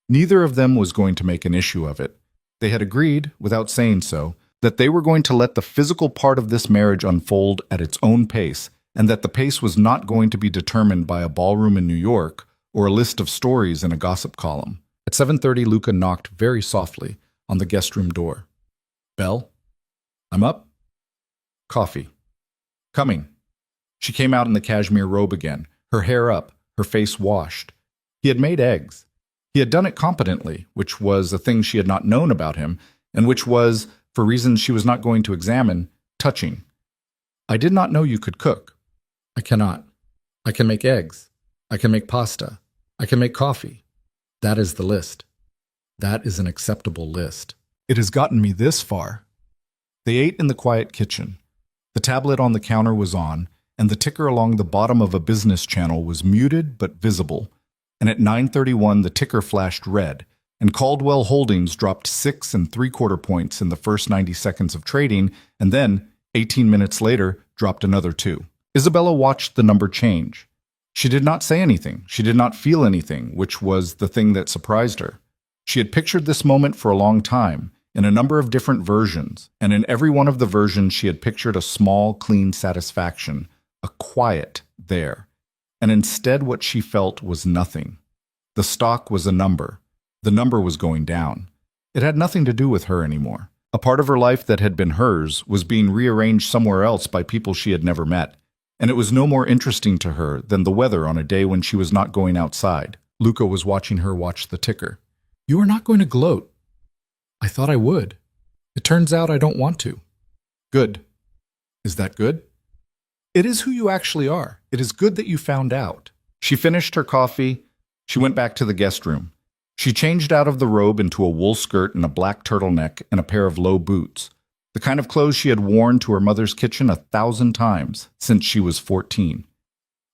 Neither of them was going to make an issue of it. They had agreed, without saying so, that they were going to let the physical part of this marriage unfold at its own pace, and that the pace was not going to be determined by a ballroom in New York or a list of stories in a gossip column. At 7:30, Luca knocked very softly on the guest room door. "Belle? I'm up." "Coffee." "Coming." She came out in the cashmere robe again, her hair up, her face washed. He had made eggs. He had done it competently, which was a thing she had not known about him, and which was, for reasons she was not going to examine, touching. "I did not know you could cook." "I cannot. I can make eggs. I can make pasta. I can make coffee. That is the list. That is an acceptable list. It has gotten me this far." They ate in the quiet kitchen. The tablet on the counter was on, and the ticker along the bottom of a business channel was muted but visible, and at 9:31 the ticker flashed red, and Caldwell Holdings dropped 6 3/4 points in the first 90 seconds of trading, and then, 18 minutes later, dropped another 2. Isabella watched the number change. She did not say anything. She did not feel anything, which was the thing that surprised her. She had pictured this moment for a long time, in a number of different versions, and in every one of the versions she had pictured a small, clean satisfaction, a quiet there. And instead what she felt was nothing. The stock was a number. The number was going down. It had nothing to do with her anymore. A part of her life that had been hers was being rearranged somewhere else by people she had never met, and it was no more interesting to her than the weather on a day when she was not going outside. Luca was watching her watch the ticker. "You are not going to gloat." "I thought I would. It turns out I don't want to." "Good. Is that good?" "It is who you actually are. It is good that you found out." She finished her coffee. She went back to the guest room. She changed out of the robe into a wool skirt and a black turtleneck and a pair of low boots, the kind of clothes she had worn to her mother's kitchen 1,000 times since she was 14.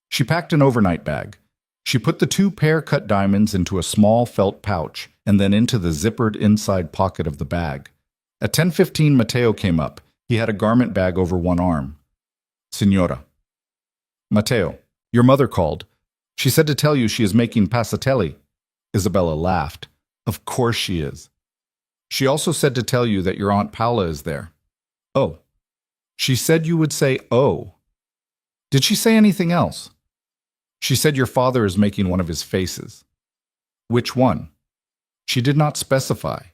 She packed an overnight bag. She put the 2 pair-cut diamonds into a small felt pouch and then into the zippered inside pocket of the bag. At 10:15, Matteo came up. He had a garment bag over one arm. "Signora." "Matteo, your mother called. She said to tell you she is making passatelli." Isabella laughed. "Of course she is." "She also said to tell you that your Aunt Paola is there." "Oh." "She said you would say, 'oh.' Did she say anything else?" "She said your father is making one of his faces." "Which one?" "She did not specify.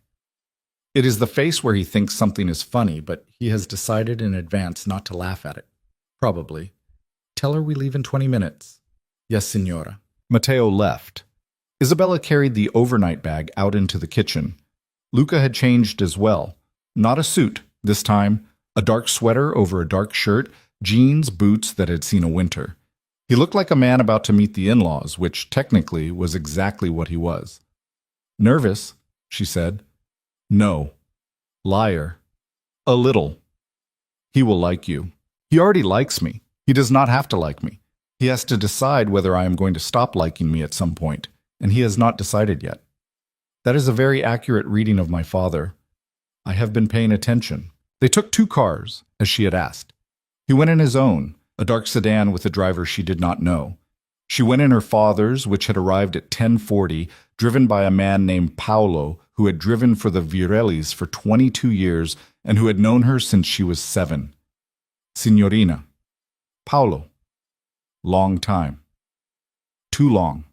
It is the face where he thinks something is funny, but he has decided in advance not to laugh at it. Probably. Tell her we leave in 20 minutes. Yes, signora." Matteo left. Isabella carried the overnight bag out into the kitchen. Luca had changed as well. Not a suit, this time. A dark sweater over a dark shirt, jeans, boots that had seen a winter. He looked like a man about to meet the in-laws, which technically was exactly what he was. "Nervous?" she said. "No." "Liar." "A little." "He will like you." "He already likes me. He does not have to like me. He has to decide whether I am going to stop liking me at some point, and he has not decided yet." That is a very accurate reading of my father. I have been paying attention. They took 2 cars, as she had asked. He went in his own, a dark sedan with a driver she did not know. She went in her father's, which had arrived at 10:40, driven by a man named Paolo, who had driven for the Virellis for 22 years and who had known her since she was 7. "Signorina." "Paolo." "Long time." "Too long."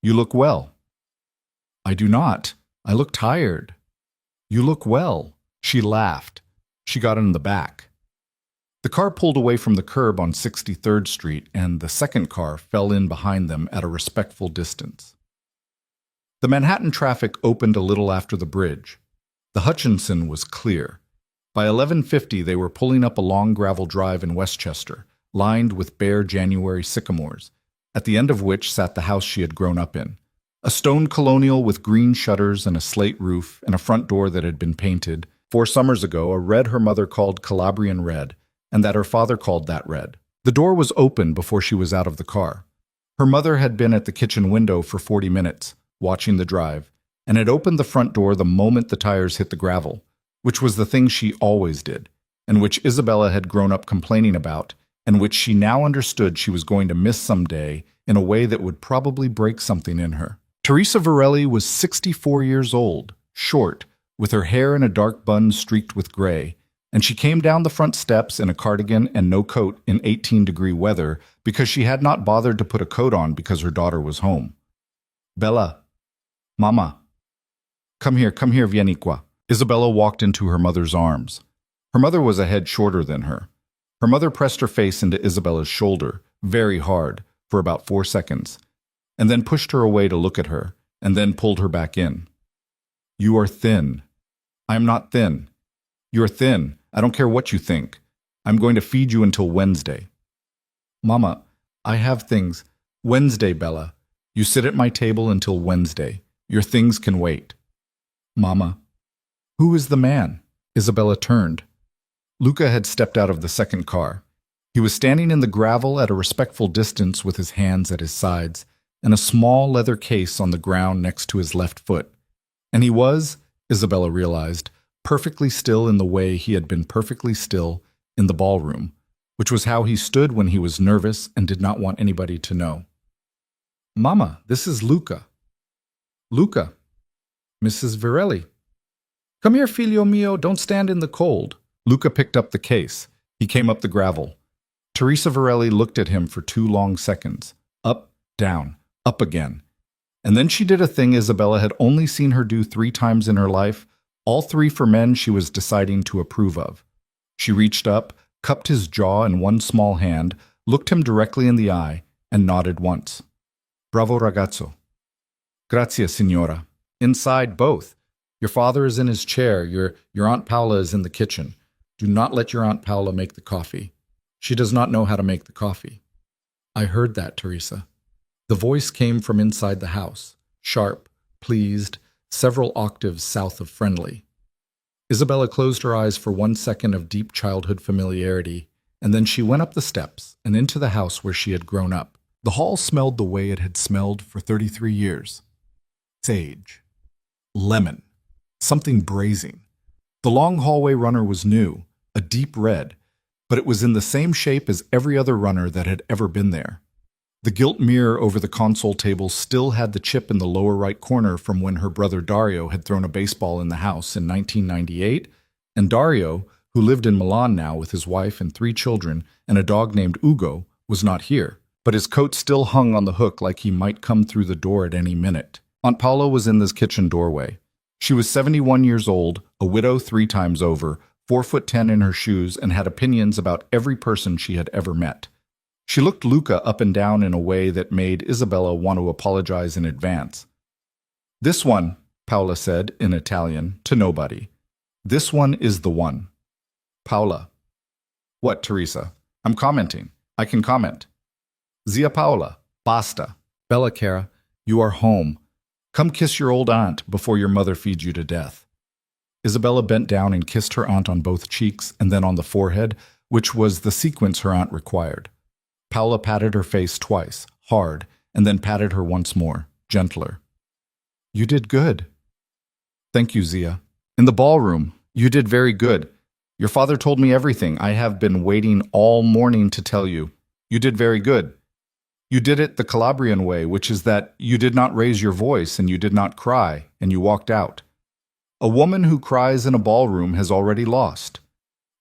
"You look well." "I do not. I look tired." "You look well." She laughed. She got in the back. The car pulled away from the curb on 63rd Street, and the second car fell in behind them at a respectful distance. The Manhattan traffic opened a little after the bridge. The Hutchinson was clear. By 11:50 they were pulling up a long gravel drive in Westchester, lined with bare January sycamores, at the end of which sat the house she had grown up in. A stone colonial with green shutters and a slate roof and a front door that had been painted, 4 summers ago, a red her mother called Calabrian red, and that her father called that red. The door was open before she was out of the car. Her mother had been at the kitchen window for 40 minutes, watching the drive, and had opened the front door the moment the tires hit the gravel, which was the thing she always did, and which Isabella had grown up complaining about, and which she now understood she was going to miss someday in a way that would probably break something in her. Teresa Varelli was 64 years old, short, with her hair in a dark bun streaked with gray, and she came down the front steps in a cardigan and no coat in 18-degree weather because she had not bothered to put a coat on because her daughter was home. Bella, Mama, come here, vieni qua. Isabella walked into her mother's arms. Her mother was a head shorter than her. Her mother pressed her face into Isabella's shoulder, very hard, for about 4 seconds, and then pushed her away to look at her, and then pulled her back in. You are thin. I am not thin. You're thin. I don't care what you think. I'm going to feed you until Wednesday. Mama, I have things. Wednesday, Bella. You sit at my table until Wednesday. Your things can wait. Mama. Who is the man? Isabella turned. Luca had stepped out of the second car. He was standing in the gravel at a respectful distance with his hands at his sides and a small leather case on the ground next to his left foot. And he was, Isabella realized, perfectly still in the way he had been perfectly still in the ballroom, which was how he stood when he was nervous and did not want anybody to know. Mama, this is Luca. Luca. Mrs. Varelli. Come here, figlio mio, don't stand in the cold. Luca picked up the case. He came up the gravel. Teresa Varelli looked at him for 2 long seconds. Up, down, up again. And then she did a thing Isabella had only seen her do 3 times in her life, all 3 for men she was deciding to approve of. She reached up, cupped his jaw in one small hand, looked him directly in the eye, and nodded once. Bravo, ragazzo. Grazie, signora. Inside, both. Your father is in his chair. Your Aunt Paola is in the kitchen. Do not let your Aunt Paola make the coffee. She does not know how to make the coffee. I heard that, Teresa. The voice came from inside the house, sharp, pleased, several octaves south of friendly. Isabella closed her eyes for 1 second of deep childhood familiarity, and then she went up the steps and into the house where she had grown up. The hall smelled the way it had smelled for 33 years. Sage. Lemon. Something braising. The long hallway runner was new, a deep red, but it was in the same shape as every other runner that had ever been there. The gilt mirror over the console table still had the chip in the lower right corner from when her brother Dario had thrown a baseball in the house in 1998, and Dario, who lived in Milan now with his wife and 3 children and a dog named Ugo, was not here, but his coat still hung on the hook like he might come through the door at any minute. Aunt Paola was in this kitchen doorway. She was 71 years old, a widow 3 times over, 4'10" in her shoes, and had opinions about every person she had ever met. She looked Luca up and down in a way that made Isabella want to apologize in advance. This one, Paola said in Italian, to nobody. This one is the one. Paola. What, Teresa? I'm commenting. I can comment. Zia Paola. Basta. Bella cara, you are home. Come kiss your old aunt before your mother feeds you to death. Isabella bent down and kissed her aunt on both cheeks and then on the forehead, which was the sequence her aunt required. Paola patted her face twice, hard, and then patted her once more, gentler. You did good. Thank you, Zia. In the ballroom, you did very good. Your father told me everything. I have been waiting all morning to tell you. You did very good. You did it the Calabrian way, which is that you did not raise your voice and you did not cry, and you walked out. A woman who cries in a ballroom has already lost.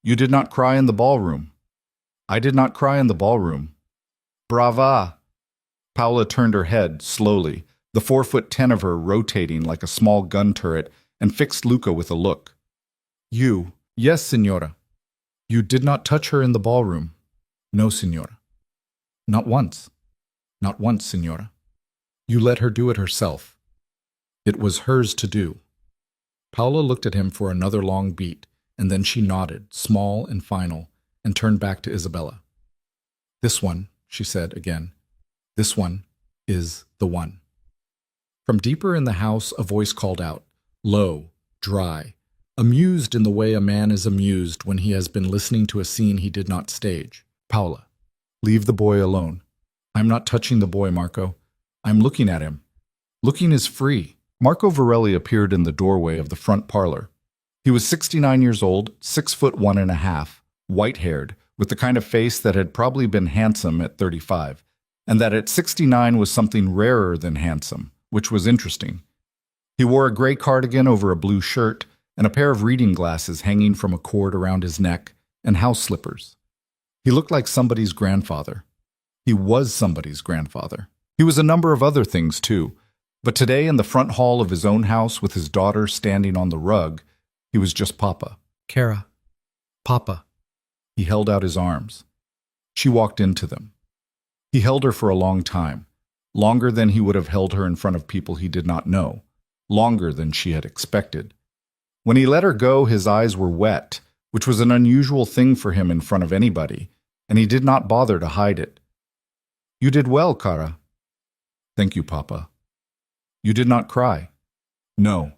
You did not cry in the ballroom. I did not cry in the ballroom. Brava! Paola turned her head, slowly, the 4'10" of her rotating like a small gun turret, and fixed Luca with a look. You, yes, signora. You did not touch her in the ballroom. No, signora. Not once. Not once, signora. You let her do it herself. It was hers to do. Paula looked at him for another long beat, and then she nodded, small and final, and turned back to Isabella. "This one," she said again. "This one is the one." From deeper in the house, a voice called out, low, dry, amused in the way a man is amused when he has been listening to a scene he did not stage. "Paula, leave the boy alone. I'm not touching the boy, Marco. I'm looking at him. Looking is free." Marco Varelli appeared in the doorway of the front parlor. He was 69 years old, 6'1.5", white-haired, with the kind of face that had probably been handsome at 35, and that at 69 was something rarer than handsome, which was interesting. He wore a gray cardigan over a blue shirt and a pair of reading glasses hanging from a cord around his neck and house slippers. He looked like somebody's grandfather. He was somebody's grandfather. He was a number of other things, too, but today in the front hall of his own house with his daughter standing on the rug, he was just Papa. "Kara, Papa." He held out his arms. She walked into them. He held her for a long time, longer than he would have held her in front of people he did not know, longer than she had expected. When he let her go, his eyes were wet, which was an unusual thing for him in front of anybody, and he did not bother to hide it. "You did well, Kara." "Thank you, Papa." "You did not cry." "No."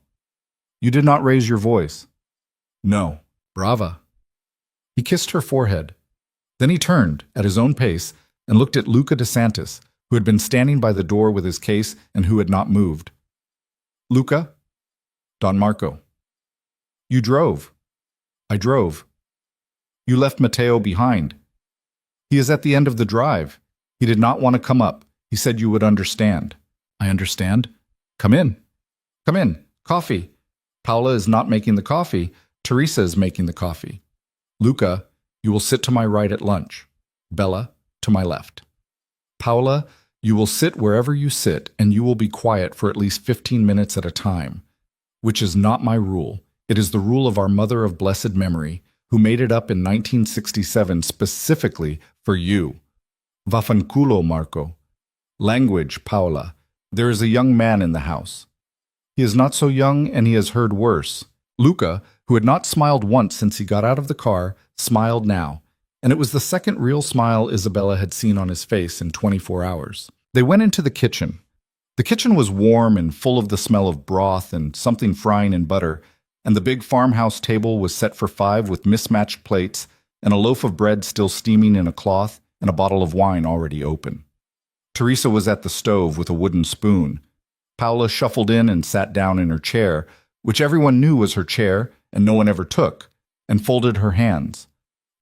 "You did not raise your voice." "No." "Brava." He kissed her forehead. Then he turned, at his own pace, and looked at Luca DeSantis, who had been standing by the door with his case and who had not moved. "Luca?" "Don Marco." "You drove." "I drove." "You left Matteo behind." "He is at the end of the drive. He did not want to come up. He said you would understand." "I understand. Come in." "Come in. Coffee." "Paula is not making the coffee. Teresa is making the coffee." "Luca, you will sit to my right at lunch. Bella, to my left. Paula, you will sit wherever you sit, and you will be quiet for at least 15 minutes at a time, which is not my rule. It is the rule of our mother of blessed memory, who made it up in 1967 specifically for you. Vaffanculo, Marco. Language, Paula. There is a young man in the house. He is not so young, and he has heard worse." Luca, who had not smiled once since he got out of the car, smiled now, and it was the second real smile Isabella had seen on his face in 24 hours. They went into the kitchen. The kitchen was warm and full of the smell of broth and something frying in butter, and the big farmhouse table was set for 5 with mismatched plates and a loaf of bread still steaming in a cloth and a bottle of wine already open. Teresa was at the stove with a wooden spoon. Paula shuffled in and sat down in her chair, which everyone knew was her chair and no one ever took, and folded her hands.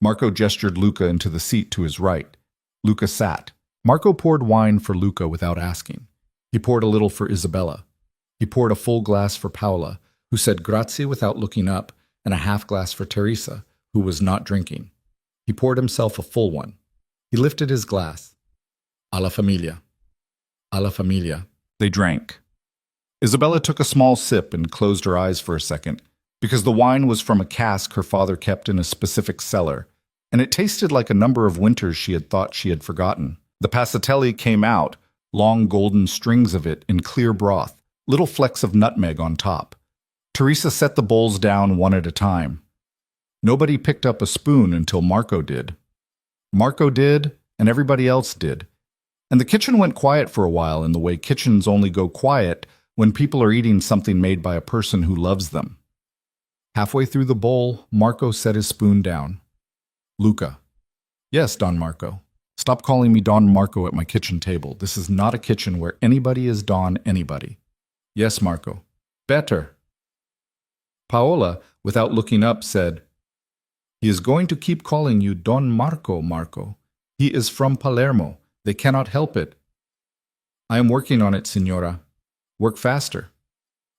Marco gestured Luca into the seat to his right. Luca sat. Marco poured wine for Luca without asking. He poured a little for Isabella. He poured a full glass for Paula, who said grazie without looking up, and a half glass for Teresa, who was not drinking. He poured himself a full one. He lifted his glass. Alla familia. Alla familia. They drank. Isabella took a small sip and closed her eyes for a second, because the wine was from a cask her father kept in a specific cellar, and it tasted like a number of winters she had thought she had forgotten. The passatelli came out, long golden strings of it in clear broth, little flecks of nutmeg on top. Teresa set the bowls down one at a time. Nobody picked up a spoon until Marco did. Marco did, and everybody else did. And the kitchen went quiet for a while in the way kitchens only go quiet when people are eating something made by a person who loves them. Halfway through the bowl, Marco set his spoon down. Luca. Yes, Don Marco. Stop calling me Don Marco at my kitchen table. This is not a kitchen where anybody is Don anybody. Yes, Marco. Better. Paola, without looking up, said, He is going to keep calling you Don Marco, Marco. He is from Palermo. They cannot help it. I am working on it, Signora. Work faster.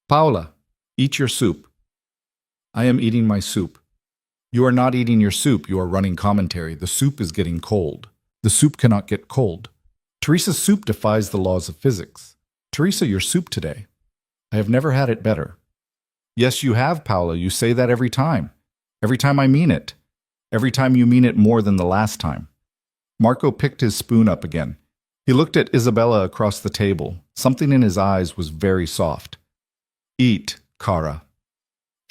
Paola, eat your soup. I am eating my soup. You are not eating your soup, you are running commentary. The soup is getting cold. The soup cannot get cold. Teresa's soup defies the laws of physics. Teresa, your soup today. I have never had it better. Yes, you have, Paola. You say that every time. Every time I mean it. Every time you mean it more than the last time. Marco picked his spoon up again. He looked at Isabella across the table. Something in his eyes was very soft. Eat, Cara.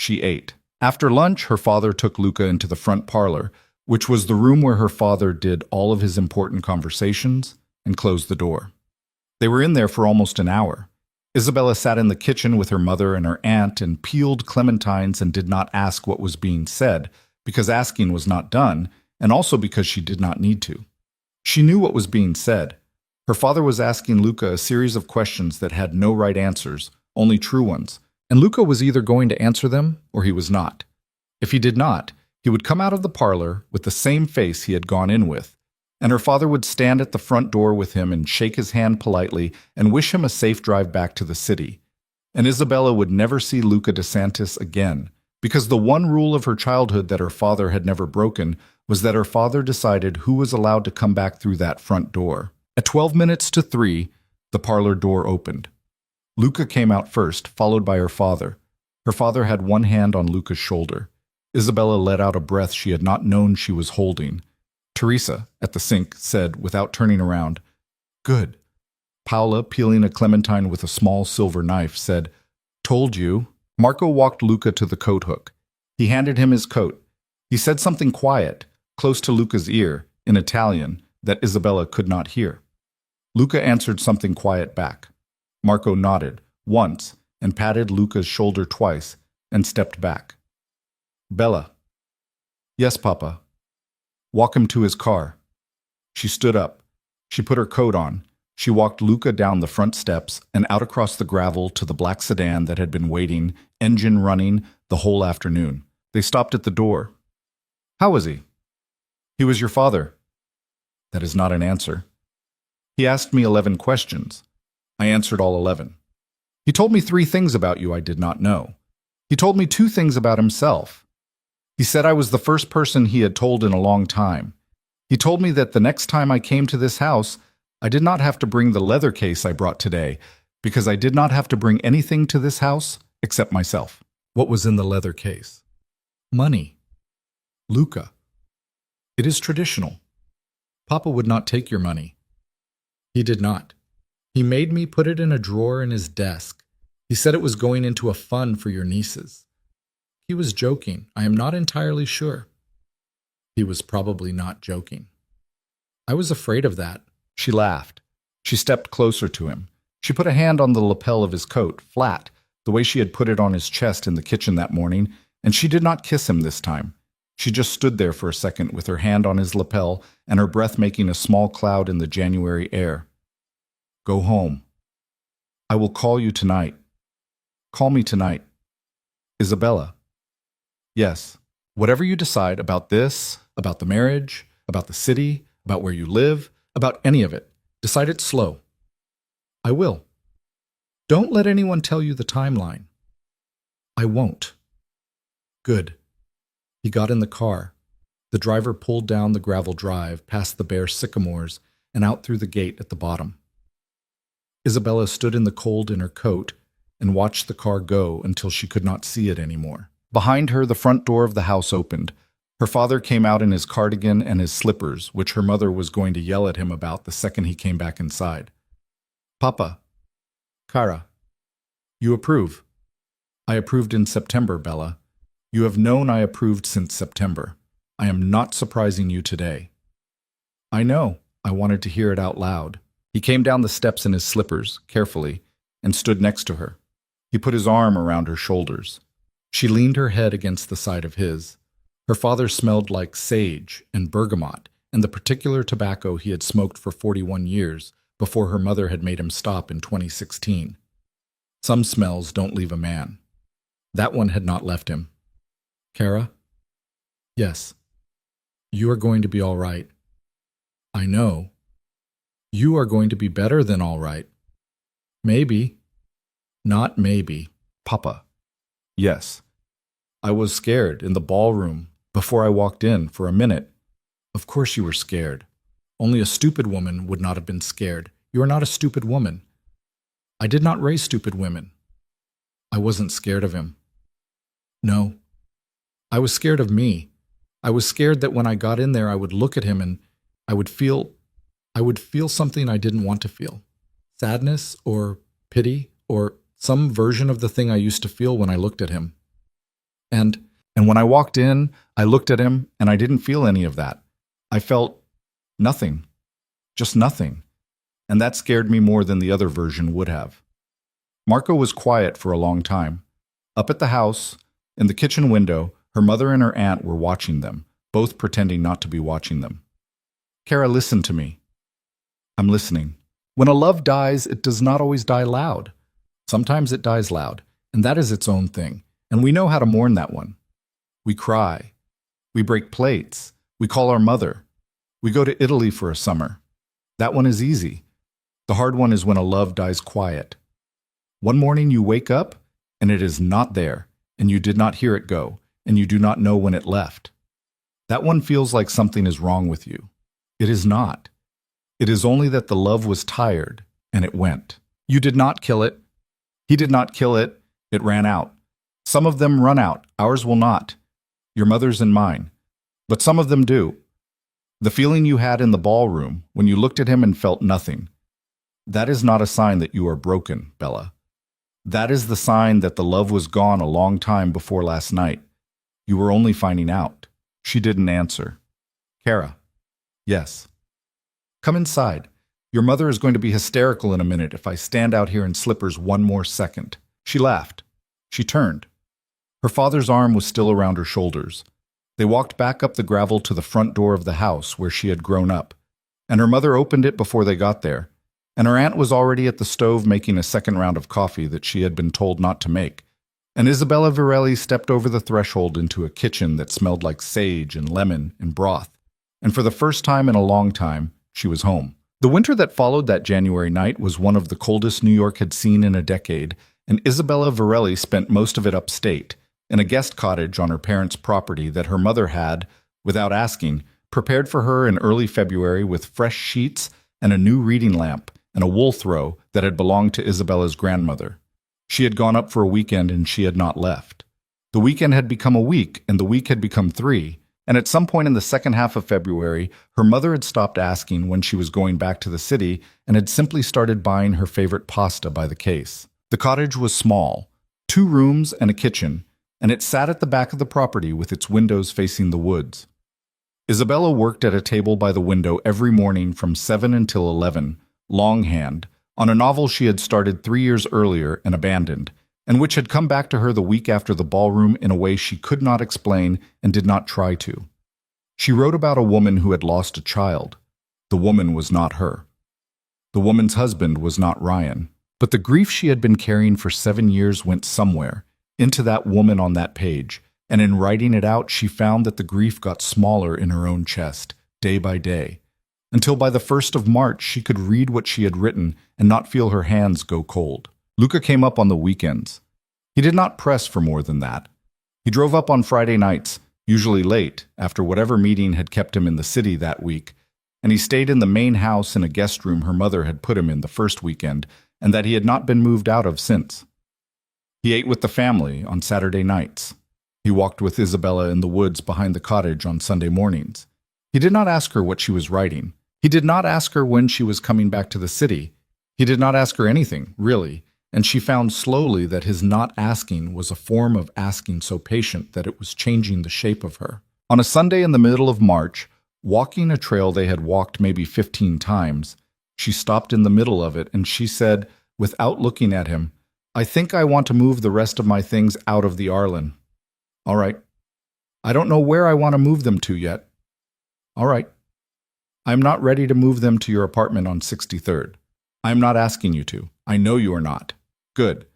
She ate. After lunch, her father took Luca into the front parlor, which was the room where her father did all of his important conversations, and closed the door. They were in there for almost an hour. Isabella sat in the kitchen with her mother and her aunt and peeled clementines and did not ask what was being said, because asking was not done, and also because she did not need to. She knew what was being said. Her father was asking Luca a series of questions that had no right answers, only true ones, and Luca was either going to answer them or he was not. If he did not, he would come out of the parlor with the same face he had gone in with, and her father would stand at the front door with him and shake his hand politely and wish him a safe drive back to the city. And Isabella would never see Luca DeSantis again, because the one rule of her childhood that her father had never broken was that her father decided who was allowed to come back through that front door. At 12 minutes to 3, the parlor door opened. Luca came out first, followed by her father. Her father had one hand on Luca's shoulder. Isabella let out a breath she had not known she was holding. Teresa, at the sink, said, without turning around, "Good." Paola, peeling a clementine with a small silver knife, said, "Told you." Marco walked Luca to the coat hook. He handed him his coat. He said something quiet, close to Luca's ear, in Italian, that Isabella could not hear. Luca answered something quiet back. Marco nodded, once, and patted Luca's shoulder twice, and stepped back. "Bella." "Yes, Papa." "Walk him to his car." She stood up. She put her coat on. She walked Luca down the front steps and out across the gravel to the black sedan that had been waiting, engine running, the whole afternoon. They stopped at the door. "How was he?" "He was your father." "That is not an answer." "He asked me 11 questions. I answered all 11. He told me 3 things about you I did not know. He told me 2 things about himself. He said I was the first person he had told in a long time. He told me that the next time I came to this house, I did not have to bring the leather case I brought today, because I did not have to bring anything to this house except myself." "What was in the leather case?" "Money." "Luca, it is traditional. Papa would not take your money." "He did not. He made me put it in a drawer in his desk. He said it was going into a fund for your nieces. He was joking. I am not entirely sure." "He was probably not joking." "I was afraid of that." She laughed. She stepped closer to him. She put a hand on the lapel of his coat, flat, the way she had put it on his chest in the kitchen that morning, and she did not kiss him this time. She just stood there for a second with her hand on his lapel and her breath making a small cloud in the January air. "Go home. I will call you tonight. Call me tonight. Isabella." "Yes. Whatever you decide about this, about the marriage, about the city, about where you live, about any of it, decide it slow." "I will." "Don't let anyone tell you the timeline." "I won't." "Good." He got in the car. The driver pulled down the gravel drive, past the bare sycamores, and out through the gate at the bottom. Isabella stood in the cold in her coat and watched the car go until she could not see it anymore. Behind her, the front door of the house opened. Her father came out in his cardigan and his slippers, which her mother was going to yell at him about the second he came back inside. "Papa." "Cara." "You approve." "I approved in September, Bella. You have known I approved since September. I am not surprising you today." "I know." I wanted to hear it out loud. He came down the steps in his slippers, carefully, and stood next to her. He put his arm around her shoulders. She leaned her head against the side of his. Her father smelled like sage and bergamot and the particular tobacco he had smoked for 41 years before her mother had made him stop in 2016. Some smells don't leave a man. That one had not left him. "Cara?" "Yes." "You are going to be all right." "I know." "You are going to be better than all right." "Maybe." "Not maybe." "Papa." "Yes." "I was scared in the ballroom before I walked in for a minute." "Of course you were scared. Only a stupid woman would not have been scared. You are not a stupid woman." "I did not raise stupid women." "I wasn't scared of him." "No. I was scared of me. I was scared that when I got in there I would look at him and I would feel something I didn't want to feel. Sadness or pity or some version of the thing I used to feel when I looked at him." And when I walked in, I looked at him and I didn't feel any of that. I felt nothing, just nothing. And that scared me more than the other version would have. Marco was quiet for a long time. Up at the house, in the kitchen window, her mother and her aunt were watching them, both pretending not to be watching them. Kara, listen to me. I'm listening. When a love dies, it does not always die loud. Sometimes it dies loud, and that is its own thing, and we know how to mourn that one. We cry. We break plates. We call our mother. We go to Italy for a summer. That one is easy. The hard one is when a love dies quiet. One morning you wake up, and it is not there, and you did not hear it go, and you do not know when it left. That one feels like something is wrong with you. It is not. It is only that the love was tired, and it went. You did not kill it. He did not kill it. It ran out. Some of them run out. Ours will not. Your mother's and mine. But some of them do. The feeling you had in the ballroom when you looked at him and felt nothing. That is not a sign that you are broken, Bella. That is the sign that the love was gone a long time before last night. You were only finding out. She didn't answer. Kara. Yes. Come inside. Your mother is going to be hysterical in a minute if I stand out here in slippers one more second. She laughed. She turned. Her father's arm was still around her shoulders. They walked back up the gravel to the front door of the house where she had grown up, and her mother opened it before they got there, and her aunt was already at the stove making a second round of coffee that she had been told not to make, and Isabella Virelli stepped over the threshold into a kitchen that smelled like sage and lemon and broth, and for the first time in a long time, she was home. The winter that followed that January night was one of the coldest New York had seen in a decade, and Isabella Virelli spent most of it upstate, in a guest cottage on her parents' property that her mother had, without asking, prepared for her in early February with fresh sheets and a new reading lamp and a wool throw that had belonged to Isabella's grandmother. She had gone up for a weekend and she had not left. The weekend had become a week and the week had become 3, and at some point in the second half of February, her mother had stopped asking when she was going back to the city and had simply started buying her favorite pasta by the case. The cottage was small, 2 rooms and a kitchen, and it sat at the back of the property with its windows facing the woods. Isabella worked at a table by the window every morning from 7 until 11, longhand, on a novel she had started 3 years earlier and abandoned, and which had come back to her the week after the ballroom in a way she could not explain and did not try to. She wrote about a woman who had lost a child. The woman was not her. The woman's husband was not Ryan. But the grief she had been carrying for 7 years went somewhere, into that woman on that page, and in writing it out she found that the grief got smaller in her own chest, day by day, until by the 1st of March she could read what she had written and not feel her hands go cold. Luca came up on the weekends. He did not press for more than that. He drove up on Friday nights, usually late, after whatever meeting had kept him in the city that week, and he stayed in the main house in a guest room her mother had put him in the first weekend, and that he had not been moved out of since. He ate with the family on Saturday nights. He walked with Isabella in the woods behind the cottage on Sunday mornings. He did not ask her what she was writing. He did not ask her when she was coming back to the city. He did not ask her anything, really, and she found slowly that his not asking was a form of asking so patient that it was changing the shape of her. On a Sunday in the middle of March, walking a trail they had walked maybe 15 times, she stopped in the middle of it and she said, without looking at him, "I think I want to move the rest of my things out of the Arlen." "All right. I don't know where I want to move them to yet." "All right. I am not ready to move them to your apartment on 63rd. I am not asking you to. I know you are not. Good.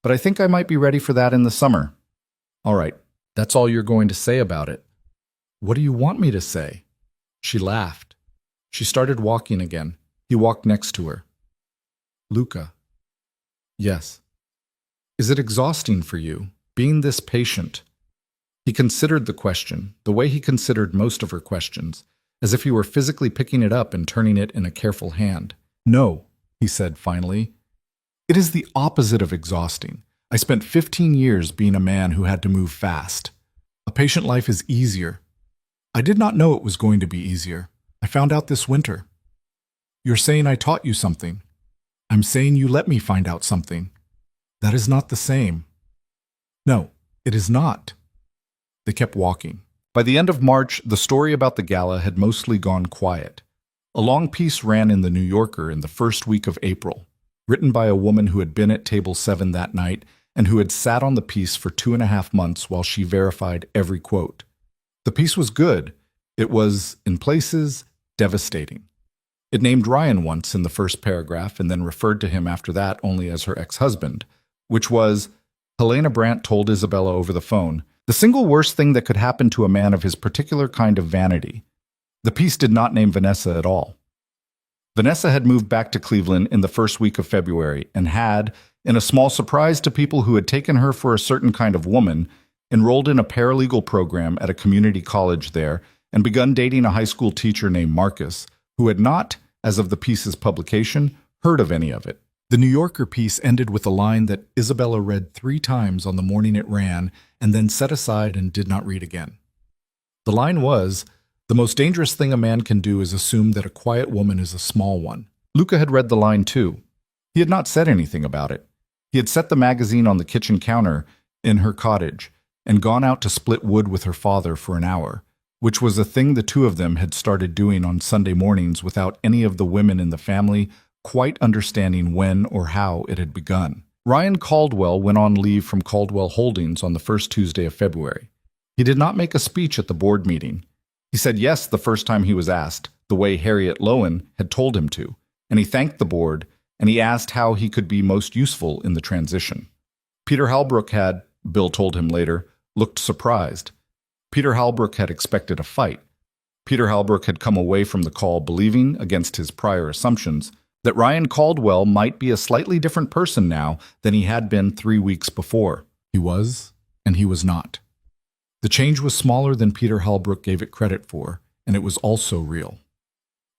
But I think I might be ready for that in the summer." "All right. That's all you're going to say about it." "What do you want me to say?" She laughed. She started walking again. He walked next to her. "Luca." "Yes." "Is it exhausting for you, being this patient?" He considered the question, the way he considered most of her questions, as if he were physically picking it up and turning it in a careful hand. "No," he said finally. "It is the opposite of exhausting. I spent 15 years being a man who had to move fast. A patient life is easier. I did not know it was going to be easier. I found out this winter." "You're saying I taught you something." "I'm saying you let me find out something." "That is not the same." "No, it is not. They kept walking. By the end of March, the story about the gala had mostly gone quiet. A long piece ran in The New Yorker in the first week of April, written by a woman who had been at table 7 that night and who had sat on the piece for 2.5 months while she verified every quote. The piece was good. It was, in places, devastating. It named Ryan once in the first paragraph and then referred to him after that only as her ex-husband, which was, Helena Brandt told Isabella over the phone, the single worst thing that could happen to a man of his particular kind of vanity. The piece did not name Vanessa at all. Vanessa had moved back to Cleveland in the first week of February and had, in a small surprise to people who had taken her for a certain kind of woman, enrolled in a paralegal program at a community college there and begun dating a high school teacher named Marcus, who had not, as of the piece's publication, heard of any of it. The New Yorker piece ended with a line that Isabella read 3 times on the morning it ran and then set aside and did not read again. The line was, the most dangerous thing a man can do is assume that a quiet woman is a small one. Luca had read the line too. He had not said anything about it. He had set the magazine on the kitchen counter in her cottage and gone out to split wood with her father for an hour, which was a thing the two of them had started doing on Sunday mornings without any of the women in the family quite understanding when or how it had begun. Ryan Caldwell went on leave from Caldwell Holdings on the first Tuesday of February. He did not make a speech at the board meeting. He said yes the first time he was asked, the way Harriet Lowen had told him to, and he thanked the board, and he asked how he could be most useful in the transition. Peter Halbrook had, Bill told him later, looked surprised. Peter Halbrook had expected a fight. Peter Halbrook had come away from the call believing, against his prior assumptions, that Ryan Caldwell might be a slightly different person now than he had been 3 weeks before. He was, and he was not. The change was smaller than Peter Halbrook gave it credit for, and it was also real.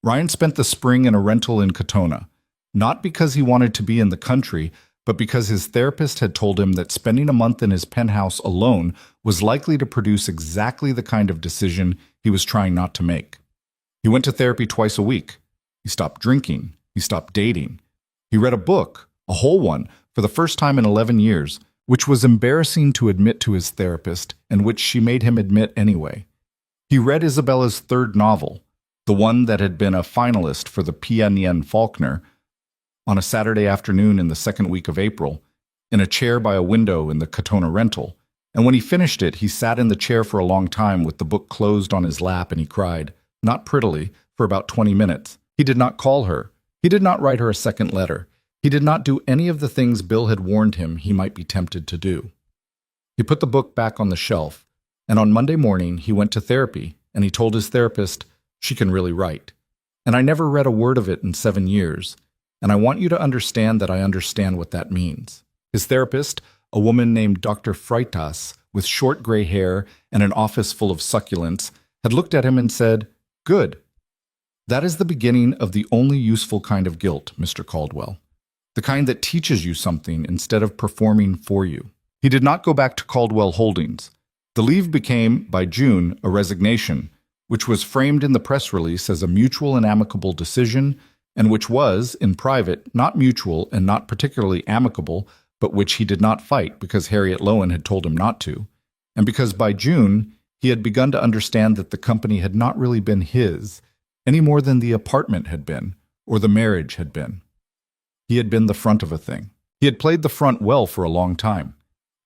Ryan spent the spring in a rental in Katona, not because he wanted to be in the country, but because his therapist had told him that spending a month in his penthouse alone was likely to produce exactly the kind of decision he was trying not to make. He went to therapy twice a week. He stopped drinking. He stopped dating. He read a book, a whole one, for the first time in 11 years, which was embarrassing to admit to his therapist and which she made him admit anyway. He read Isabella's 3rd novel, the one that had been a finalist for the P.N. Faulkner, on a Saturday afternoon in the 2nd week of April, in a chair by a window in the Katona rental, and when he finished it, he sat in the chair for a long time with the book closed on his lap and he cried, not prettily, for about 20 minutes. He did not call her. He did not write her a second letter. He did not do any of the things Bill had warned him he might be tempted to do. He put the book back on the shelf, and on Monday morning he went to therapy, and he told his therapist, she can really write. And I never read a word of it in 7 years, and I want you to understand that I understand what that means. His therapist, a woman named Dr. Freitas, with short gray hair and an office full of succulents, had looked at him and said, good. That is the beginning of the only useful kind of guilt, Mr. Caldwell. The kind that teaches you something instead of performing for you. He did not go back to Caldwell Holdings. The leave became, by June, a resignation, which was framed in the press release as a mutual and amicable decision, and which was, in private, not mutual and not particularly amicable, but which he did not fight because Harriet Lowen had told him not to, and because by June he had begun to understand that the company had not really been his, any more than the apartment had been, or the marriage had been. He had been the front of a thing. He had played the front well for a long time.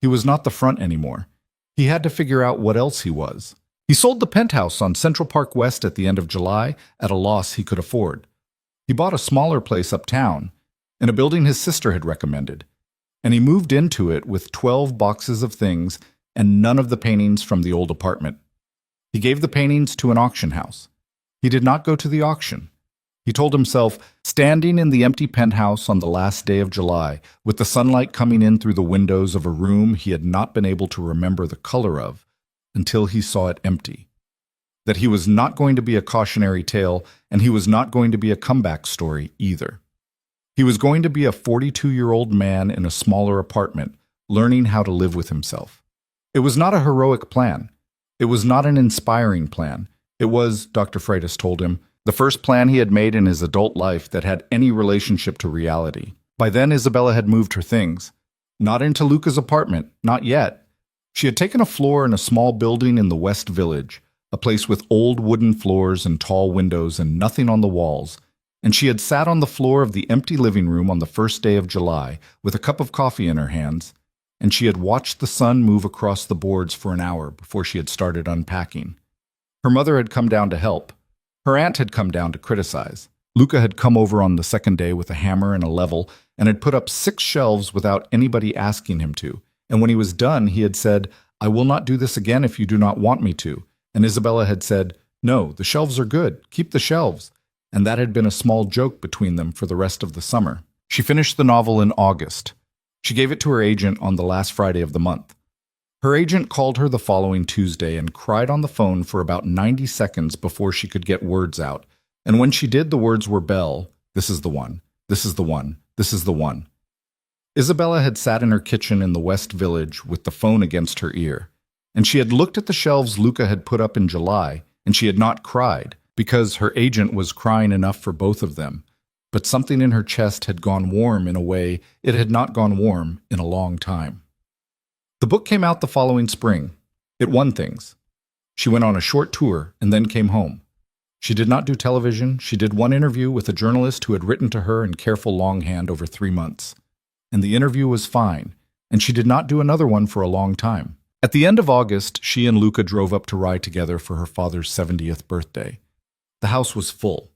He was not the front anymore. He had to figure out what else he was. He sold the penthouse on Central Park West at the end of July at a loss he could afford. He bought a smaller place uptown, in a building his sister had recommended, and he moved into it with 12 boxes of things and none of the paintings from the old apartment. He gave the paintings to an auction house. He did not go to the auction. He told himself, standing in the empty penthouse on the last day of July, with the sunlight coming in through the windows of a room he had not been able to remember the color of until he saw it empty, that he was not going to be a cautionary tale, and he was not going to be a comeback story either. He was going to be a 42-year-old man in a smaller apartment, learning how to live with himself. It was not a heroic plan. It was not an inspiring plan. It was, Dr. Freitas told him, the first plan he had made in his adult life that had any relationship to reality. By then, Isabella had moved her things. Not into Luca's apartment, not yet, She had taken a floor in a small building in the West Village, a place with old wooden floors and tall windows and nothing on the walls, and she had sat on the floor of the empty living room on the first day of July with a cup of coffee in her hands, and she had watched the sun move across the boards for an hour before she had started unpacking. Her mother had come down to help. Her aunt had come down to criticize. Luca had come over on the second day with a hammer and a level and had put up 6 shelves without anybody asking him to. And when he was done, he had said, "I will not do this again if you do not want me to." And Isabella had said, "No, the shelves are good. Keep the shelves." And that had been a small joke between them for the rest of the summer. She finished the novel in August. She gave it to her agent on the last Friday of the month. Her agent called her the following Tuesday and cried on the phone for about 90 seconds before she could get words out. And when she did, the words were Belle, "This is the one, this is the one, this is the one." Isabella had sat in her kitchen in the West Village with the phone against her ear, and she had looked at the shelves Luca had put up in July, and she had not cried, because her agent was crying enough for both of them, but something in her chest had gone warm in a way it had not gone warm in a long time. The book came out the following spring. It won things. She went on a short tour and then came home. She did not do television. She did one interview with a journalist who had written to her in careful longhand over 3 months. And the interview was fine, and she did not do another one for a long time. At the end of August, she and Luca drove up to Rye together for her father's 70th birthday. The house was full.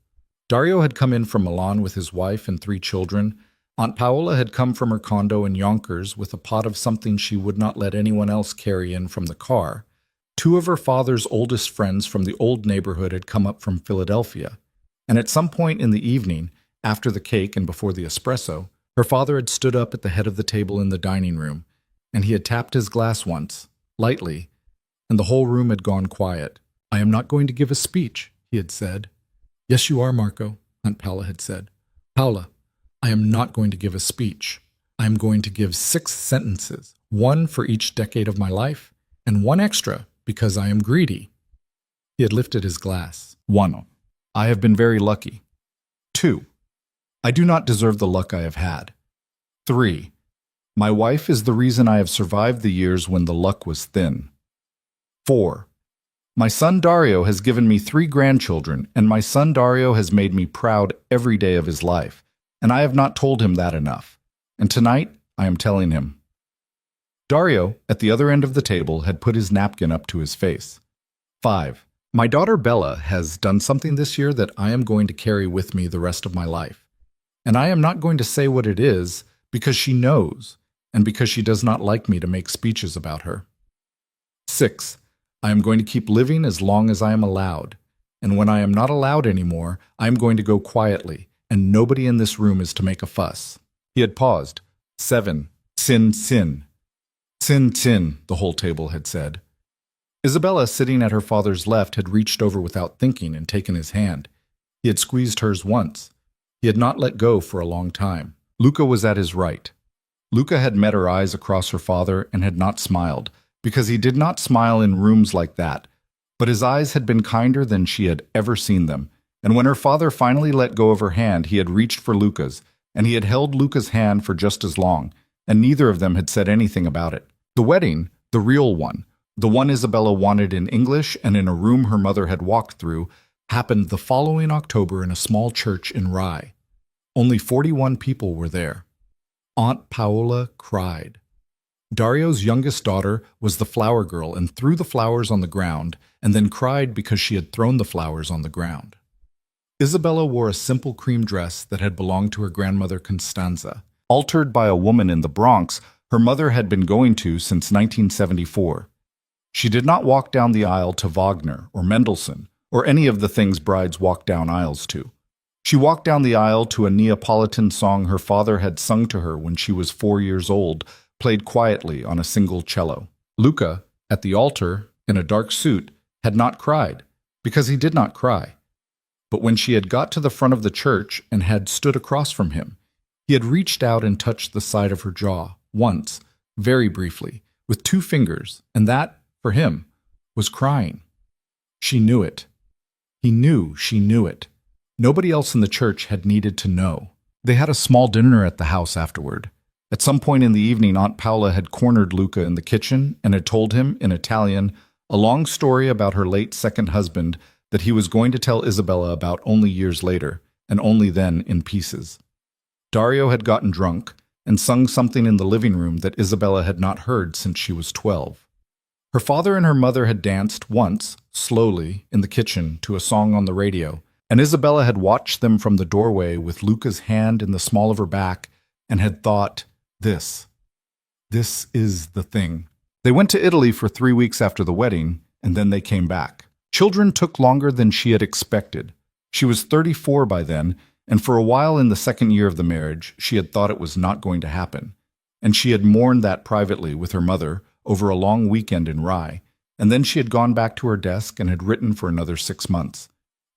Dario had come in from Milan with his wife and 3 children. Aunt Paola had come from her condo in Yonkers with a pot of something she would not let anyone else carry in from the car. 2 of her father's oldest friends from the old neighborhood had come up from Philadelphia. And at some point in the evening, after the cake and before the espresso, her father had stood up at the head of the table in the dining room, and he had tapped his glass once, lightly, and the whole room had gone quiet. "I am not going to give a speech," he had said. "Yes, you are, Marco," Aunt Paula had said. "Paula, I am not going to give a speech. I am going to give 6 sentences, 1 for each decade of my life, and 1 extra because I am greedy." He had lifted his glass. 1. I have been very lucky. 2. I do not deserve the luck I have had. 3. My wife is the reason I have survived the years when the luck was thin. 4. My son Dario has given me 3 grandchildren, and my son Dario has made me proud every day of his life, and I have not told him that enough. And tonight, I am telling him. Dario, at the other end of the table, had put his napkin up to his face. 5. My daughter Bella has done something this year that I am going to carry with me the rest of my life. And I am not going to say what it is because she knows and because she does not like me to make speeches about her. 6. I am going to keep living as long as I am allowed. And when I am not allowed anymore, I am going to go quietly, and nobody in this room is to make a fuss. He had paused. 7. Sin, sin. Sin, sin, the whole table had said. Isabella, sitting at her father's left, had reached over without thinking and taken his hand. He had squeezed hers once. He had not let go for a long time. Luca was at his right. Luca had met her eyes across her father and had not smiled, because he did not smile in rooms like that. But his eyes had been kinder than she had ever seen them, and when her father finally let go of her hand, he had reached for Luca's, and he had held Luca's hand for just as long, and neither of them had said anything about it. The wedding, the real one, the one Isabella wanted in English and in a room her mother had walked through, happened the following October in a small church in Rye. Only 41 people were there. Aunt Paola cried. Dario's youngest daughter was the flower girl and threw the flowers on the ground and then cried because she had thrown the flowers on the ground. Isabella wore a simple cream dress that had belonged to her grandmother Constanza, altered by a woman in the Bronx her mother had been going to since 1974. She did not walk down the aisle to Wagner or Mendelssohn or any of the things brides walk down aisles to. She walked down the aisle to a Neapolitan song her father had sung to her when she was 4 years old, played quietly on a single cello. Luca, at the altar, in a dark suit, had not cried, because he did not cry. But when she had got to the front of the church and had stood across from him, he had reached out and touched the side of her jaw, once, very briefly, with 2 fingers, and that, for him, was crying. She knew it. He knew she knew it. Nobody else in the church had needed to know. They had a small dinner at the house afterward. At some point in the evening, Aunt Paola had cornered Luca in the kitchen and had told him, in Italian, a long story about her late second husband that he was going to tell Isabella about only years later, and only then in pieces. Dario had gotten drunk and sung something in the living room that Isabella had not heard since she was 12. Her father and her mother had danced once, slowly, in the kitchen to a song on the radio, and Isabella had watched them from the doorway with Luca's hand in the small of her back and had thought, this is the thing. They went to Italy for 3 weeks after the wedding, and then they came back. Children took longer than she had expected. She was 34 by then, and for a while in the second year of the marriage, she had thought it was not going to happen. And she had mourned that privately with her mother over a long weekend in Rye, and then she had gone back to her desk and had written for another 6 months.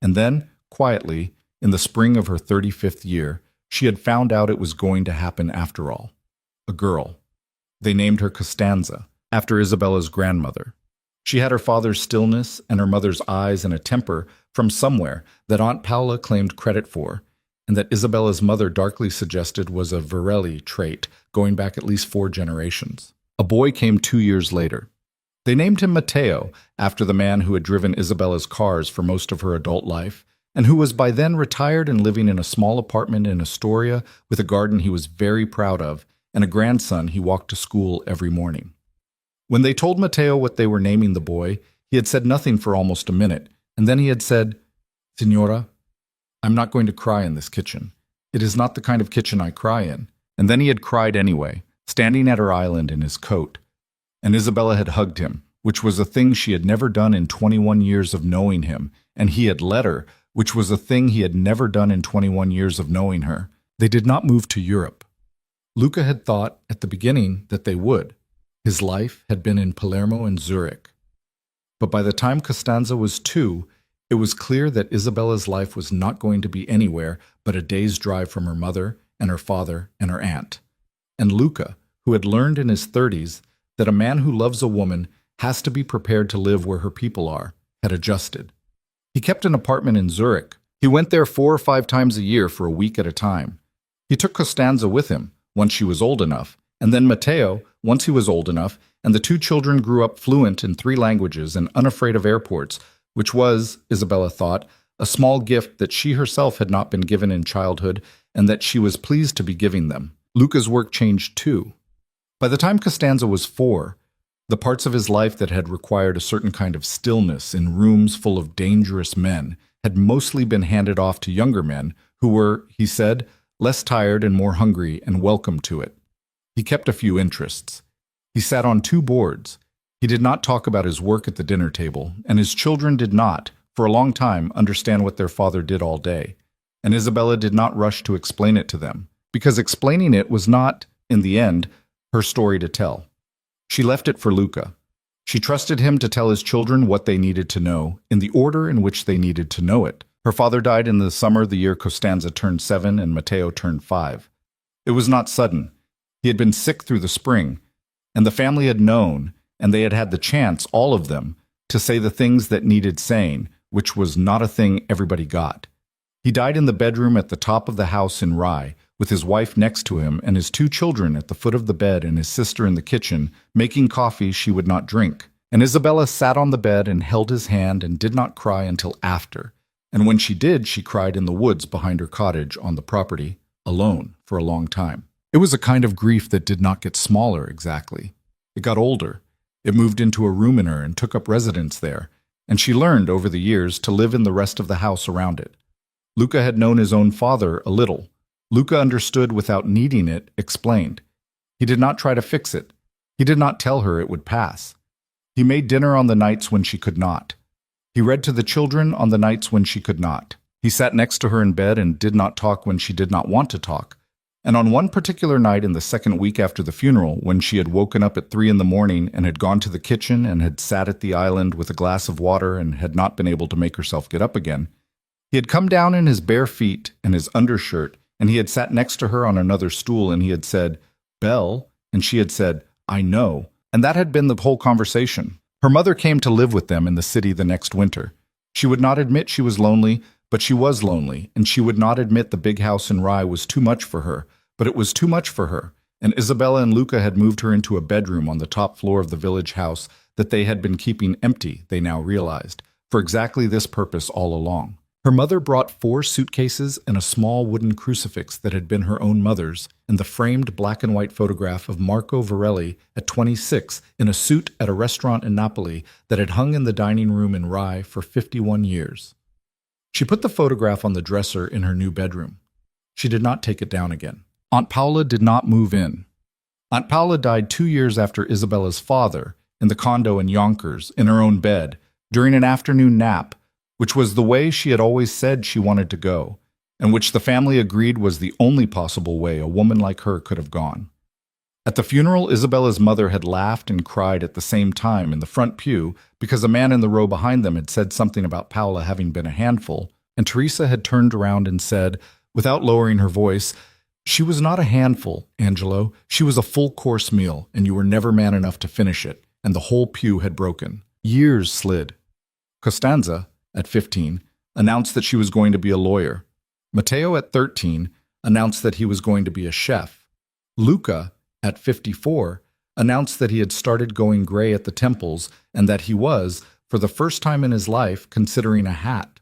And then, quietly, in the spring of her 35th year, she had found out it was going to happen after all. A girl. They named her Costanza, after Isabella's grandmother. She had her father's stillness and her mother's eyes and a temper from somewhere that Aunt Paola claimed credit for, and that Isabella's mother darkly suggested was a Varelli trait going back at least 4 generations. A boy came 2 years later. They named him Matteo, after the man who had driven Isabella's cars for most of her adult life, and who was by then retired and living in a small apartment in Astoria with a garden he was very proud of, and a grandson he walked to school every morning. When they told Matteo what they were naming the boy, he had said nothing for almost a minute, and then he had said, "Signora, I'm not going to cry in this kitchen. It is not the kind of kitchen I cry in." And then he had cried anyway, standing at her island in his coat. And Isabella had hugged him, which was a thing she had never done in 21 years of knowing him, and he had let her, which was a thing he had never done in 21 years of knowing her. They did not move to Europe. Luca had thought at the beginning that they would. His life had been in Palermo and Zurich. But by the time Costanza was 2, it was clear that Isabella's life was not going to be anywhere but a day's drive from her mother and her father and her aunt. And Luca, who had learned in his 30s that a man who loves a woman has to be prepared to live where her people are, had adjusted. He kept an apartment in Zurich. He went there 4 or 5 times a year for a week at a time. He took Costanza with him, once she was old enough, and then Matteo, once he was old enough, and the 2 children grew up fluent in 3 languages and unafraid of airports, which was, Isabella thought, a small gift that she herself had not been given in childhood and that she was pleased to be giving them. Luca's work changed too. By the time Costanza was 4, the parts of his life that had required a certain kind of stillness in rooms full of dangerous men had mostly been handed off to younger men who were, he said, less tired and more hungry and welcome to it. He kept a few interests. He sat on 2 boards. He did not talk about his work at the dinner table, and his children did not, for a long time, understand what their father did all day. And Isabella did not rush to explain it to them, because explaining it was not, in the end, her story to tell. She left it for Luca. She trusted him to tell his children what they needed to know, in the order in which they needed to know it. Her father died in the summer the year Costanza turned 7 and Matteo turned 5. It was not sudden. He had been sick through the spring, and the family had known, and they had had the chance, all of them, to say the things that needed saying, which was not a thing everybody got. He died in the bedroom at the top of the house in Rye, with his wife next to him and his 2 children at the foot of the bed and his sister in the kitchen, making coffee she would not drink. And Isabella sat on the bed and held his hand and did not cry until after. And when she did, she cried in the woods behind her cottage on the property, alone, for a long time. It was a kind of grief that did not get smaller exactly. It got older. It moved into a room in her and took up residence there, and she learned over the years to live in the rest of the house around it. Luca had known his own father a little. Luca understood without needing it, explained. He did not try to fix it. He did not tell her it would pass. He made dinner on the nights when she could not. He read to the children on the nights when she could not. He sat next to her in bed and did not talk when she did not want to talk. And on one particular night in the second week after the funeral, when she had woken up at 3 in the morning and had gone to the kitchen and had sat at the island with a glass of water and had not been able to make herself get up again, he had come down in his bare feet and his undershirt, and he had sat next to her on another stool, and he had said, "Belle," and she had said, "I know." And that had been the whole conversation. Her mother came to live with them in the city the next winter. She would not admit she was lonely, but she was lonely, and she would not admit the big house in Rye was too much for her, but it was too much for her, and Isabella and Luca had moved her into a bedroom on the top floor of the village house that they had been keeping empty, they now realized, for exactly this purpose all along. Her mother brought 4 suitcases and a small wooden crucifix that had been her own mother's, and the framed black and white photograph of Marco Varelli at 26 in a suit at a restaurant in Napoli that had hung in the dining room in Rye for 51 years. She put the photograph on the dresser in her new bedroom. She did not take it down again. Aunt Paola did not move in. Aunt Paola died 2 years after Isabella's father, in the condo in Yonkers, in her own bed, during an afternoon nap, which was the way she had always said she wanted to go, and which the family agreed was the only possible way a woman like her could have gone. At the funeral, Isabella's mother had laughed and cried at the same time in the front pew because a man in the row behind them had said something about Paola having been a handful, and Teresa had turned around and said, without lowering her voice, "She was not a handful, Angelo. She was a full-course meal, and you were never man enough to finish it," and the whole pew had broken. Years slid. Costanza, at 15, announced that she was going to be a lawyer. Matteo, at 13, announced that he was going to be a chef. Luca, at 54, announced that he had started going gray at the temples and that he was, for the first time in his life, considering a hat.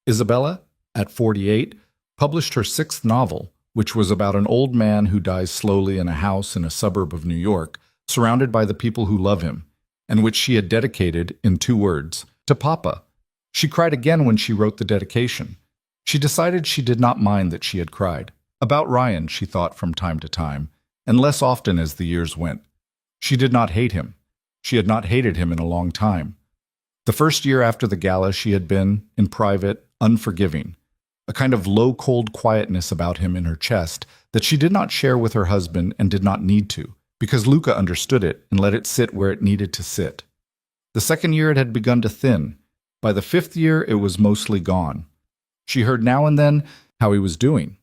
Isabella, at 48, published her 6th novel, which was about an old man who dies slowly in a house in a suburb of New York, surrounded by the people who love him, and which she had dedicated, in 2 words, to Papa. She cried again when she wrote the dedication. She decided she did not mind that she had cried. About Ryan, she thought from time to time, and less often as the years went. She did not hate him. She had not hated him in a long time. The first year after the gala, she had been, in private, unforgiving, a kind of low, cold quietness about him in her chest that she did not share with her husband and did not need to, because Luca understood it and let it sit where it needed to sit. The second year it had begun to thin. By the 5th year, it was mostly gone. She heard now and then how he was doing.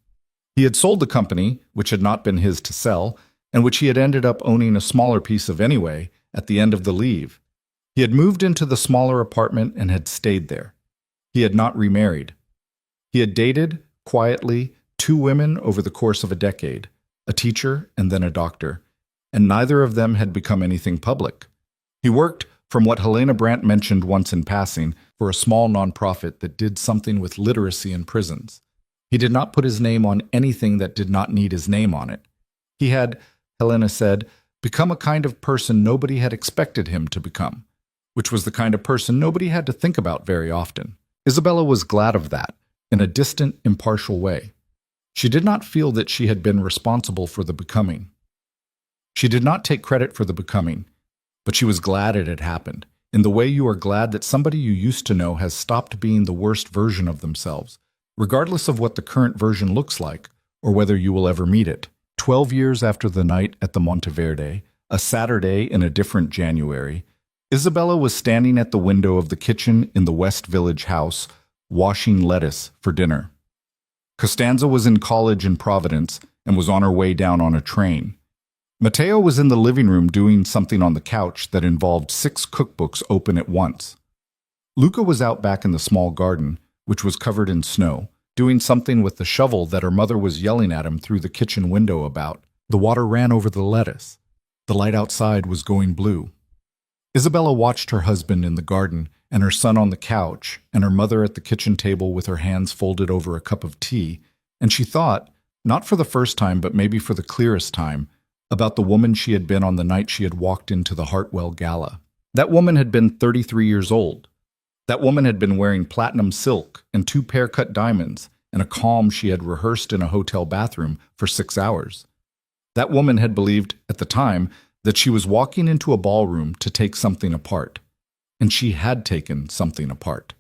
He had sold the company, which had not been his to sell, and which he had ended up owning a smaller piece of anyway, at the end of the leave. He had moved into the smaller apartment and had stayed there. He had not remarried. He had dated, quietly, 2 women over the course of a decade, a teacher and then a doctor, and neither of them had become anything public. He worked, from what Helena Brandt mentioned once in passing, for a small nonprofit that did something with literacy in prisons. He did not put his name on anything that did not need his name on it. He had, Helena said, become a kind of person nobody had expected him to become, which was the kind of person nobody had to think about very often. Isabella was glad of that, in a distant, impartial way. She did not feel that she had been responsible for the becoming. She did not take credit for the becoming, but she was glad it had happened, in the way you are glad that somebody you used to know has stopped being the worst version of themselves, regardless of what the current version looks like, or whether you will ever meet it. 12 years after the night at the Monteverde, a Saturday in a different January, Isabella was standing at the window of the kitchen in the West Village house, washing lettuce for dinner. Costanza was in college in Providence and was on her way down on a train. Matteo was in the living room doing something on the couch that involved 6 cookbooks open at once. Luca was out back in the small garden, which was covered in snow, doing something with the shovel that her mother was yelling at him through the kitchen window about. The water ran over the lettuce. The light outside was going blue. Isabella watched her husband in the garden and her son on the couch and her mother at the kitchen table with her hands folded over a cup of tea, and she thought, not for the first time but maybe for the clearest time, about the woman she had been on the night she had walked into the Hartwell Gala. That woman had been 33 years old. That woman had been wearing platinum silk and 2 pear-cut diamonds and a calm she had rehearsed in a hotel bathroom for 6 hours. That woman had believed, at the time, that she was walking into a ballroom to take something apart. And she had taken something apart.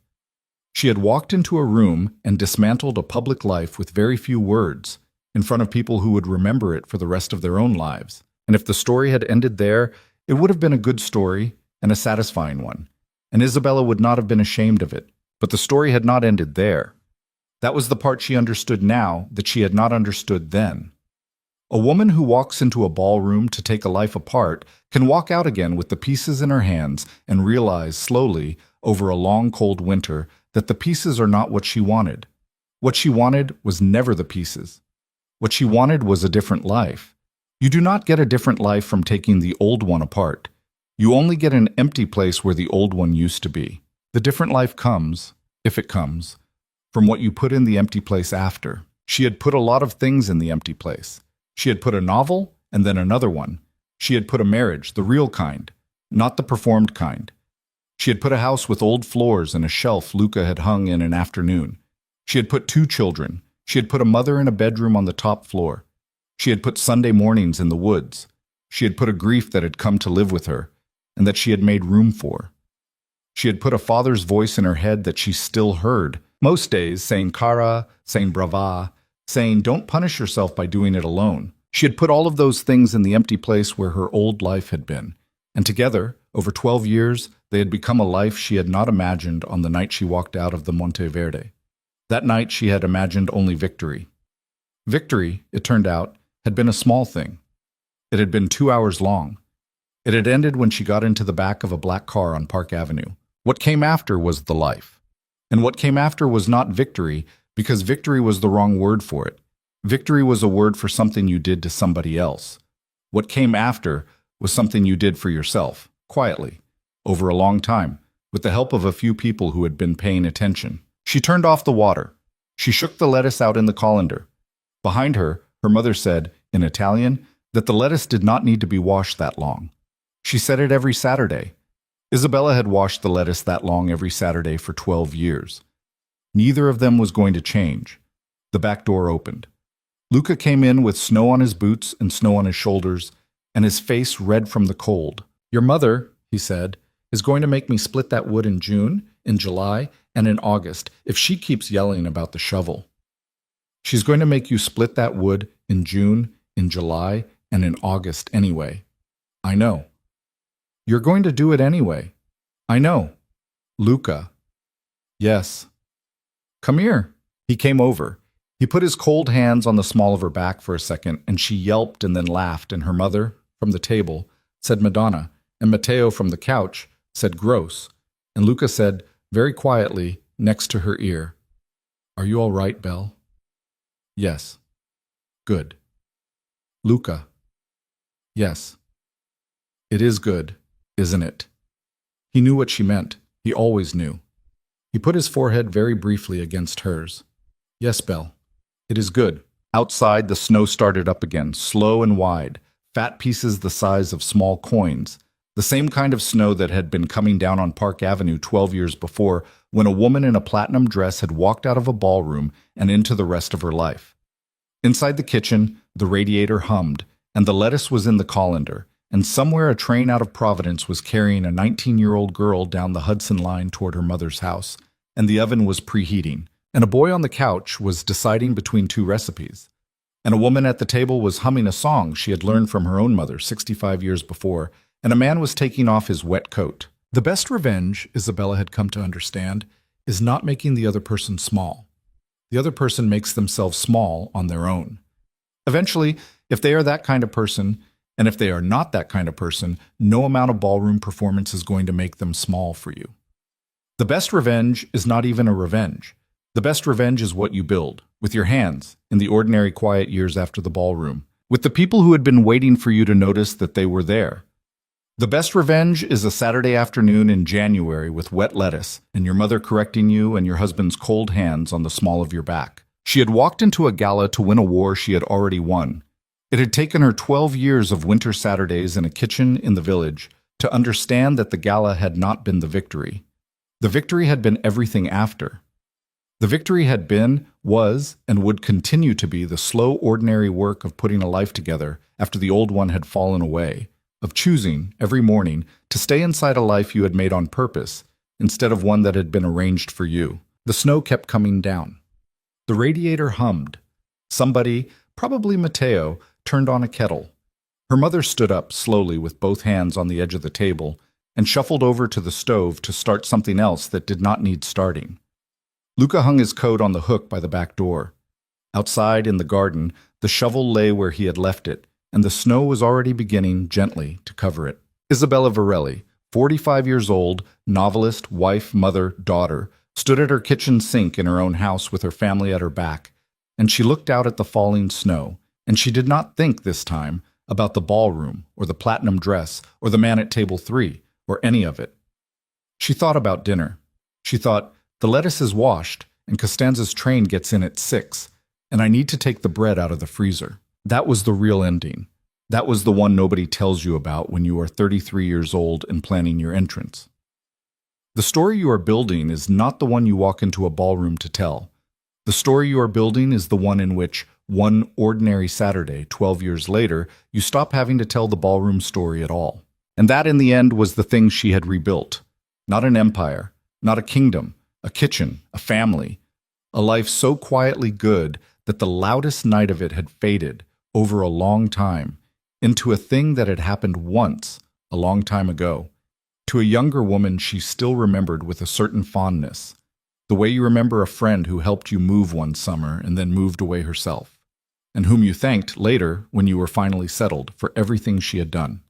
She had walked into a room and dismantled a public life with very few words, in front of people who would remember it for the rest of their own lives. And if the story had ended there, it would have been a good story and a satisfying one, and Isabella would not have been ashamed of it. But the story had not ended there. That was the part she understood now that she had not understood then. A woman who walks into a ballroom to take a life apart can walk out again with the pieces in her hands and realize slowly, over a long cold winter, that the pieces are not what she wanted. What she wanted was never the pieces. What she wanted was a different life, You do not get a different life from taking the old one apart. You only get an empty place where the old one used to be. The different life comes, if it comes, from what you put in the empty place after. She had put a lot of things in the empty place. She had put a novel, and then another one. She had put a marriage, the real kind, not the performed kind. She had put a house with old floors and a shelf Luca had hung in an afternoon. She had put 2 children. She had put a mother in a bedroom on the top floor. She had put Sunday mornings in the woods. She had put a grief that had come to live with her, and that she had made room for. She had put a father's voice in her head that she still heard, most days saying cara, saying brava, saying don't punish yourself by doing it alone. She had put all of those things in the empty place where her old life had been, and together, over 12 years, they had become a life she had not imagined on the night she walked out of the Monteverde. That night she had imagined only victory. Victory, it turned out, had been a small thing. It had been 2 hours long. It had ended when she got into the back of a black car on Park Avenue. What came after was the life. And what came after was not victory, because victory was the wrong word for it. Victory was a word for something you did to somebody else. What came after was something you did for yourself, quietly, over a long time, with the help of a few people who had been paying attention. She turned off the water. She shook the lettuce out in the colander. Behind her, her mother said, in Italian, that the lettuce did not need to be washed that long. She said it every Saturday. Isabella had washed the lettuce that long every Saturday for 12 years. Neither of them was going to change. The back door opened. Luca came in with snow on his boots and snow on his shoulders, and his face red from the cold. "Your mother," he said, "is going to make me split that wood in June, in July, and in August if she keeps yelling about the shovel. She's going to make you split that wood in June, in July, and in August anyway. I know. You're going to do it anyway. I know. Luca." "Yes." "Come here." He came over. He put his cold hands on the small of her back for a second, and she yelped and then laughed, and her mother, from the table, said Madonna, and Matteo from the couch said gross, and Luca said, very quietly, next to her ear, "Are you all right, Belle?" "Yes." "Good." "Luca." "Yes." "It is good, isn't it?" He knew what she meant. He always knew. He put his forehead very briefly against hers. "Yes, Belle. It is good." Outside, the snow started up again, slow and wide, fat pieces the size of small coins, the same kind of snow that had been coming down on Park Avenue 12 years before, when a woman in a platinum dress had walked out of a ballroom and into the rest of her life. Inside the kitchen, the radiator hummed, and the lettuce was in the colander, and somewhere a train out of Providence was carrying a 19-year-old girl down the Hudson line toward her mother's house, and the oven was preheating, and a boy on the couch was deciding between 2 recipes, and a woman at the table was humming a song she had learned from her own mother 65 years before, and a man was taking off his wet coat. The best revenge, Isabella had come to understand, is not making the other person small. The other person makes themselves small on their own. Eventually, if they are that kind of person, and if they are not that kind of person, no amount of ballroom performance is going to make them small for you. The best revenge is not even a revenge. The best revenge is what you build, with your hands, in the ordinary quiet years after the ballroom, with the people who had been waiting for you to notice that they were there. The best revenge is a Saturday afternoon in January with wet lettuce, and your mother correcting you and your husband's cold hands on the small of your back. She had walked into a gala to win a war she had already won. It had taken her 12 years of winter Saturdays in a kitchen in the village to understand that the gala had not been the victory. The victory had been everything after. The victory had been, was, and would continue to be the slow, ordinary work of putting a life together after the old one had fallen away, of choosing, every morning, to stay inside a life you had made on purpose, instead of one that had been arranged for you. The snow kept coming down. The radiator hummed. Somebody, probably Matteo, turned on a kettle. Her mother stood up slowly with both hands on the edge of the table and shuffled over to the stove to start something else that did not need starting. Luca hung his coat on the hook by the back door. Outside, in the garden, the shovel lay where he had left it, and the snow was already beginning, gently, to cover it. Isabella Varelli, 45 years old, novelist, wife, mother, daughter, stood at her kitchen sink in her own house with her family at her back, and she looked out at the falling snow, and she did not think, this time, about the ballroom, or the platinum dress, or the man at table 3, or any of it. She thought about dinner. She thought, the lettuce is washed, and Costanza's train gets in at 6, and I need to take the bread out of the freezer. That was the real ending. That was the one nobody tells you about when you are 33 years old and planning your entrance. The story you are building is not the one you walk into a ballroom to tell. The story you are building is the one in which, one ordinary Saturday, 12 years later, you stop having to tell the ballroom story at all. And that, in the end, was the thing she had rebuilt. Not an empire, not a kingdom, a kitchen, a family. A life so quietly good that the loudest night of it had faded, over a long time, into a thing that had happened once, a long time ago. To a younger woman she still remembered with a certain fondness, the way you remember a friend who helped you move one summer and then moved away herself, and whom you thanked later when you were finally settled for everything she had done.